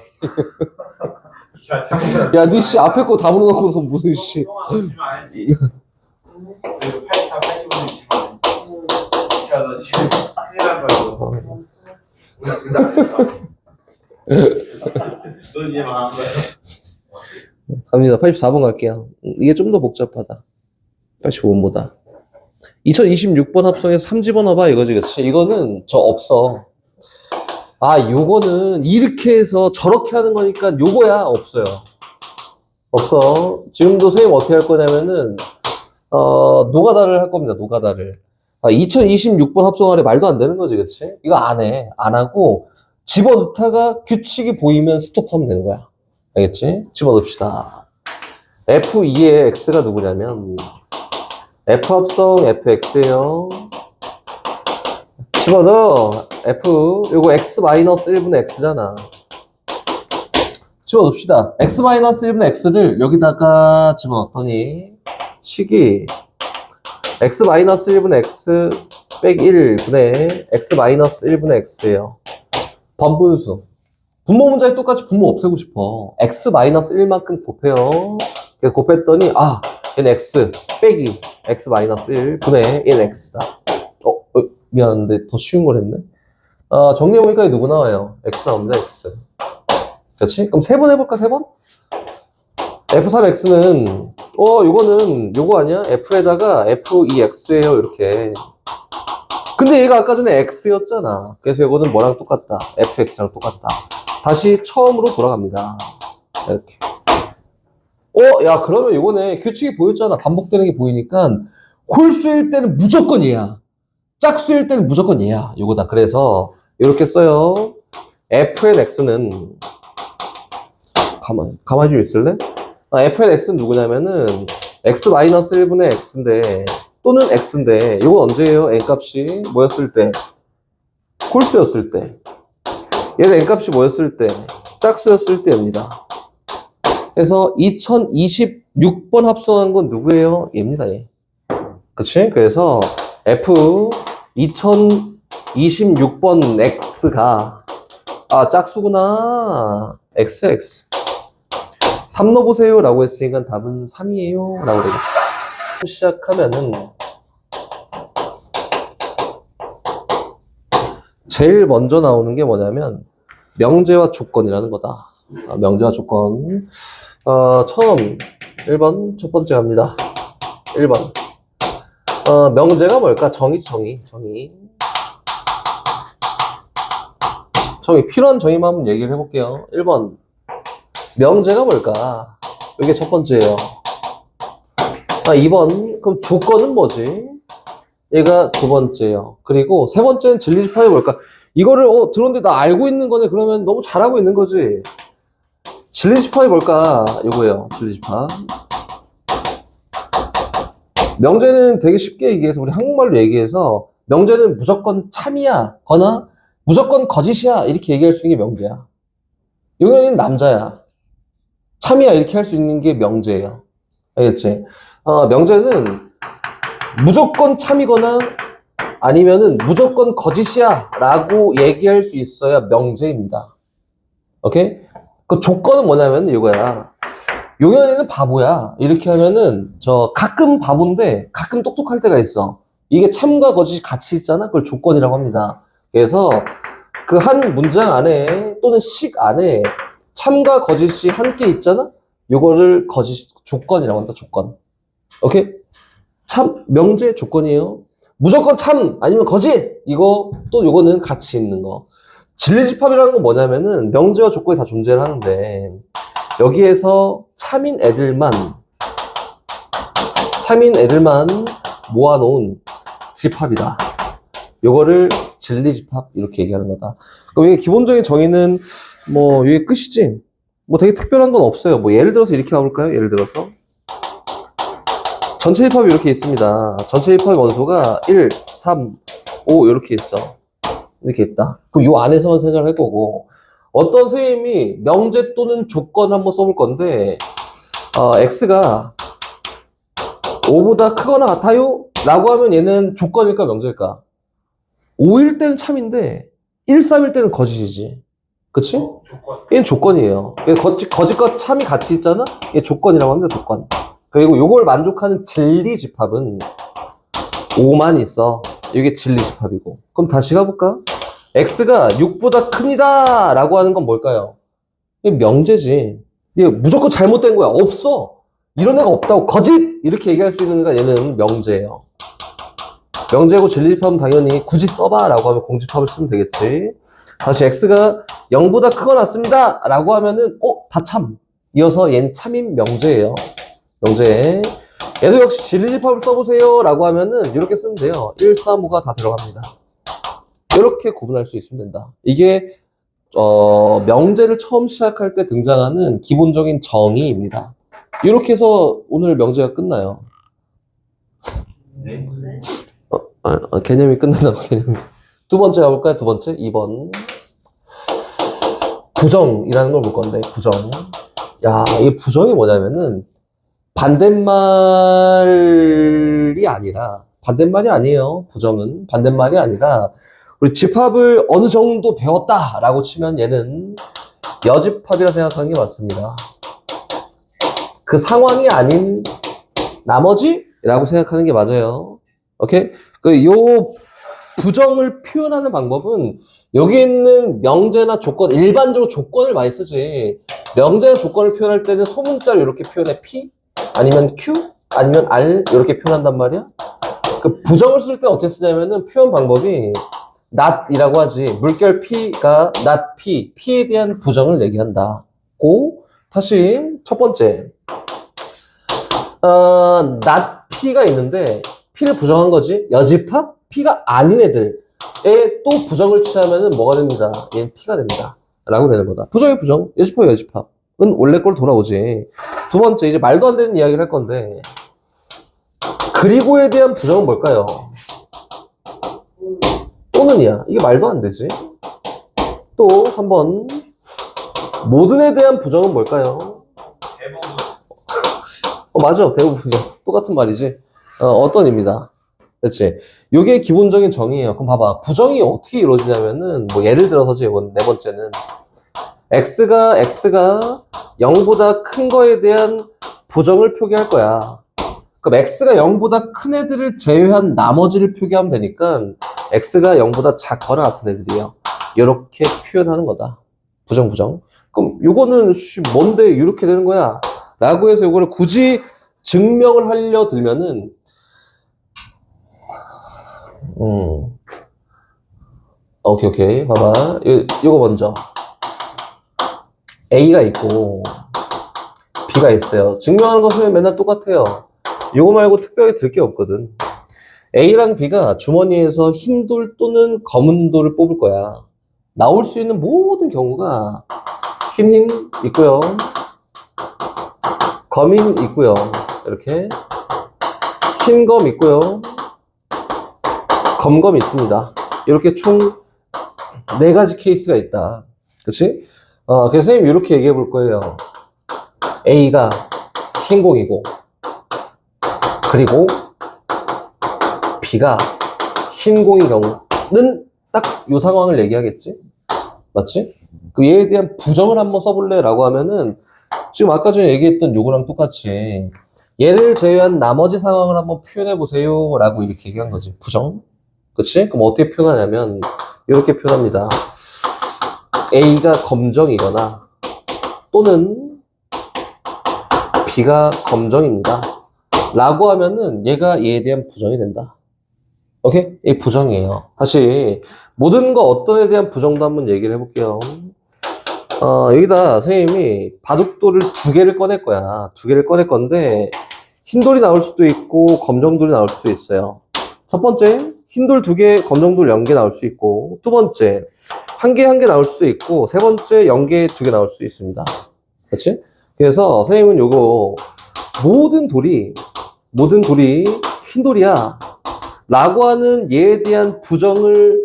야, 니 씨, 앞에 거 다 물어놓고서 무슨 씨. 지면 안 했지. 그리고 84, 85는 지면 안 했지. 그래서 지금 큰일 난 거야. 우리 둘다 넌 이제 망한 거야. 갑니다. 84번 갈게요. 이게 좀 더 복잡하다. 85번보다. 2026번 합성에서 3집어 넣어봐, 이거지, 그치? 이거는 저 없어. 아, 요거는 이렇게 해서 저렇게 하는 거니까 요거야, 없어요. 없어. 지금도 선생님 어떻게 할 거냐면은, 노가다를 할 겁니다, 노가다를. 아, 2026번 합성하래 말도 안 되는 거지, 그치? 이거 안 해. 안 하고, 집어넣다가 규칙이 보이면 스톱하면 되는 거야. 알겠지? 집어넣읍시다. F2의 X가 누구냐면, F 합성 FX예요. 집어넣어. F, 요거 X-1분의 X잖아. 집어넣읍시다. X-1분의 X를 여기다가 집어넣더니, 식이 X-1분의 X 빼기 1분의 X-1분의 X예요. 번분수. 분모 문자에 똑같이 분모 없애고 싶어. X-1만큼 곱해요. 그래서 곱했더니, 아, 얘는 X 빼기 X-1 분의 얘는 X다. 미안한데 더 쉬운 걸 했네. 정리해보니까 누구 나와요? X 나옵니다, X. 그렇지? 그럼 세 번 해볼까, 세 번? F3X는, 요거는, 요거 아니야? F에다가 F2X예요, 이렇게. 근데 얘가 아까 전에 X였잖아. 그래서 이거는 뭐랑 똑같다? FX랑 똑같다. 다시 처음으로 돌아갑니다. 이렇게. 야, 그러면 요거네. 규칙이 보였잖아. 반복되는 게 보이니까, 홀수일 때는 무조건 얘야. 짝수일 때는 무조건 얘야. 요거다. 그래서, 이렇게 써요. fnx는, 가만히 좀 있을래? fnx는 누구냐면은, x-1분의 x인데, 또는 x인데, 이건 언제예요? n값이 뭐였을 때? 홀수였을 때. 얘는 n값이 뭐였을 때? 짝수였을 때입니다. 그래서 2026번 합성한 건 누구예요? 얘입니다, 얘. 그치? 그래서 F 2026번 X가, 짝수구나. XX. 3 넣어보세요. 라고 했으니까 답은 3이에요. 라고 되겠어. 시작하면은, 제일 먼저 나오는 게 뭐냐면, 명제와 조건이라는 거다. 명제와 조건. 처음 1번 첫 번째 갑니다. 1번. 명제가 뭘까? 정의. 필요한 정의만 한번 얘기를 해볼게요. 1번. 명제가 뭘까? 이게 첫 번째예요. 2번. 그럼 조건은 뭐지? 얘가 두 번째예요. 그리고 세 번째는 진리집합이 뭘까? 이거를 들었는데 나 알고 있는 거네. 그러면 너무 잘하고 있는 거지. 진리집합이 뭘까? 요거예요. 진리집합. 명제는 되게 쉽게 얘기해서 우리 한국말로 얘기해서 명제는 무조건 참이야 거나 무조건 거짓이야 이렇게 얘기할 수 있는 게 명제야. 용현이는 남자야. 참이야 이렇게 할 수 있는 게 명제예요. 알겠지? 명제는 무조건 참이거나 아니면은 무조건 거짓이야 라고 얘기할 수 있어야 명제입니다. 오케이? 그 조건은 뭐냐면 이거야. 용현이는 바보야. 이렇게 하면은 가끔 바본데 가끔 똑똑할 때가 있어. 이게 참과 거짓이 같이 있잖아. 그걸 조건이라고 합니다. 그래서 그 한 문장 안에 또는 식 안에 참과 거짓이 함께 있잖아? 요거를 거짓 조건이라고 한다. 조건. 오케이? 참 명제의 조건이에요. 무조건 참 아니면 거짓. 이거 또 요거는 같이 있는 거. 진리집합이라는 건 뭐냐면은 명제와 조건이 다 존재를 하는데 여기에서 참인 애들만 모아놓은 집합이다. 요거를 진리집합 이렇게 얘기하는 거다. 그럼 이게 기본적인 정의는 뭐 이게 끝이지. 뭐 되게 특별한 건 없어요. 뭐 예를 들어서 이렇게 가볼까요? 예를 들어서 전체 집합이 이렇게 있습니다. 전체 집합의 원소가 1, 3, 5 이렇게 있어. 이렇게 있다. 그럼 요 안에서만 생각을 할 거고 어떤 선생님이 명제 또는 조건 한번 써볼 건데 x가 5보다 크거나 같아요? 라고 하면 얘는 조건일까 명제일까? 5일 때는 참인데 1, 3일 때는 거짓이지. 그치? 조건. 얘는 조건이에요. 거짓과 참이 같이 있잖아? 얘 조건이라고 합니다. 조건. 그리고 요걸 만족하는 진리집합은 5만 있어. 이게 진리집합이고. 그럼 다시 가볼까? x가 6보다 큽니다. 라고 하는 건 뭘까요? 이게 명제지. 이게 무조건 잘못된 거야. 없어. 이런 애가 없다고. 거짓! 이렇게 얘기할 수 있는 거가 얘는 명제예요. 명제고 진리집합은 당연히 굳이 써봐 라고 하면 공집합을 쓰면 되겠지. 다시 x가 0보다 크거나 같습니다 라고 하면은 다 참. 이어서 얘는 참인 명제예요. 명제. 얘도 역시 진리집합을 써보세요 라고 하면은 이렇게 쓰면 돼요. 1, 3, 5가 다 들어갑니다. 이렇게 구분할 수 있으면 된다. 이게 명제를 처음 시작할 때 등장하는 기본적인 정의입니다. 이렇게 해서 오늘 명제가 끝나요. 네. 개념이 끝난다고. 개념이. 두 번째 가볼까요? 두 번째 2번 부정이라는 걸 볼 건데 부정. 야, 이게 부정이 뭐냐면은 반대말이 아니에요. 부정은 반대말이 아니라 우리 집합을 어느 정도 배웠다라고 치면 얘는 여집합이라 생각하는 게 맞습니다. 그 상황이 아닌 나머지라고 생각하는 게 맞아요. 오케이? 요 부정을 표현하는 방법은 여기 있는 명제나 조건, 일반적으로 조건을 많이 쓰지. 명제나 조건을 표현할 때는 소문자로 이렇게 표현해. P 아니면 Q 아니면 R 이렇게 표현한단 말이야. 그 부정을 쓸 때 어떻게 쓰냐면은 표현 방법이 not이라고 하지. 물결 P가 not P, P에 대한 부정을 얘기한다. 고 다시 첫 번째 not P가 있는데 P를 부정한 거지. 여집합 P가 아닌 애들에 또 부정을 취하면은 뭐가 됩니다. 얘는 P가 됩니다. 라고 되는 거다. 부정의 부정, 여집합의 여집합은 원래 꼴 돌아오지. 두 번째 이제 말도 안 되는 이야기를 할 건데 그리고에 대한 부정은 뭘까요? 또는이야. 이게 말도 안 되지. 또 3번 모든에 대한 부정은 뭘까요? 대부분. 맞아. 대부분이야. 똑같은 말이지. 어떤입니다. 그렇지. 요게 기본적인 정의예요. 그럼 봐봐. 부정이 어떻게 이루어지냐면은 뭐 예를 들어서 이번 네 번째는 x가 0보다 큰 거에 대한 부정을 표기할 거야. 그럼 x가 0보다 큰 애들을 제외한 나머지를 표기하면 되니까 x가 0보다 작거나 같은 애들이에요. 이렇게 표현하는 거다. 부정. 그럼 요거는 뭔데 이렇게 되는 거야? 라고 해서 요거를 굳이 증명을 하려 들면은 오케이. 봐봐. 요거 먼저. A가 있고, B가 있어요. 증명하는 것은 맨날 똑같아요. 요거 말고 특별히 들 게 없거든. A랑 B가 주머니에서 흰 돌 또는 검은 돌을 뽑을 거야. 나올 수 있는 모든 경우가 흰 있고요. 검인 있고요. 이렇게. 흰 검 있고요. 검검 있습니다. 이렇게 총 4가지 케이스가 있다. 그치? 그래서 선생님 이렇게 얘기해 볼 거예요. A가 흰 공이고, 그리고 B가 흰 공인 경우는 딱 이 상황을 얘기하겠지? 맞지? 그럼 얘에 대한 부정을 한번 써볼래? 라고 하면은 지금 아까 전에 얘기했던 요거랑 똑같이 얘를 제외한 나머지 상황을 한번 표현해 보세요 라고 이렇게 얘기한 거지. 부정. 그치? 그럼 어떻게 표현하냐면 이렇게 표현합니다. A가 검정이거나 또는 B가 검정입니다. 라고 하면은 얘가 얘에 대한 부정이 된다. 오케이? 이 부정이에요. 다시 모든 거 어떤에 대한 부정도 한번 얘기를 해볼게요. 여기다 선생님이 바둑돌을 2개를 꺼낼 거야. 2개를 꺼낼 건데 흰돌이 나올 수도 있고 검정돌이 나올 수도 있어요. 첫 번째, 흰돌 2개, 검정돌 0개 나올 수 있고, 두 번째, 1개 나올 수도 있고, 세 번째, 0개 2개 나올 수 있습니다. 그렇지? 그래서 선생님은 요거 모든 돌이 흰돌이야 라고 하는 얘에 대한 부정을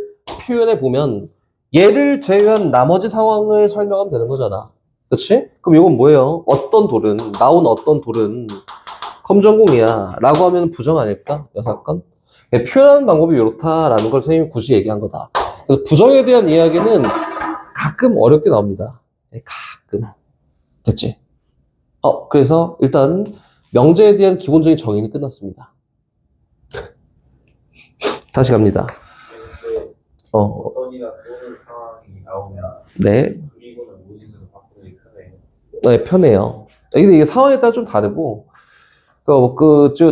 표현해 보면 얘를 제외한 나머지 상황을 설명하면 되는 거잖아. 그치? 그럼 이건 뭐예요? 나온 어떤 돌은 검정공이야 라고 하면 부정 아닐까? 여사건? 표현하는 방법이 이렇다라는 걸 선생님이 굳이 얘기한 거다. 그래서 부정에 대한 이야기는 가끔 어렵게 나옵니다. 가끔. 됐지? 그래서 일단 명제에 대한 기본적인 정의는 끝났습니다. 다시 갑니다. 어떤이가 또는 상황이 나오면 네. 그리고는 모집으로 바꾸는 게 편해요. 네, 편해요. 근데 이게 상황에 따라 좀 다르고,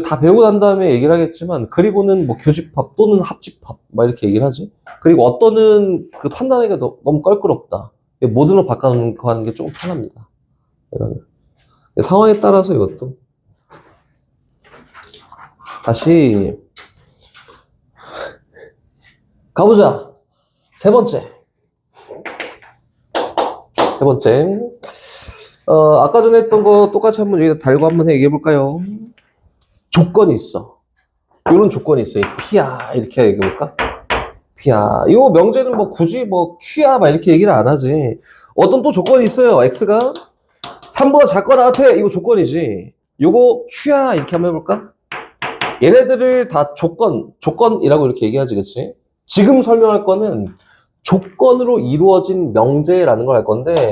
다 배우고 난 다음에 얘기를 하겠지만, 그리고는 뭐 교집합 또는 합집합, 막 이렇게 얘기를 하지. 그리고 어떤은 그 판단하기가 너무 껄끄럽다. 모든으로 바꿔놓고 하는 게 조금 편합니다. 이거는. 상황에 따라서 이것도. 다시. 가보자. 세 번째. 아까 전에 했던 거 똑같이 한번 여기다 달고 한번 얘기해 볼까요? 조건이 있어. 이런 조건이 있어. P야. 이렇게 얘기해 볼까? P야. 이거 명제는 뭐 굳이 뭐 Q야. 막 이렇게 얘기를 안 하지. 어떤 또 조건이 있어요. X가 3보다 작거나 같아. 이거 조건이지. 요거 Q야. 이렇게 한번 해볼까? 얘네들을 다 조건이라고 이렇게 얘기하지, 그치? 지금 설명할 거는 조건으로 이루어진 명제라는 걸 할 건데,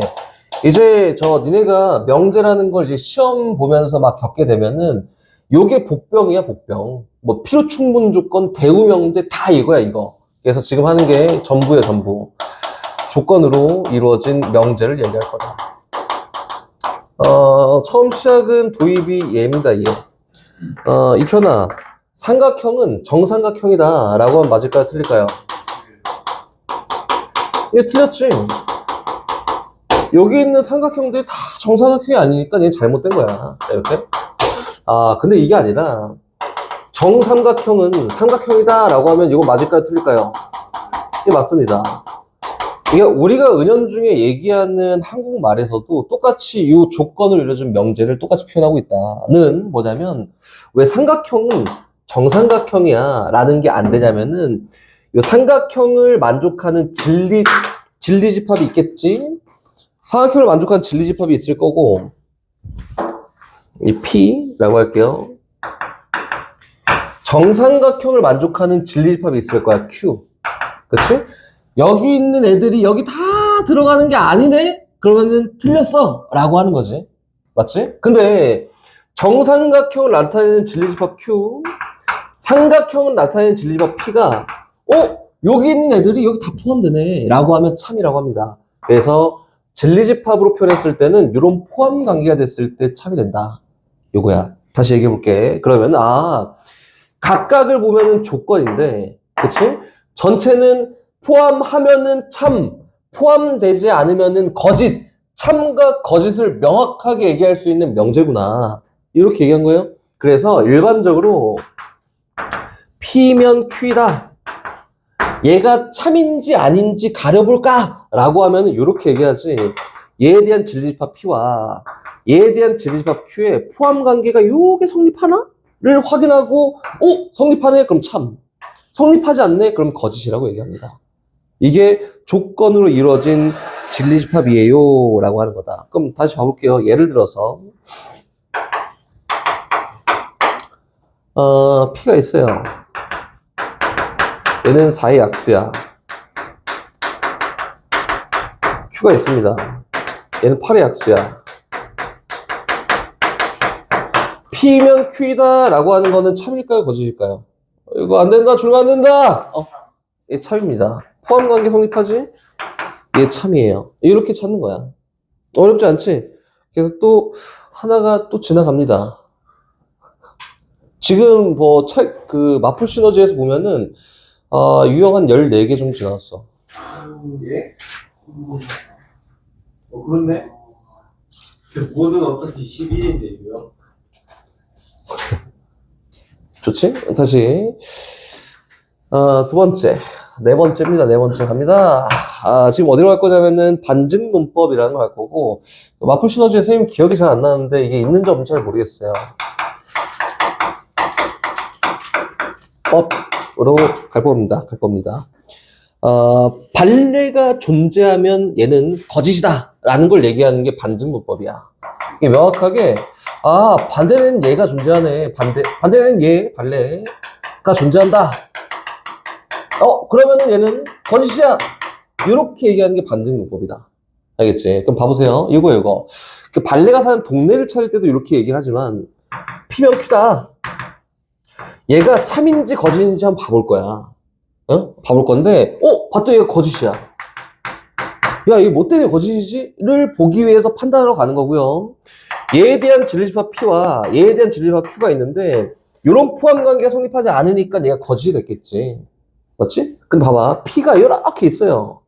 이제 니네가 명제라는 걸 이제 시험 보면서 막 겪게 되면은, 요게 복병이야, 복병. 뭐, 필요 충분 조건, 대우 명제 다 이거야, 이거. 그래서 지금 하는 게 전부야, 전부. 조건으로 이루어진 명제를 얘기할 거다. 처음 시작은 도입이 얘입니다, 얘. 이현아, 삼각형은 정삼각형이다 라고 하면 맞을까요? 틀릴까요? 이게 틀렸지. 여기 있는 삼각형들이 다 정삼각형이 아니니까 얘는 잘못된 거야. 이렇게. 근데 이게 아니라 정삼각형은 삼각형이다 라고 하면 이거 맞을까요? 틀릴까요? 이게 맞습니다. 이게 우리가 은연중에 얘기하는 한국말에서도 똑같이 이 조건을 이루어준 명제를 똑같이 표현하고 있다는 뭐냐면, 왜 삼각형은 정삼각형이야 라는 게 안 되냐면은, 이 삼각형을 만족하는 진리집합이 있겠지? 삼각형을 만족하는 진리집합이 있을 거고, 이 P라고 할게요. 정삼각형을 만족하는 진리집합이 있을 거야, Q. 그치? 여기 있는 애들이 여기 다 들어가는 게 아니네? 그러면은 틀렸어 라고 하는 거지. 맞지? 근데 정삼각형을 나타내는 진리집합 Q, 삼각형을 나타내는 진리집합 P가 여기 있는 애들이 여기 다 포함되네 라고 하면 참이라고 합니다. 그래서 진리집합으로 표현했을 때는 이런 포함 관계가 됐을 때 참이 된다. 요거야. 다시 얘기해 볼게. 그러면 각각을 보면은 조건인데, 그치? 전체는 포함하면은 참, 포함되지 않으면은 거짓, 참과 거짓을 명확하게 얘기할 수 있는 명제구나. 이렇게 얘기한 거예요. 그래서 일반적으로 P면 Q이다. 얘가 참인지 아닌지 가려볼까? 라고 하면은 이렇게 얘기하지. 얘에 대한 진리집합 P와 얘에 대한 진리집합 Q의 포함 관계가 요게 성립하나?를 확인하고, 성립하네? 그럼 참. 성립하지 않네? 그럼 거짓이라고 얘기합니다. 이게 조건으로 이루어진 진리집합이에요 라고 하는 거다. 그럼 다시 봐볼게요. 예를 들어서 P가 있어요. 얘는 4의 약수야. Q가 있습니다. 얘는 8의 약수야. P면 Q이다 라고 하는 거는 참일까요? 거짓일까요? 이거 안 된다, 줄면 안 된다! 이게 참입니다. 포함관계 성립하지? 얘 참이에요. 이렇게 찾는 거야. 어렵지 않지? 그래서 또 하나가 또 지나갑니다. 지금 뭐 책 그 마플 시너지에서 보면은 유형 한 14개 정도 지나갔어. 예? 그렇네. 모든 어떤지 11인데요. 좋지? 다시. 두 번째. 네 번째입니다. 네 번째 갑니다. 지금 어디로 갈 거냐면은 반증 논법이라는 걸 할 거고, 마플 시너지 선생님 기억이 잘 안 나는데 이게 있는지 없는지 잘 모르겠어요. 법으로 갈 겁니다. 반례가 존재하면 얘는 거짓이다 라는 걸 얘기하는 게 반증 논법이야. 이게 명확하게, 반대는 얘가 존재하네. 반대는 얘, 반례가 존재한다. 그러면은 얘는 거짓이야. 이렇게 얘기하는 게 반증 논법이다. 알겠지? 그럼 봐보세요. 이거. 그 발레가 사는 동네를 찾을 때도 이렇게 얘기를 하지만, P면 Q다. 얘가 참인지 거짓인지 한번 봐볼 거야. 봐볼 건데, 봤더니 얘가 거짓이야. 야, 이게 뭐 때문에 거짓이지?를 보기 위해서 판단하러 가는 거고요. 얘에 대한 진리집합 P와 얘에 대한 진리집합 Q가 있는데, 이런 포함관계가 성립하지 않으니까 얘가 거짓이 됐겠지. 맞지? 근데 봐봐. P가 이렇게 있어요.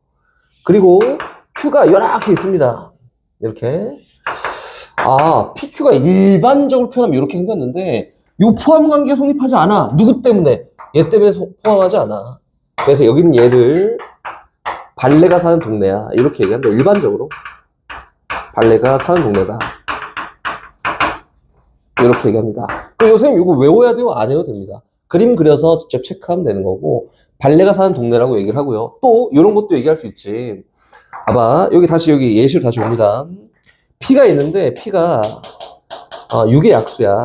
그리고 Q가 이렇게 있습니다. 이렇게. PQ가 일반적으로 표현하면 이렇게 생겼는데, 이 포함관계가 성립하지 않아. 누구 때문에? 얘 때문에 포함하지 않아. 그래서 여기는 얘를 발레가 사는 동네야. 이렇게 얘기한다. 일반적으로. 발레가 사는 동네다. 이렇게 얘기합니다. 그럼 선생님 이거 외워야 돼요? 안 해도 됩니다. 그림 그려서 직접 체크하면 되는 거고, 발레가 사는 동네라고 얘기를 하고요. 또 이런 것도 얘기할 수 있지. 봐봐. 여기 예시로 다시 옵니다. P가 있는데 P가 6의 약수야.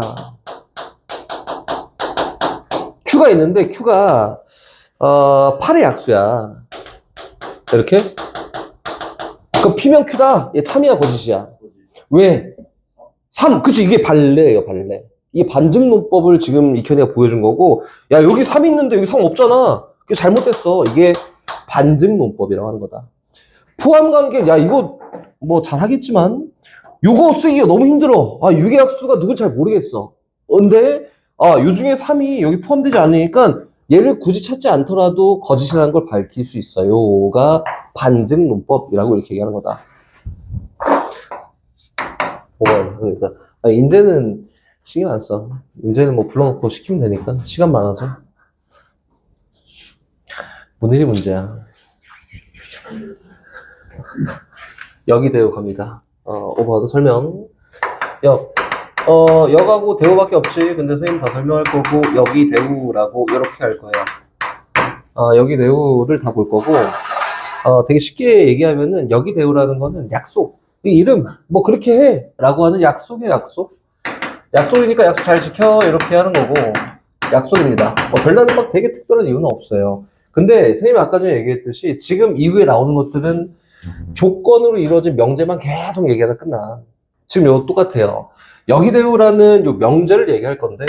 Q가 있는데 Q가 8의 약수야. 이렇게. 그럼 P면 Q다. 얘 참이야 거짓이야. 왜? 3. 그치, 이게 발레예요, 발레. 이게 반증론법을 지금 익현이가 보여준 거고, 야, 여기 3 있는데 여기 3 없잖아. 그게 잘못됐어. 이게 반증론법이라고 하는 거다. 포함관계, 야, 이거 뭐 잘하겠지만, 요거 쓰기가 너무 힘들어. 6의 약수가 누군지 잘 모르겠어. 근데, 요 중에 3이 여기 포함되지 않으니까, 얘를 굳이 찾지 않더라도 거짓이라는 걸 밝힐 수 있어요가 반증론법이라고 이렇게 얘기하는 거다. 그러니까 인제는 신경 안 써. 인제는 뭐 불러놓고 시키면 되니까 시간 많아서. 뭔 일이 문제야. 역이 대우 갑니다. 오버하도 설명. 역하고 대우밖에 없지. 근데 선생님 다 설명할 거고 역이 대우라고 이렇게 할 거예요. 역이 대우를 다 볼 거고 되게 쉽게 얘기하면은 역이 대우라는 거는 약속. 이 이름 뭐 그렇게 해 라고 하는 약속의 약속. 약속이니까 약속 잘 지켜 이렇게 하는 거고 약속입니다. 별다른 막 되게 특별한 이유는 없어요. 근데 선생님이 아까 전에 얘기했듯이 지금 이후에 나오는 것들은 조건으로 이루어진 명제만 계속 얘기하다 끝나. 지금 이거 똑같아요. 역이대우라는 요 명제를 얘기할 건데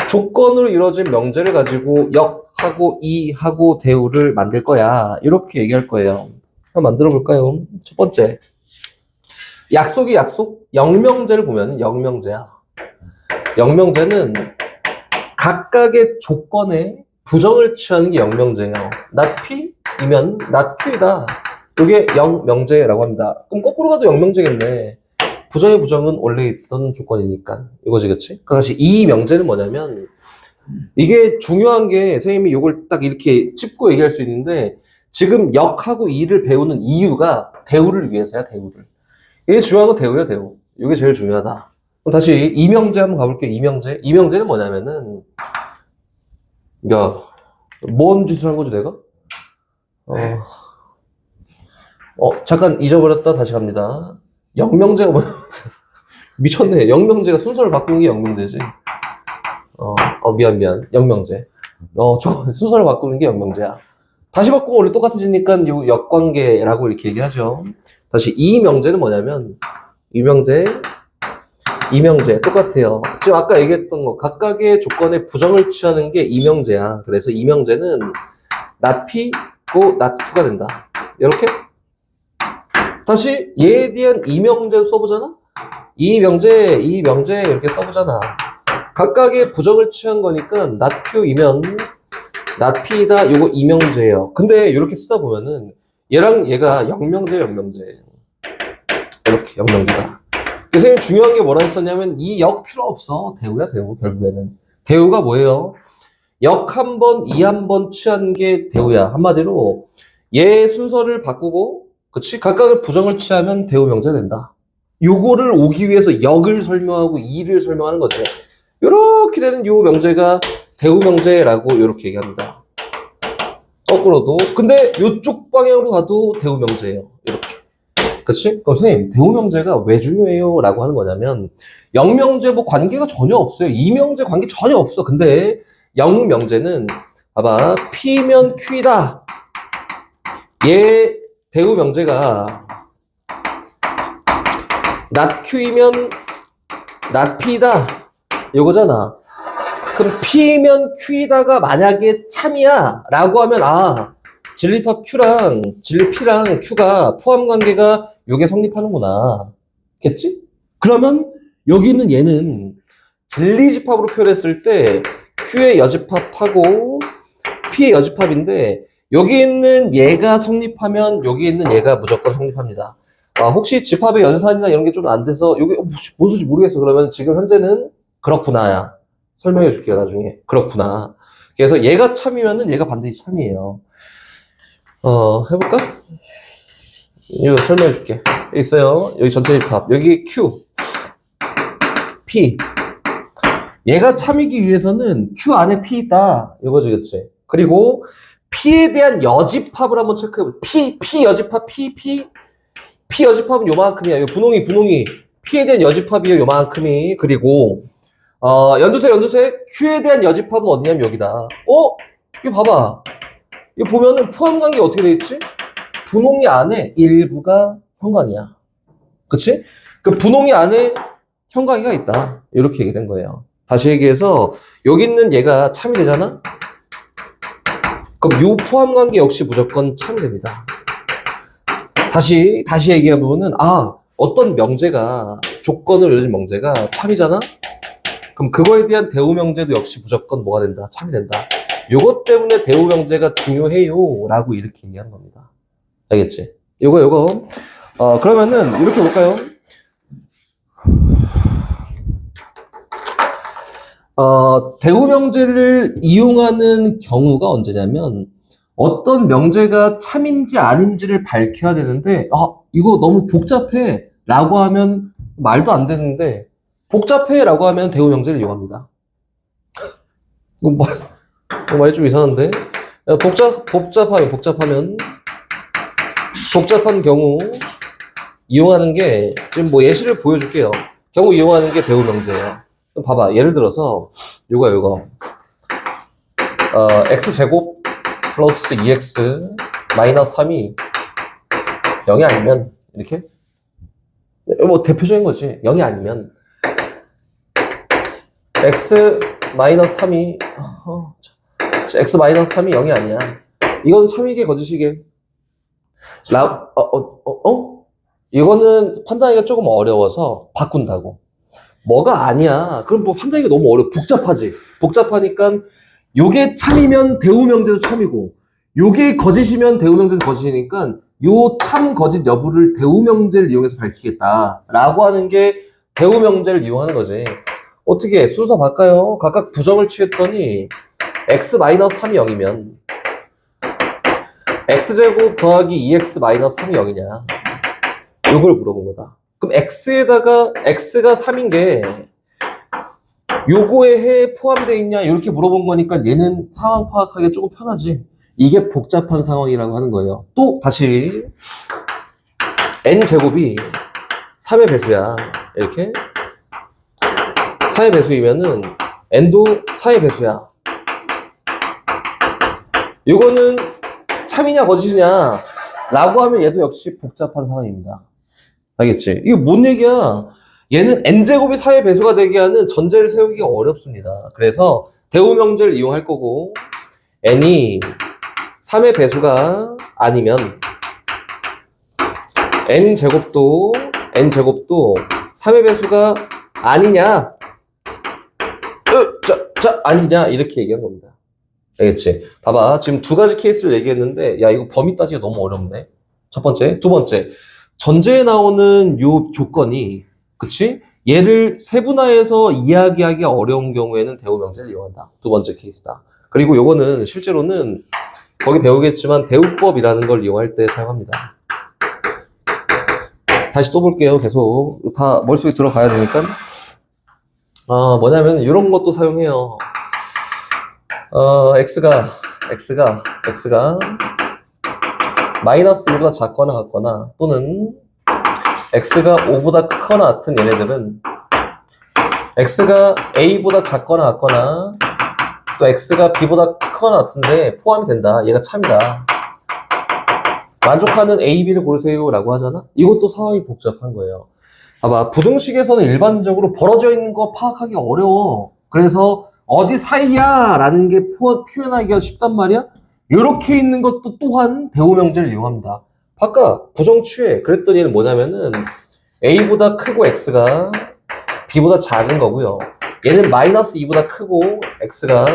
조건으로 이루어진 명제를 가지고 역하고 이하고 대우를 만들 거야. 이렇게 얘기할 거예요. 한번 만들어 볼까요? 첫 번째. 약속이 약속? 영명제를 보면 영명제야. 영명제는 각각의 조건에 부정을 취하는 게 영명제예요. not P이면 not Q이다. 이게 영명제라고 합니다. 그럼 거꾸로 가도 영명제겠네. 부정의 부정은 원래 있던 조건이니까. 이거지, 그치? 그 다시 이 명제는 뭐냐면 이게 중요한 게 선생님이 이걸 딱 이렇게 짚고 얘기할 수 있는데 지금 역하고 이를 배우는 이유가 대우를 위해서야, 대우를. 이게 중요한 건 대우야, 대우. 이게 제일 중요하다. 그럼 다시 이명제 한번 가볼게요, 이명제. 이명제는 뭐냐면은, 야, 뭔 짓을 한 거지, 내가? 잠깐 잊어버렸다, 다시 갑니다. 영명제가 뭐야? 미쳤네. 영명제가 순서를 바꾸는 게 영명제지. 미안. 영명제. 순서를 바꾸는 게 영명제야. 다시 바꾸면 원래 똑같아지니까 요 역관계라고 이렇게 얘기하죠. 다시 이명제는 뭐냐면 이명제 똑같아요. 지금 아까 얘기했던 거 각각의 조건에 부정을 취하는 게 이명제야. 그래서 이명제는 not P, not q가 된다. 이렇게 다시 얘에 대한 이명제 써보잖아. 이 명제 이렇게 써보잖아. 각각의 부정을 취한 거니까 not q이면 not p다. 요거 이명제예요. 근데 이렇게 쓰다 보면은 얘랑 얘가 영명제 이렇게 영명제다. 그래서 중요한 게 뭐라 했었냐면 이 역 필요 없어. 대우야 대우. 결국에는 대우가 뭐예요? 역 한 번, 이 한 번 취한 게 대우야. 한마디로 얘 순서를 바꾸고 그치? 각각의 부정을 취하면 대우 명제가 된다. 요거를 오기 위해서 역을 설명하고 이를 설명하는 거지. 요렇게 되는 요 명제가 대우 명제라고 요렇게 얘기합니다. 거꾸로도. 근데 요쪽 방향으로 가도 대우 명제예요. 이렇게. 그치? 그럼 선생님, 대우 명제가 왜 중요해요? 라고 하는 거냐면, 영명제 뭐 관계가 전혀 없어요. 이명제 관계 전혀 없어. 근데 영명제는, 봐봐, P면 Q이다. 얘 대우 명제가 not Q이면 not P다. 요거잖아. 그럼 P면 Q이다가 만약에 참이야 라고 하면 진리합 Q랑 진리 P랑 Q가 포함 관계가 요게 성립하는구나. 겠지? 그러면 여기 있는 얘는 진리집합으로 표현했을 때 Q의 여집합하고 P의 여집합인데 여기 있는 얘가 성립하면 여기 있는 얘가 무조건 성립합니다. 혹시 집합의 연산이나 이런 게 좀 안 돼서 여기 무슨지 모르겠어. 그러면 지금 현재는 그렇구나야. 설명해 줄게요, 나중에. 그렇구나. 그래서 얘가 참이면은 얘가 반드시 참이에요. 해볼까? 이거 설명해 줄게. 여기 있어요. 여기 전체 집합. 여기 Q, P. 얘가 참이기 위해서는 Q 안에 P 있다. 이거지, 그치? 그리고 P에 대한 여집합을 한번 체크해 볼게. P 여집합, P 여집합은 요만큼이야. 요 분홍이. P에 대한 여집합이에요, 요만큼이. 그리고, 연두색. Q에 대한 여집합은 어디냐면 여기다. 이거 봐봐. 이거 보면은 포함 관계 어떻게 돼 있지? 분홍이 안에 일부가 형광이야. 그치? 그 분홍이 안에 형광이가 있다. 이렇게 얘기된 거예요. 다시 얘기해서 여기 있는 얘가 참이 되잖아? 그럼 요 포함 관계 역시 무조건 참이 됩니다. 다시 얘기해보면은 어떤 명제가 조건을 이루어진 명제가 참이잖아? 그럼 그거에 대한 대우 명제도 역시 무조건 뭐가 된다? 참이 된다. 요것 때문에 대우 명제가 중요해요 라고 이렇게 얘기하는 겁니다. 알겠지? 요거 그러면은 이렇게 볼까요? 대우 명제를 이용하는 경우가 언제냐면 어떤 명제가 참인지 아닌지를 밝혀야 되는데 이거 너무 복잡해 라고 하면 말도 안 되는데 복잡해 라고 하면 대우 명제를 이용합니다. 이거 말이 좀 이상한데 복잡한 경우 이용하는 게 지금 뭐 예시를 보여줄게요. 경우 이용하는 게 대우 명제예요. 봐봐, 예를 들어서 요거 x제곱 플러스 2x 마이너스 3이 0이 아니면 이렇게 뭐 대표적인 거지. 0이 아니면 x 마이너스 3이 x 마이너스 3이 0이 아니야. 이건 참이게 거짓이게. 이거는 판단하기가 조금 어려워서 바꾼다고. 뭐가 아니야. 그럼 뭐 판단하기가 너무 어려워. 복잡하지. 복잡하니까 요게 참이면 대우 명제도 참이고 요게 거짓이면 대우 명제도 거짓이니까 요 참 거짓 여부를 대우 명제를 이용해서 밝히겠다 라고 하는 게 대우 명제를 이용하는 거지. 어떻게 순서 바꿔요? 각각 부정을 취했더니 x-3이 0이면 x제곱 더하기 2x-3이 0이냐 요걸 물어본 거다. 그럼 x에다가 x가 3인 게 요거에 해 포함되어 있냐 이렇게 물어본 거니까 얘는 상황 파악하기 조금 편하지. 이게 복잡한 상황이라고 하는 거예요. 또 다시 n제곱이 3의 배수야. 이렇게 4의 배수이면은 n도 4의 배수야. 요거는 참이냐 거짓이냐 라고 하면 얘도 역시 복잡한 상황입니다. 알겠지? 이거 뭔 얘기야? 얘는 n제곱이 4의 배수가 되게 하는 전제를 세우기가 어렵습니다. 그래서 대우 명제를 이용할 거고 n이 3의 배수가 아니면 n제곱도 3의 배수가 아니냐? 아니냐? 이렇게 얘기한 겁니다. 알겠지? 봐봐. 지금 두 가지 케이스를 얘기했는데, 야, 이거 범위 따지기가 너무 어렵네. 첫 번째. 두 번째. 전제에 나오는 요 조건이, 그치? 얘를 세분화해서 이야기하기 어려운 경우에는 대우명제를 이용한다. 두 번째 케이스다. 그리고 요거는 실제로는 거기 배우겠지만 대우법이라는 걸 이용할 때 사용합니다. 다시 또 볼게요. 계속. 다 머릿속에 들어가야 되니까. 뭐냐면 이런 것도 사용해요. x가 마이너스 1보다 작거나 같거나 또는 x가 5보다 크거나 같은 얘네들은 x가 a보다 작거나 같거나 또 x가 b보다 크거나 같은데 포함이 된다. 얘가 참이다. 만족하는 a, b를 고르세요 라고 하잖아? 이것도 상황이 복잡한 거예요. 봐봐. 부등식에서는 일반적으로 벌어져 있는 거 파악하기 어려워. 그래서 어디 사이야 라는 게 표현하기가 쉽단 말이야. 이렇게 있는 것도 또한 대우명제를 이용합니다. 아까 부정취해. 그랬더니 얘는 뭐냐면은 a보다 크고 x가 b보다 작은 거고요. 얘는 마이너스 2보다 크고 x가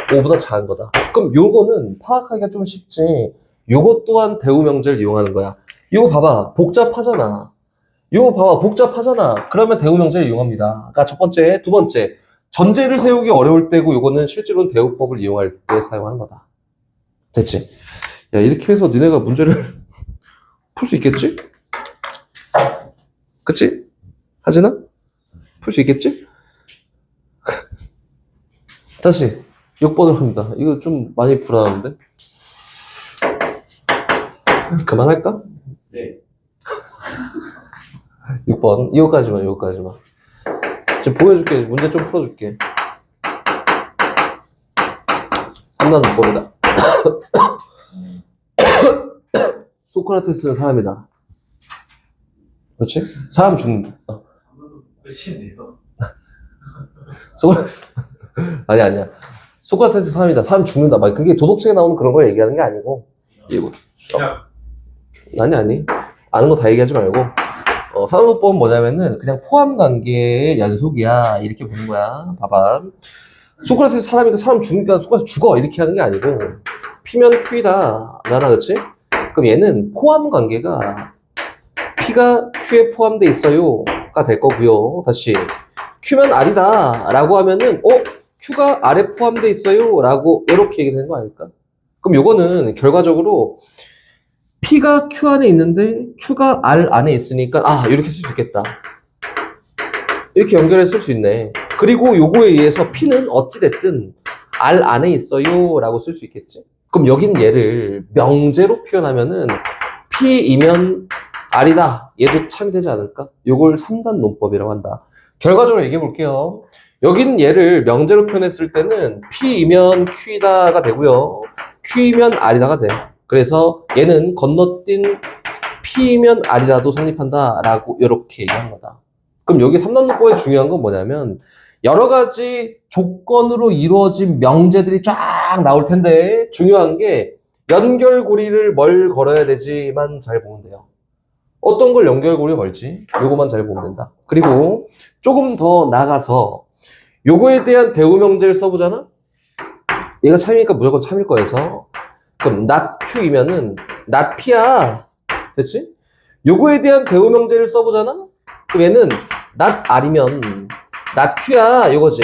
5보다 작은 거다. 그럼 요거는 파악하기가 좀 쉽지. 요것 또한 대우명제를 이용하는 거야. 이거 봐봐. 복잡하잖아. 그러면 대우명제를 이용합니다. 그러니까 첫 번째, 두 번째. 전제를 세우기 어려울 때고 요거는 실제로는 대우법을 이용할 때 사용하는 거다. 됐지? 야, 이렇게 해서 니네가 문제를 풀 수 있겠지? 그치? 하진아? 풀 수 있겠지? 다시 6번을 합니다. 이거 좀 많이 불안한데? 그만할까? 네. 6번. 이거까지만. 지금 보여줄게. 문제 좀 풀어줄게. 3단 문법이다. 소크라테스는 사람이다. 그렇지? 사람 죽는다. 끝이네요. 소크라테스. 아니야. 소크라테스 사람이다. 사람 죽는다. 막 그게 도덕책에 나오는 그런 걸 얘기하는 게 아니고. 이거. 아니. 아는 거 다 얘기하지 말고. 산업법은 뭐냐면은 그냥 포함 관계의 연속이야. 이렇게 보는 거야. 봐봐. 소크라테스 사람이니까 사람 죽으니까 소크라테스 죽어. 이렇게 하는 게 아니고. P면 Q이다. 나나 그렇지? 그럼 얘는 포함 관계가 P가 Q에 포함돼 있어요가 될 거고요. 다시. Q면 R이다. 라고 하면은, Q가 R에 포함돼 있어요. 라고 이렇게 얘기되는 거 아닐까? 그럼 요거는 결과적으로 P가 Q 안에 있는데 Q가 R 안에 있으니까 이렇게 쓸 수 있겠다. 이렇게 연결해서 쓸 수 있네. 그리고 요거에 의해서 P는 어찌됐든 R 안에 있어요 라고 쓸 수 있겠지. 그럼 여긴 얘를 명제로 표현하면은 P이면 R이다. 얘도 참이 되지 않을까? 요걸 3단 논법이라고 한다. 결과적으로 얘기해 볼게요. 여긴 얘를 명제로 표현했을 때는 P이면 Q이다가 되고요. Q이면 R이다가 돼. 그래서 얘는 건너뛴 P이면 R이다도 성립한다 라고 이렇게 얘기한 거다. 그럼 여기 3단론법의 중요한 건 뭐냐면 여러 가지 조건으로 이루어진 명제들이 쫙 나올 텐데 중요한 게 연결고리를 뭘 걸어야 되지만 잘 보면 돼요. 어떤 걸 연결고리 걸지? 요거만 잘 보면 된다. 그리고 조금 더 나가서 요거에 대한 대우명제를 써보잖아? 얘가 참이니까 무조건 참일 거여서 그럼 not Q이면은 not P야. 됐지? 요거에 대한 대우명제를 써보잖아? 그럼 얘는 not R이면 not Q야. 요거지.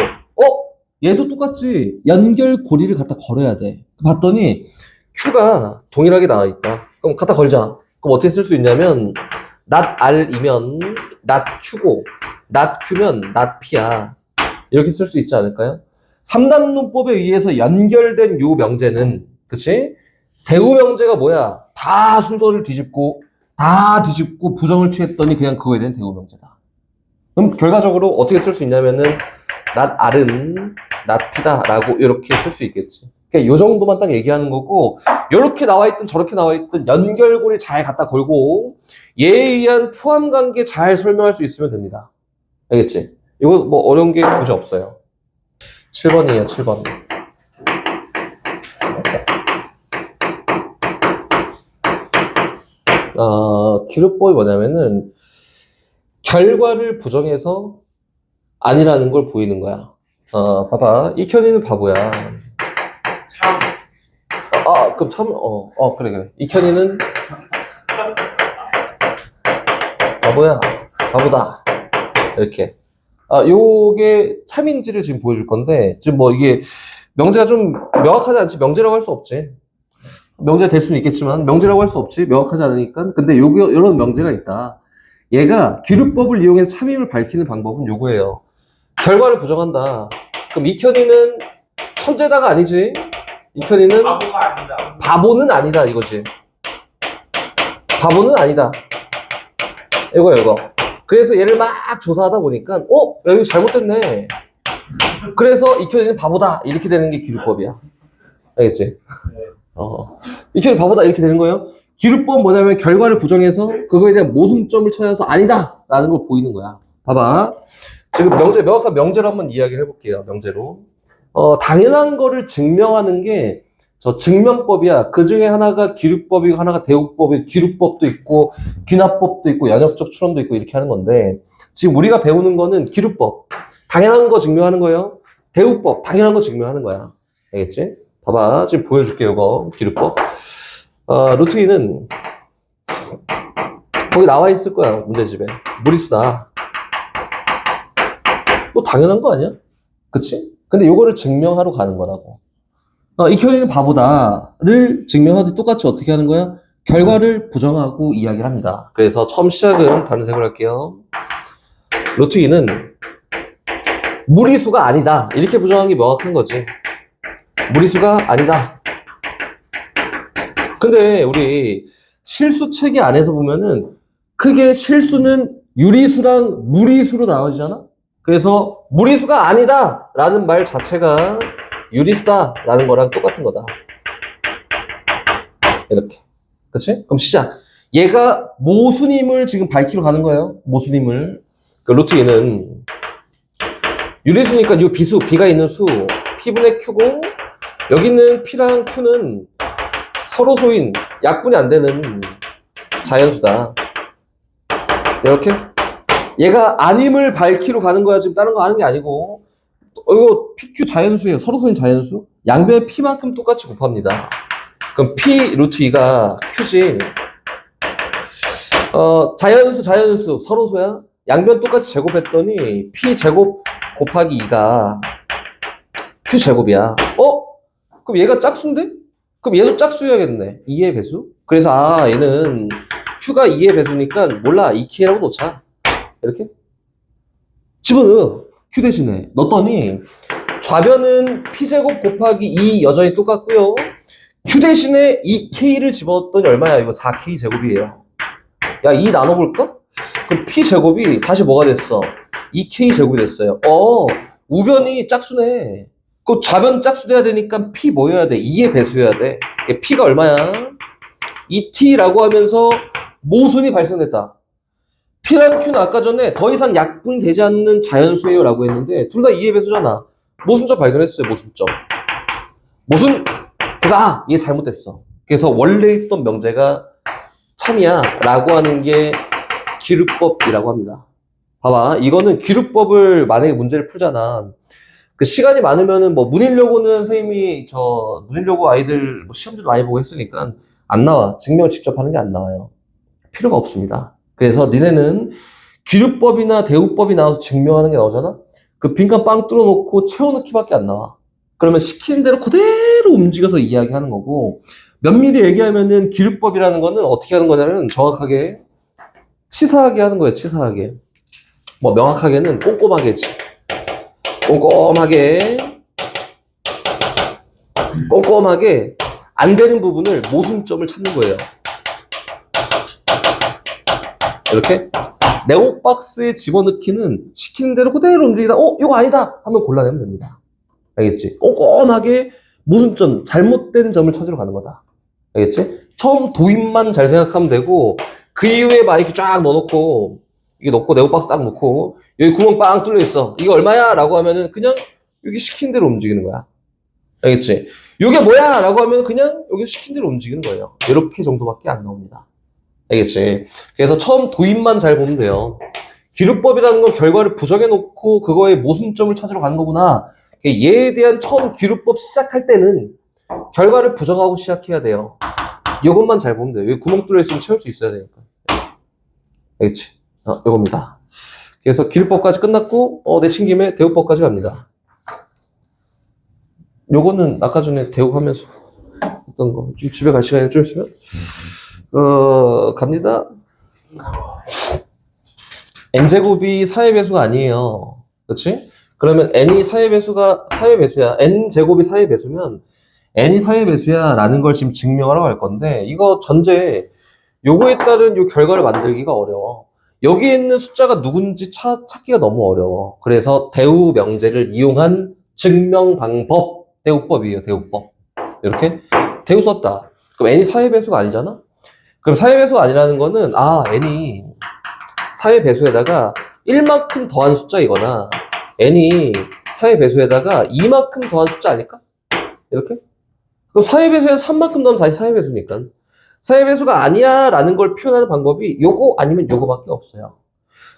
얘도 똑같지. 연결고리를 갖다 걸어야 돼. 봤더니 Q가 동일하게 나와있다. 그럼 갖다 걸자. 그럼 어떻게 쓸 수 있냐면 not R이면 not Q고 not Q면 not P야. 이렇게 쓸 수 있지 않을까요? 3단 논법에 의해서 연결된 요 명제는 그치? 대우명제가 뭐야? 다 순서를 뒤집고 부정을 취했더니 그냥 그거에 대한 대우명제다. 그럼 결과적으로 어떻게 쓸 수 있냐면은 not R은 not P다 라고 이렇게 쓸 수 있겠지. 그러니까 요 정도만 딱 얘기하는 거고 요렇게 나와있든 저렇게 나와있든 연결고리 잘 갖다 걸고 얘에 의한 포함관계 잘 설명할 수 있으면 됩니다. 알겠지? 이거 뭐 어려운 게 굳이 없어요. 7번이에요, 7번. 기루법이 뭐냐면은 결과를 부정해서 아니라는 걸 보이는 거야. 봐봐. 이현이는 바보야. 참. 그럼 참, 그래. 이현이는 바보야. 바보다. 이렇게. 요게 참인지를 지금 보여줄 건데, 지금 뭐 이게 명제가 좀 명확하지 않지. 명제라고 할 수 없지. 명제가 될 수는 있겠지만, 명제라고 할 수 없지. 명확하지 않으니까. 근데 요런 명제가 있다. 얘가 기루법을 이용해서 참임을 밝히는 방법은 요거예요. 결과를 부정한다. 그럼 이현이는 천재다가 아니지. 이현이는 바보가 아니다. 바보는 아니다 이거지. 바보는 아니다. 이거. 그래서 얘를 막 조사하다 보니까 야, 이거 잘못됐네. 그래서 이현이는 바보다 이렇게 되는 게 기루법이야. 알겠지? 이현이 바보다 이렇게 되는 거예요. 기루법 뭐냐면 결과를 부정해서 그거에 대한 모순점을 찾아서 아니다 라는 걸 보이는 거야. 봐봐. 지금 명확한 명제로 한번 이야기를 해볼게요. 명제로. 당연한 거를 증명하는 게 저 증명법이야. 그 중에 하나가 기루법이고 하나가 대우법이고 기루법도 있고 귀납법도 있고 연역적 추론도 있고 이렇게 하는 건데 지금 우리가 배우는 거는 기루법. 당연한 거 증명하는 거예요. 대우법. 당연한 거 증명하는 거야. 알겠지? 봐봐. 지금 보여줄게요. 이거 기루법. 루트 2는 거기 나와 있을 거야. 문제집에. 무리수다. 또 당연한 거 아니야? 그치? 근데 요거를 증명하러 가는 거라고. 이현이는 바보다를 증명하듯 똑같이 어떻게 하는 거야? 결과를 부정하고 이야기를 합니다. 그래서 처음 시작은 다른 색으로 할게요. 루트 2는 무리수가 아니다. 이렇게 부정한 게 명확한 거지. 무리수가 아니다. 근데 우리 실수 체계 안에서 보면은 크게 실수는 유리수랑 무리수로 나눠지잖아? 그래서 무리수가 아니다 라는 말 자체가 유리수다 라는 거랑 똑같은 거다. 이렇게. 그치? 그럼 시작. 얘가 모순임을 지금 밝히러 가는 거예요. 모순임을. 그 루트 2는 유리수니까 이 비수, B가 있는 수, P분의 Q고 여기는 P랑 Q는 서로 소인, 약분이 안 되는 자연수다. 이렇게. 얘가 아님을 밝히러 가는 거야. 지금 다른 거 하는 게 아니고. 이거 PQ 자연수예요. 서로 소인 자연수. 양변의 P만큼 똑같이 곱합니다. 그럼 P 루트 2가 Q지. 자연수 서로 소야. 양변 똑같이 제곱했더니 P 제곱 곱하기 2가 Q 제곱이야. 그럼 얘가 짝수인데? 그럼 얘도 짝수여야겠네. 2의 배수. 그래서 얘는 Q가 2의 배수니까 몰라. 2K라고 놓자. 이렇게 집어넣어. Q 대신에 넣었더니 좌변은 P제곱 곱하기 2 여전히 똑같고요. Q 대신에 2K를 집어넣었더니 얼마야? 이거 4K 제곱이에요. 야, 2 나눠볼까? 그럼 P제곱이 다시 뭐가 됐어? 2K 제곱이 됐어요. 우변이 짝수네. 그 좌변 짝수 돼야 되니까 P 뭐여야 돼? 2의 배수여야 돼. P가 얼마야? 2T라고 하면서 모순이 발생됐다. P랑 Q는 아까 전에 더 이상 약분이 되지 않는 자연수예요 라고 했는데 둘 다 2의 배수잖아. 모순점 발견했어요. 모순점. 그래서 얘 잘못됐어. 그래서 원래 있던 명제가 참이야 라고 하는 게 기루법이라고 합니다. 봐봐. 이거는 기루법을 만약에 문제를 풀잖아. 그 시간이 많으면은 뭐 문일여고는 선생님이 문일여고 아이들 뭐 시험지도 많이 보고 했으니까 안 나와. 증명 직접 하는 게 안 나와요. 필요가 없습니다. 그래서 니네는 기루법이나 대우법이 나와서 증명하는 게 나오잖아? 그 빈칸 빵 뚫어놓고 채워넣기밖에 안 나와. 그러면 시키는 대로 그대로 움직여서 이야기하는 거고 면밀히 얘기하면은 기루법이라는 거는 어떻게 하는 거냐면 정확하게 치사하게 하는 거예요. 치사하게. 뭐 명확하게는 꼼꼼하게지. 꼼꼼하게 안 되는 부분을 모순점을 찾는 거예요. 이렇게 네오박스에 집어넣기는 시키는 대로 그대로 움직이다 이거 아니다 하면 골라내면 됩니다. 알겠지? 꼼꼼하게 모순점, 잘못된 점을 찾으러 가는 거다. 알겠지? 처음 도입만 잘 생각하면 되고 그 이후에 막 이렇게 쫙 넣어놓고 이게 넣고 네오박스 딱 넣고 여기 구멍 빵 뚫려 있어. 이거 얼마야? 라고 하면은 그냥 여기 시킨 대로 움직이는 거야. 알겠지? 이게 뭐야? 라고 하면 그냥 여기 시킨 대로 움직이는 거예요. 이렇게 정도밖에 안 나옵니다. 알겠지? 그래서 처음 도입만 잘 보면 돼요. 기루법이라는 건 결과를 부정해놓고 그거의 모순점을 찾으러 가는 거구나. 얘에 대한 처음 기루법 시작할 때는 결과를 부정하고 시작해야 돼요. 이것만 잘 보면 돼요. 여기 구멍 뚫려 있으면 채울 수 있어야 되니까. 알겠지? 이겁니다. 그래서 기루법까지 끝났고, 내친김에 대우법까지 갑니다. 요거는 아까 전에 대우하면서 했던 거. 지금 집에 갈 시간이 좀 있으면, 갑니다. n제곱이 사회배수가 아니에요. 그렇지? 그러면 n이 사회배수야. n제곱이 사회배수면 n이 사회배수야 라는 걸 지금 증명하라고 할 건데, 이거 전제, 요거에 따른 요 결과를 만들기가 어려워. 여기에 있는 숫자가 누군지 찾기가 너무 어려워. 그래서 대우 명제를 이용한 증명 방법, 대우법이에요, 대우법. 이렇게 대우 썼다. 그럼 n이 사회배수가 아니잖아? 그럼 사회배수가 아니라는 거는, n이 사회배수에다가 1만큼 더한 숫자이거나, n이 사회배수에다가 2만큼 더한 숫자 아닐까? 이렇게? 그럼 사회배수에서 3만큼 더하면 다시 사회배수니까. 사회배수가 아니야 라는 걸 표현하는 방법이 요거 아니면 요거밖에 없어요.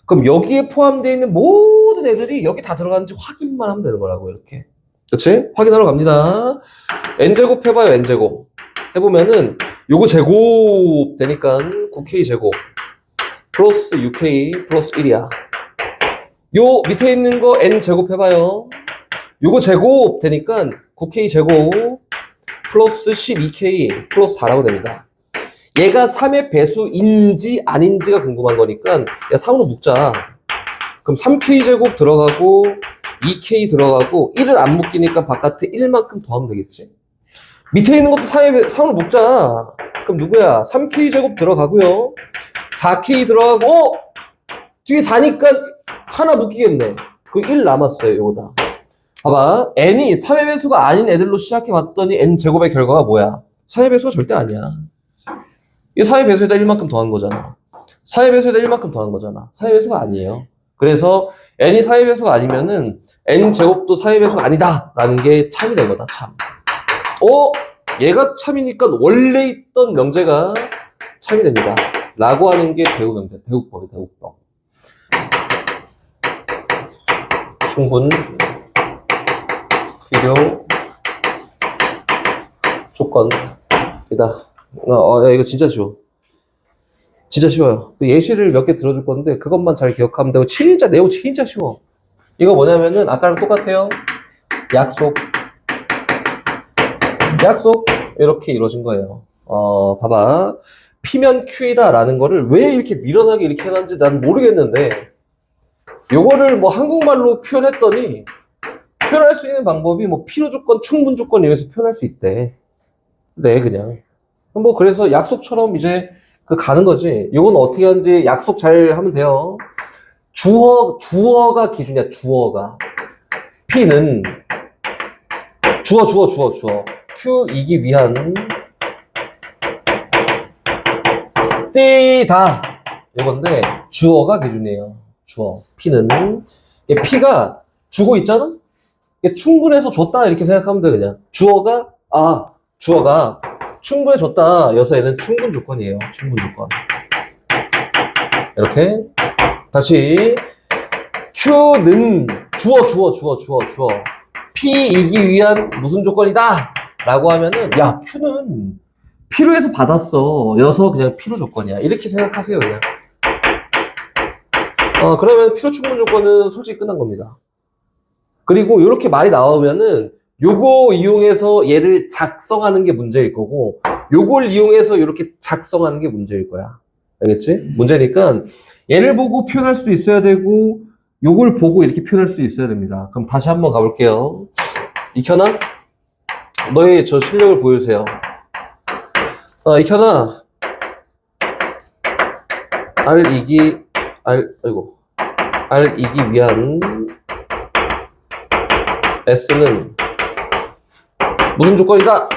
그럼 여기에 포함되어 있는 모든 애들이 여기 다 들어가는지 확인만 하면 되는 거라고, 이렇게. 그치? 확인하러 갑니다. n제곱 해봐요, n제곱. 해보면은 요거 제곱 되니까 9k 제곱 플러스 6k 플러스 1이야. 요 밑에 있는 거 n제곱 해봐요. 요거 제곱 되니까 9k 제곱 플러스 12k 플러스 4라고 됩니다. 얘가 3의 배수인지 아닌지가 궁금한 거니까 야 3으로 묶자. 그럼 3k 제곱 들어가고 2k 들어가고 1은 안 묶이니까 바깥에 1만큼 더하면 되겠지. 밑에 있는 것도 3으로 묶자. 그럼 누구야? 3k 제곱 들어가고요. 4k 들어가고 뒤에 4니까 하나 묶이겠네. 그 1 남았어요. 요거다. 봐봐. n이 사회배수가 아닌 애들로 시작해 봤더니 n제곱의 결과가 뭐야? 사회배수가 절대 아니야. 이 사회배수에다 1만큼 더한 거잖아. 사회배수에다 1만큼 더한 거잖아. 사회배수가 아니에요. 그래서 n이 사회배수가 아니면은 n제곱도 사회배수가 아니다 라는 게 참이 된 거다. 참. 얘가 참이니까 원래 있던 명제가 참이 됩니다. 라고 하는 게 대우 명제, 대우법이에요. 대우법. 충분, 필요, 조건이다. 야, 이거 진짜 쉬워. 진짜 쉬워요. 예시를 몇 개 들어줄 건데 그것만 잘 기억하면 되고 진짜 내용 진짜 쉬워. 이거 뭐냐면은 아까랑 똑같아요. 약속 이렇게 이루어진 거예요. 봐봐. P면 Q이다 라는 거를 왜 이렇게 미련하게 이렇게 해놨는지 난 모르겠는데 요거를 뭐 한국말로 표현했더니 표현할 수 있는 방법이 뭐 필요조건, 충분조건 이용해서 표현할 수 있대. 네, 그냥. 뭐 그래서 약속처럼 이제 가는 거지. 요건 어떻게 하는지 약속 잘 하면 돼요. 주어가 기준이야, 주어가. P는 주어. Q이기 위한 띠다. 이건데 주어가 기준이에요. 주어. P는 P가 주고 있잖아? 충분해서 줬다 이렇게 생각하면 돼. 그냥 주어가 충분해졌다 여서 얘는 충분 조건이에요. 충분 조건. 이렇게 다시 Q는 주어 P이기 위한 무슨 조건이다 라고 하면은 야 Q는 필요해서 받았어 여서 그냥 필요 조건이야 이렇게 생각하세요. 그냥 그러면 필요 충분 조건은 솔직히 끝난 겁니다. 그리고 이렇게 말이 나오면은 요거 이용해서 얘를 작성하는 게 문제일 거고 요걸 이용해서 이렇게 작성하는 게 문제일 거야. 알겠지? 문제니까 얘를 보고 표현할 수 있어야 되고 요걸 보고 이렇게 표현할 수 있어야 됩니다. 그럼 다시 한번 가볼게요. 익현아, 너의 저 실력을 보여주세요. 익현아, R 이기 위한 S는 무슨 조건이다?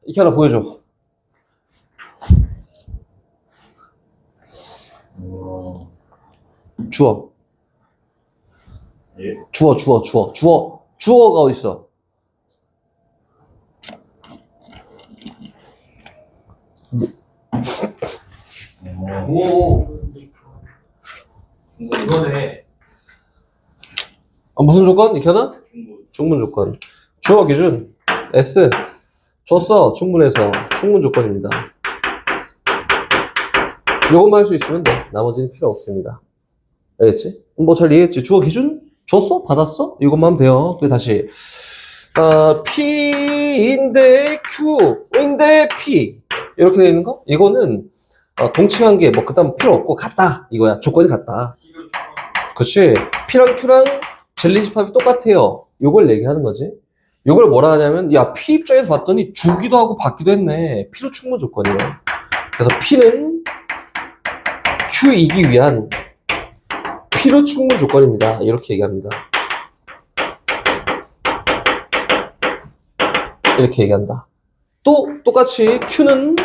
익현아 보여줘. 주어. 예. 주어가 어딨어? 오. 이거네. 무슨 조건? 익혀나? 충분 조건. 주어 기준 S 줬어. 충분해서 충분 조건입니다. 요것만 할 수 있으면 돼. 나머지는 필요 없습니다. 알겠지? 뭐 잘 이해했지? 주어 기준 줬어? 받았어? 이것만 하면 돼요. 그리고 다시 P인데 Q인데 P 이렇게 돼 있는 거? 이거는 동칭한 게 뭐 그다음 필요 없고 같다 이거야. 조건이 같다. 그렇지? P랑 Q랑 젤리 집합이 똑같아요. 요걸 얘기하는 거지. 요걸 뭐라 하냐면 야 P 입장에서 봤더니 주기도 하고 받기도 했네. P로 충분 조건이에요. 그래서 P는 Q이기 위한 P로 충분 조건입니다. 이렇게 얘기합니다. 이렇게 얘기한다. 또 똑같이 Q는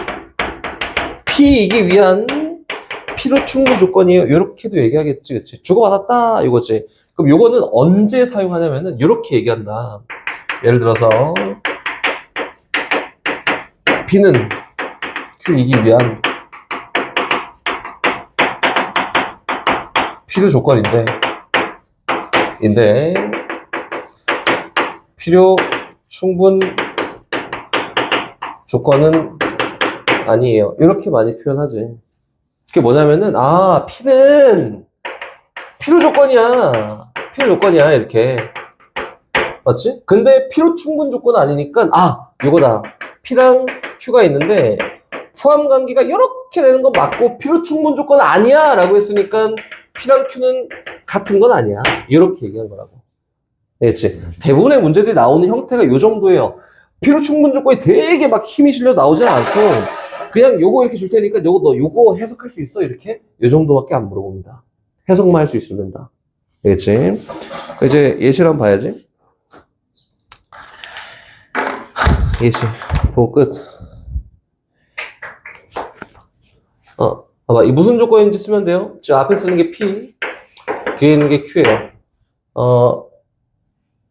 P이기 위한 P로 충분 조건이에요. 이렇게도 얘기하겠지, 그치? 주고받았다 이거지. 그럼 요거는 언제 사용하냐면은 이렇게 얘기한다. 예를 들어서 P는 Q이기 위한 필요 조건인데 필요 충분 조건은 아니에요. 이렇게 많이 표현하지. 그게 뭐냐면은 P는 필요 조건이야. 필요 조건이야 이렇게. 맞지? 근데 필요 충분 조건은 아니니까 요거다. P랑 Q가 있는데 포함 관계가 이렇게 되는 건 맞고 필요 충분 조건은 아니야 라고 했으니까 P랑 Q는 같은 건 아니야. 이렇게 얘기한 거라고. 알겠지? 대부분의 문제들이 나오는 형태가 요 정도예요. 필요 충분 조건이 되게 막 힘이 실려 나오지 않고 그냥 요거 이렇게 줄 테니까 너 요거 해석할 수 있어? 이렇게 요 정도밖에 안 물어봅니다. 해석만 할 수 있으면 된다. 알겠지? 이제 예시를 한번 봐야지. 예시 보고 끝. 봐봐. 이 무슨 조건인지 쓰면 돼요. 저 앞에 쓰는 게 P, 뒤에 있는 게 Q예요.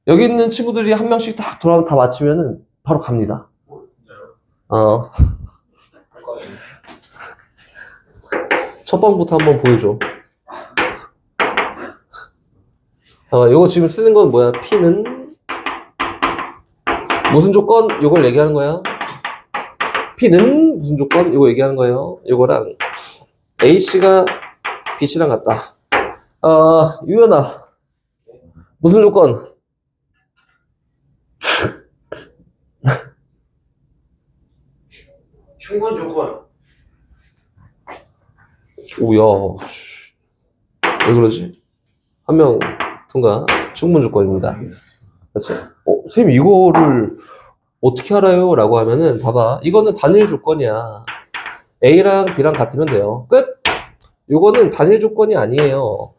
여기 있는 친구들이 한 명씩 딱 돌아가면 다 맞추면은 바로 갑니다. 첫 번부터 한번 보여줘. 요거 지금 쓰는 건 뭐야? P는 무슨 조건? 요걸 얘기하는 거야. P는 무슨 조건? 이거 얘기하는 거예요. 요거랑 A씨가 B씨랑 같다. 유연아 무슨 조건? 충분 조건. 오야 왜 그러지? 한 명 통과. 충분 조건입니다. 그렇지? 선생님 이거를 어떻게 알아요? 라고 하면은 봐봐. 이거는 단일 조건이야. A랑 B랑 같으면 돼요. 끝! 요거는 단일 조건이 아니에요.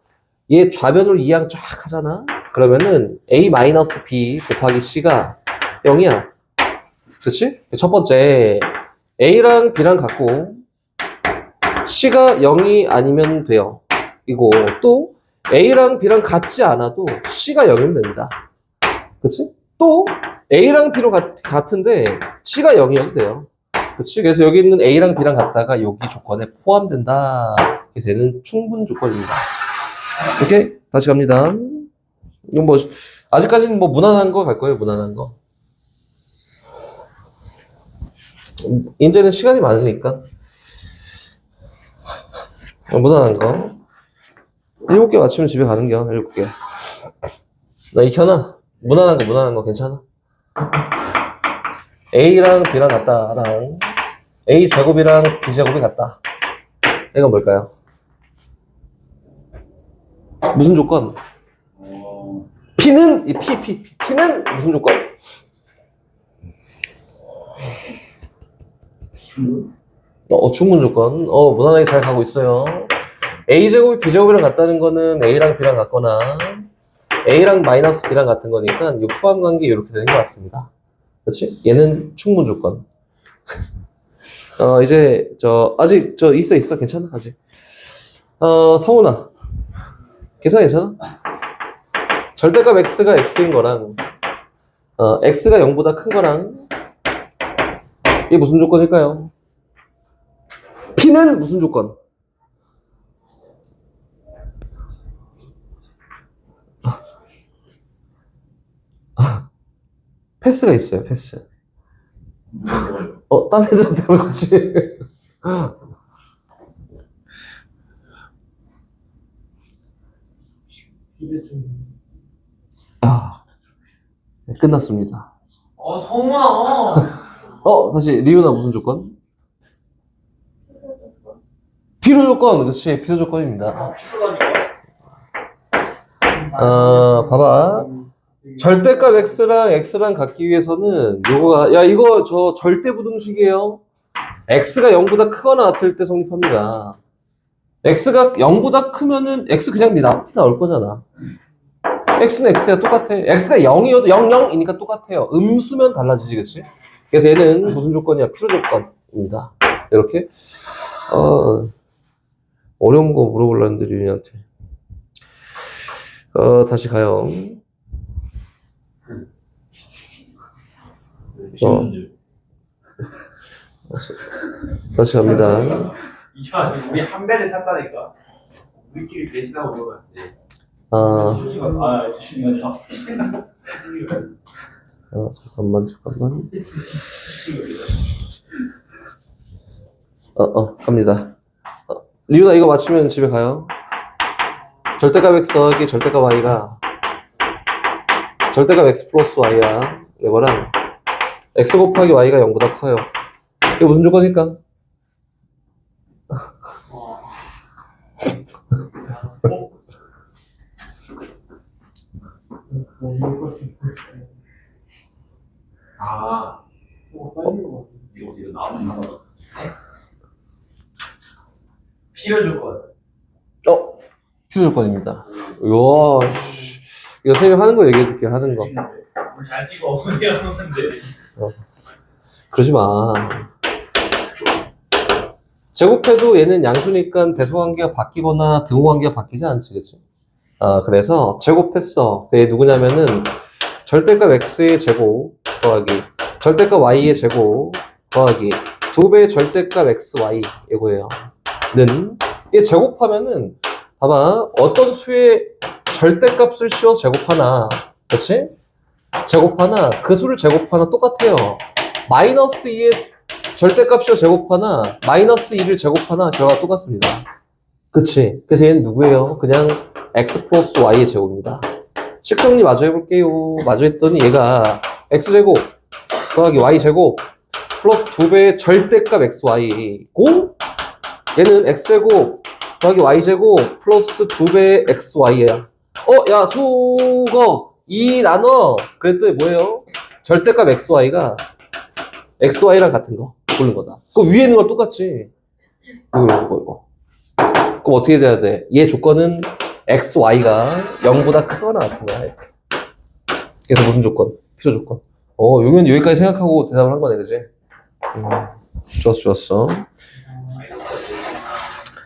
얘 좌변으로 이항 쫙 하잖아? 그러면은 A-B 곱하기 C가 0이야. 그렇지? 첫 번째 A랑 B랑 같고 C가 0이 아니면 돼요. 이거 또 A랑 B랑 같지 않아도 C가 0이면 됩니다. 그렇지? 또 A랑 B로 같은데 C가 0이어도 돼요. 그렇지? 그래서 여기 있는 A랑 B랑 같다가 여기 조건에 포함된다. 그래서 얘는 충분 조건입니다. 오케이? 다시 갑니다. 이건 뭐 아직까지는 뭐 무난한 거 갈 거예요. 무난한 거. 이제는 시간이 많으니까 무난한 거 7개 맞추면 집에 가는 겨. 7개. 나 익혀놔. 무난한 거 괜찮아. A랑 B랑 같다랑 A 제곱이랑 B 제곱이 같다. 이건 뭘까요? 무슨 조건? P는 P는 무슨 조건? 충분 조건. 무난하게 잘 가고 있어요. A 제곱이 B 제곱이랑 같다는 거는 A랑 B랑 같거나 A랑 마이너스 B랑 같은 거니까 이 포함 관계 이렇게 되는 것 같습니다. 그렇지? 얘는 충분 조건. 이제 아직 있어 괜찮아 아직. 성훈아 괜찮아? 절대값 x가 x인 거랑 x가 0보다 큰 거랑 이게 무슨 조건일까요? P는 무슨 조건? 패스가 있어요, 패스. 딴 애들한테 하는 거지. 네, 끝났습니다. 성훈아. 다시, 리우나 무슨 조건? 필요 조건, 그치, 필요 조건입니다. 봐봐. 절대값 x랑 x랑 같기 위해서는 요거가, 야, 이거 저 절대부등식이에요. x가 0보다 크거나 같을 때 성립합니다. x가 0보다 크면은 x 그냥 앞에 나올 거잖아. x는 x야 똑같아. x가 0이어도 0, 0이니까 똑같아요. 음수면 달라지지, 그치? 그래서 얘는 무슨 조건이야? 필요 조건입니다. 이렇게. 어려운 거 물어보려 했는데, 류인한테. 다시 가요. 다시 갑니다. 이현 우리 한 배를 탔다니까. 우리끼리 배신하고 그러는데. 주식이 아니라. 잠깐만. 갑니다. 리우나 이거 맞추면 집에 가요. 절대값 x 더하기 절대값 y가 절대값 x 플러스 y야. 이거랑 x 곱하기 y가 0보다 커요. 이게 무슨 조건일까? 이거 나오는 거. 필요 조건. 필요 조건입니다. 이거 선생님 하는 거 얘기해줄게, 하는 거. 잘 찍어. 내가 하는데. 그러지 마. 제곱해도 얘는 양수니까 대소관계가 바뀌거나 등호관계가 바뀌지 않지, 그치? 그래서 제곱했어. 얘 누구냐면은 절대값 x의 제곱 더하기 절대값 y의 제곱 더하기 2배의 절대값 xy 이거예요. 는 얘 제곱하면은 봐봐, 어떤 수의 절대값을 씌워서 제곱하나, 그치? 제곱하나 그 수를 제곱하나 똑같아요. 마이너스 2의 절대값이요 제곱하나 마이너스 2를 제곱하나 결과가 똑같습니다. 그치? 그래서 얘는 누구예요? 그냥 x 플러스 y의 제곱입니다. 식정리 마저 해볼게요. 마저 했더니 얘가 x제곱 더하기 y제곱 플러스 2배의 절대값 xy고 얘는 x제곱 더하기 y제곱 플러스 2배의 xy야. 야 속어 2 나눠 그랬더니 뭐예요? 절대값 xy가 xy랑 같은 거 고른 거다. 그 위에 있는 걸 똑같지. 이거. 그럼 어떻게 돼야 돼? 얘 조건은 xy가 0보다 크거나 같은 거야. 이렇게. 그래서 무슨 조건? 필요 조건. 용현 여기까지 생각하고 대답을 한 거네, 그지? 좋았어.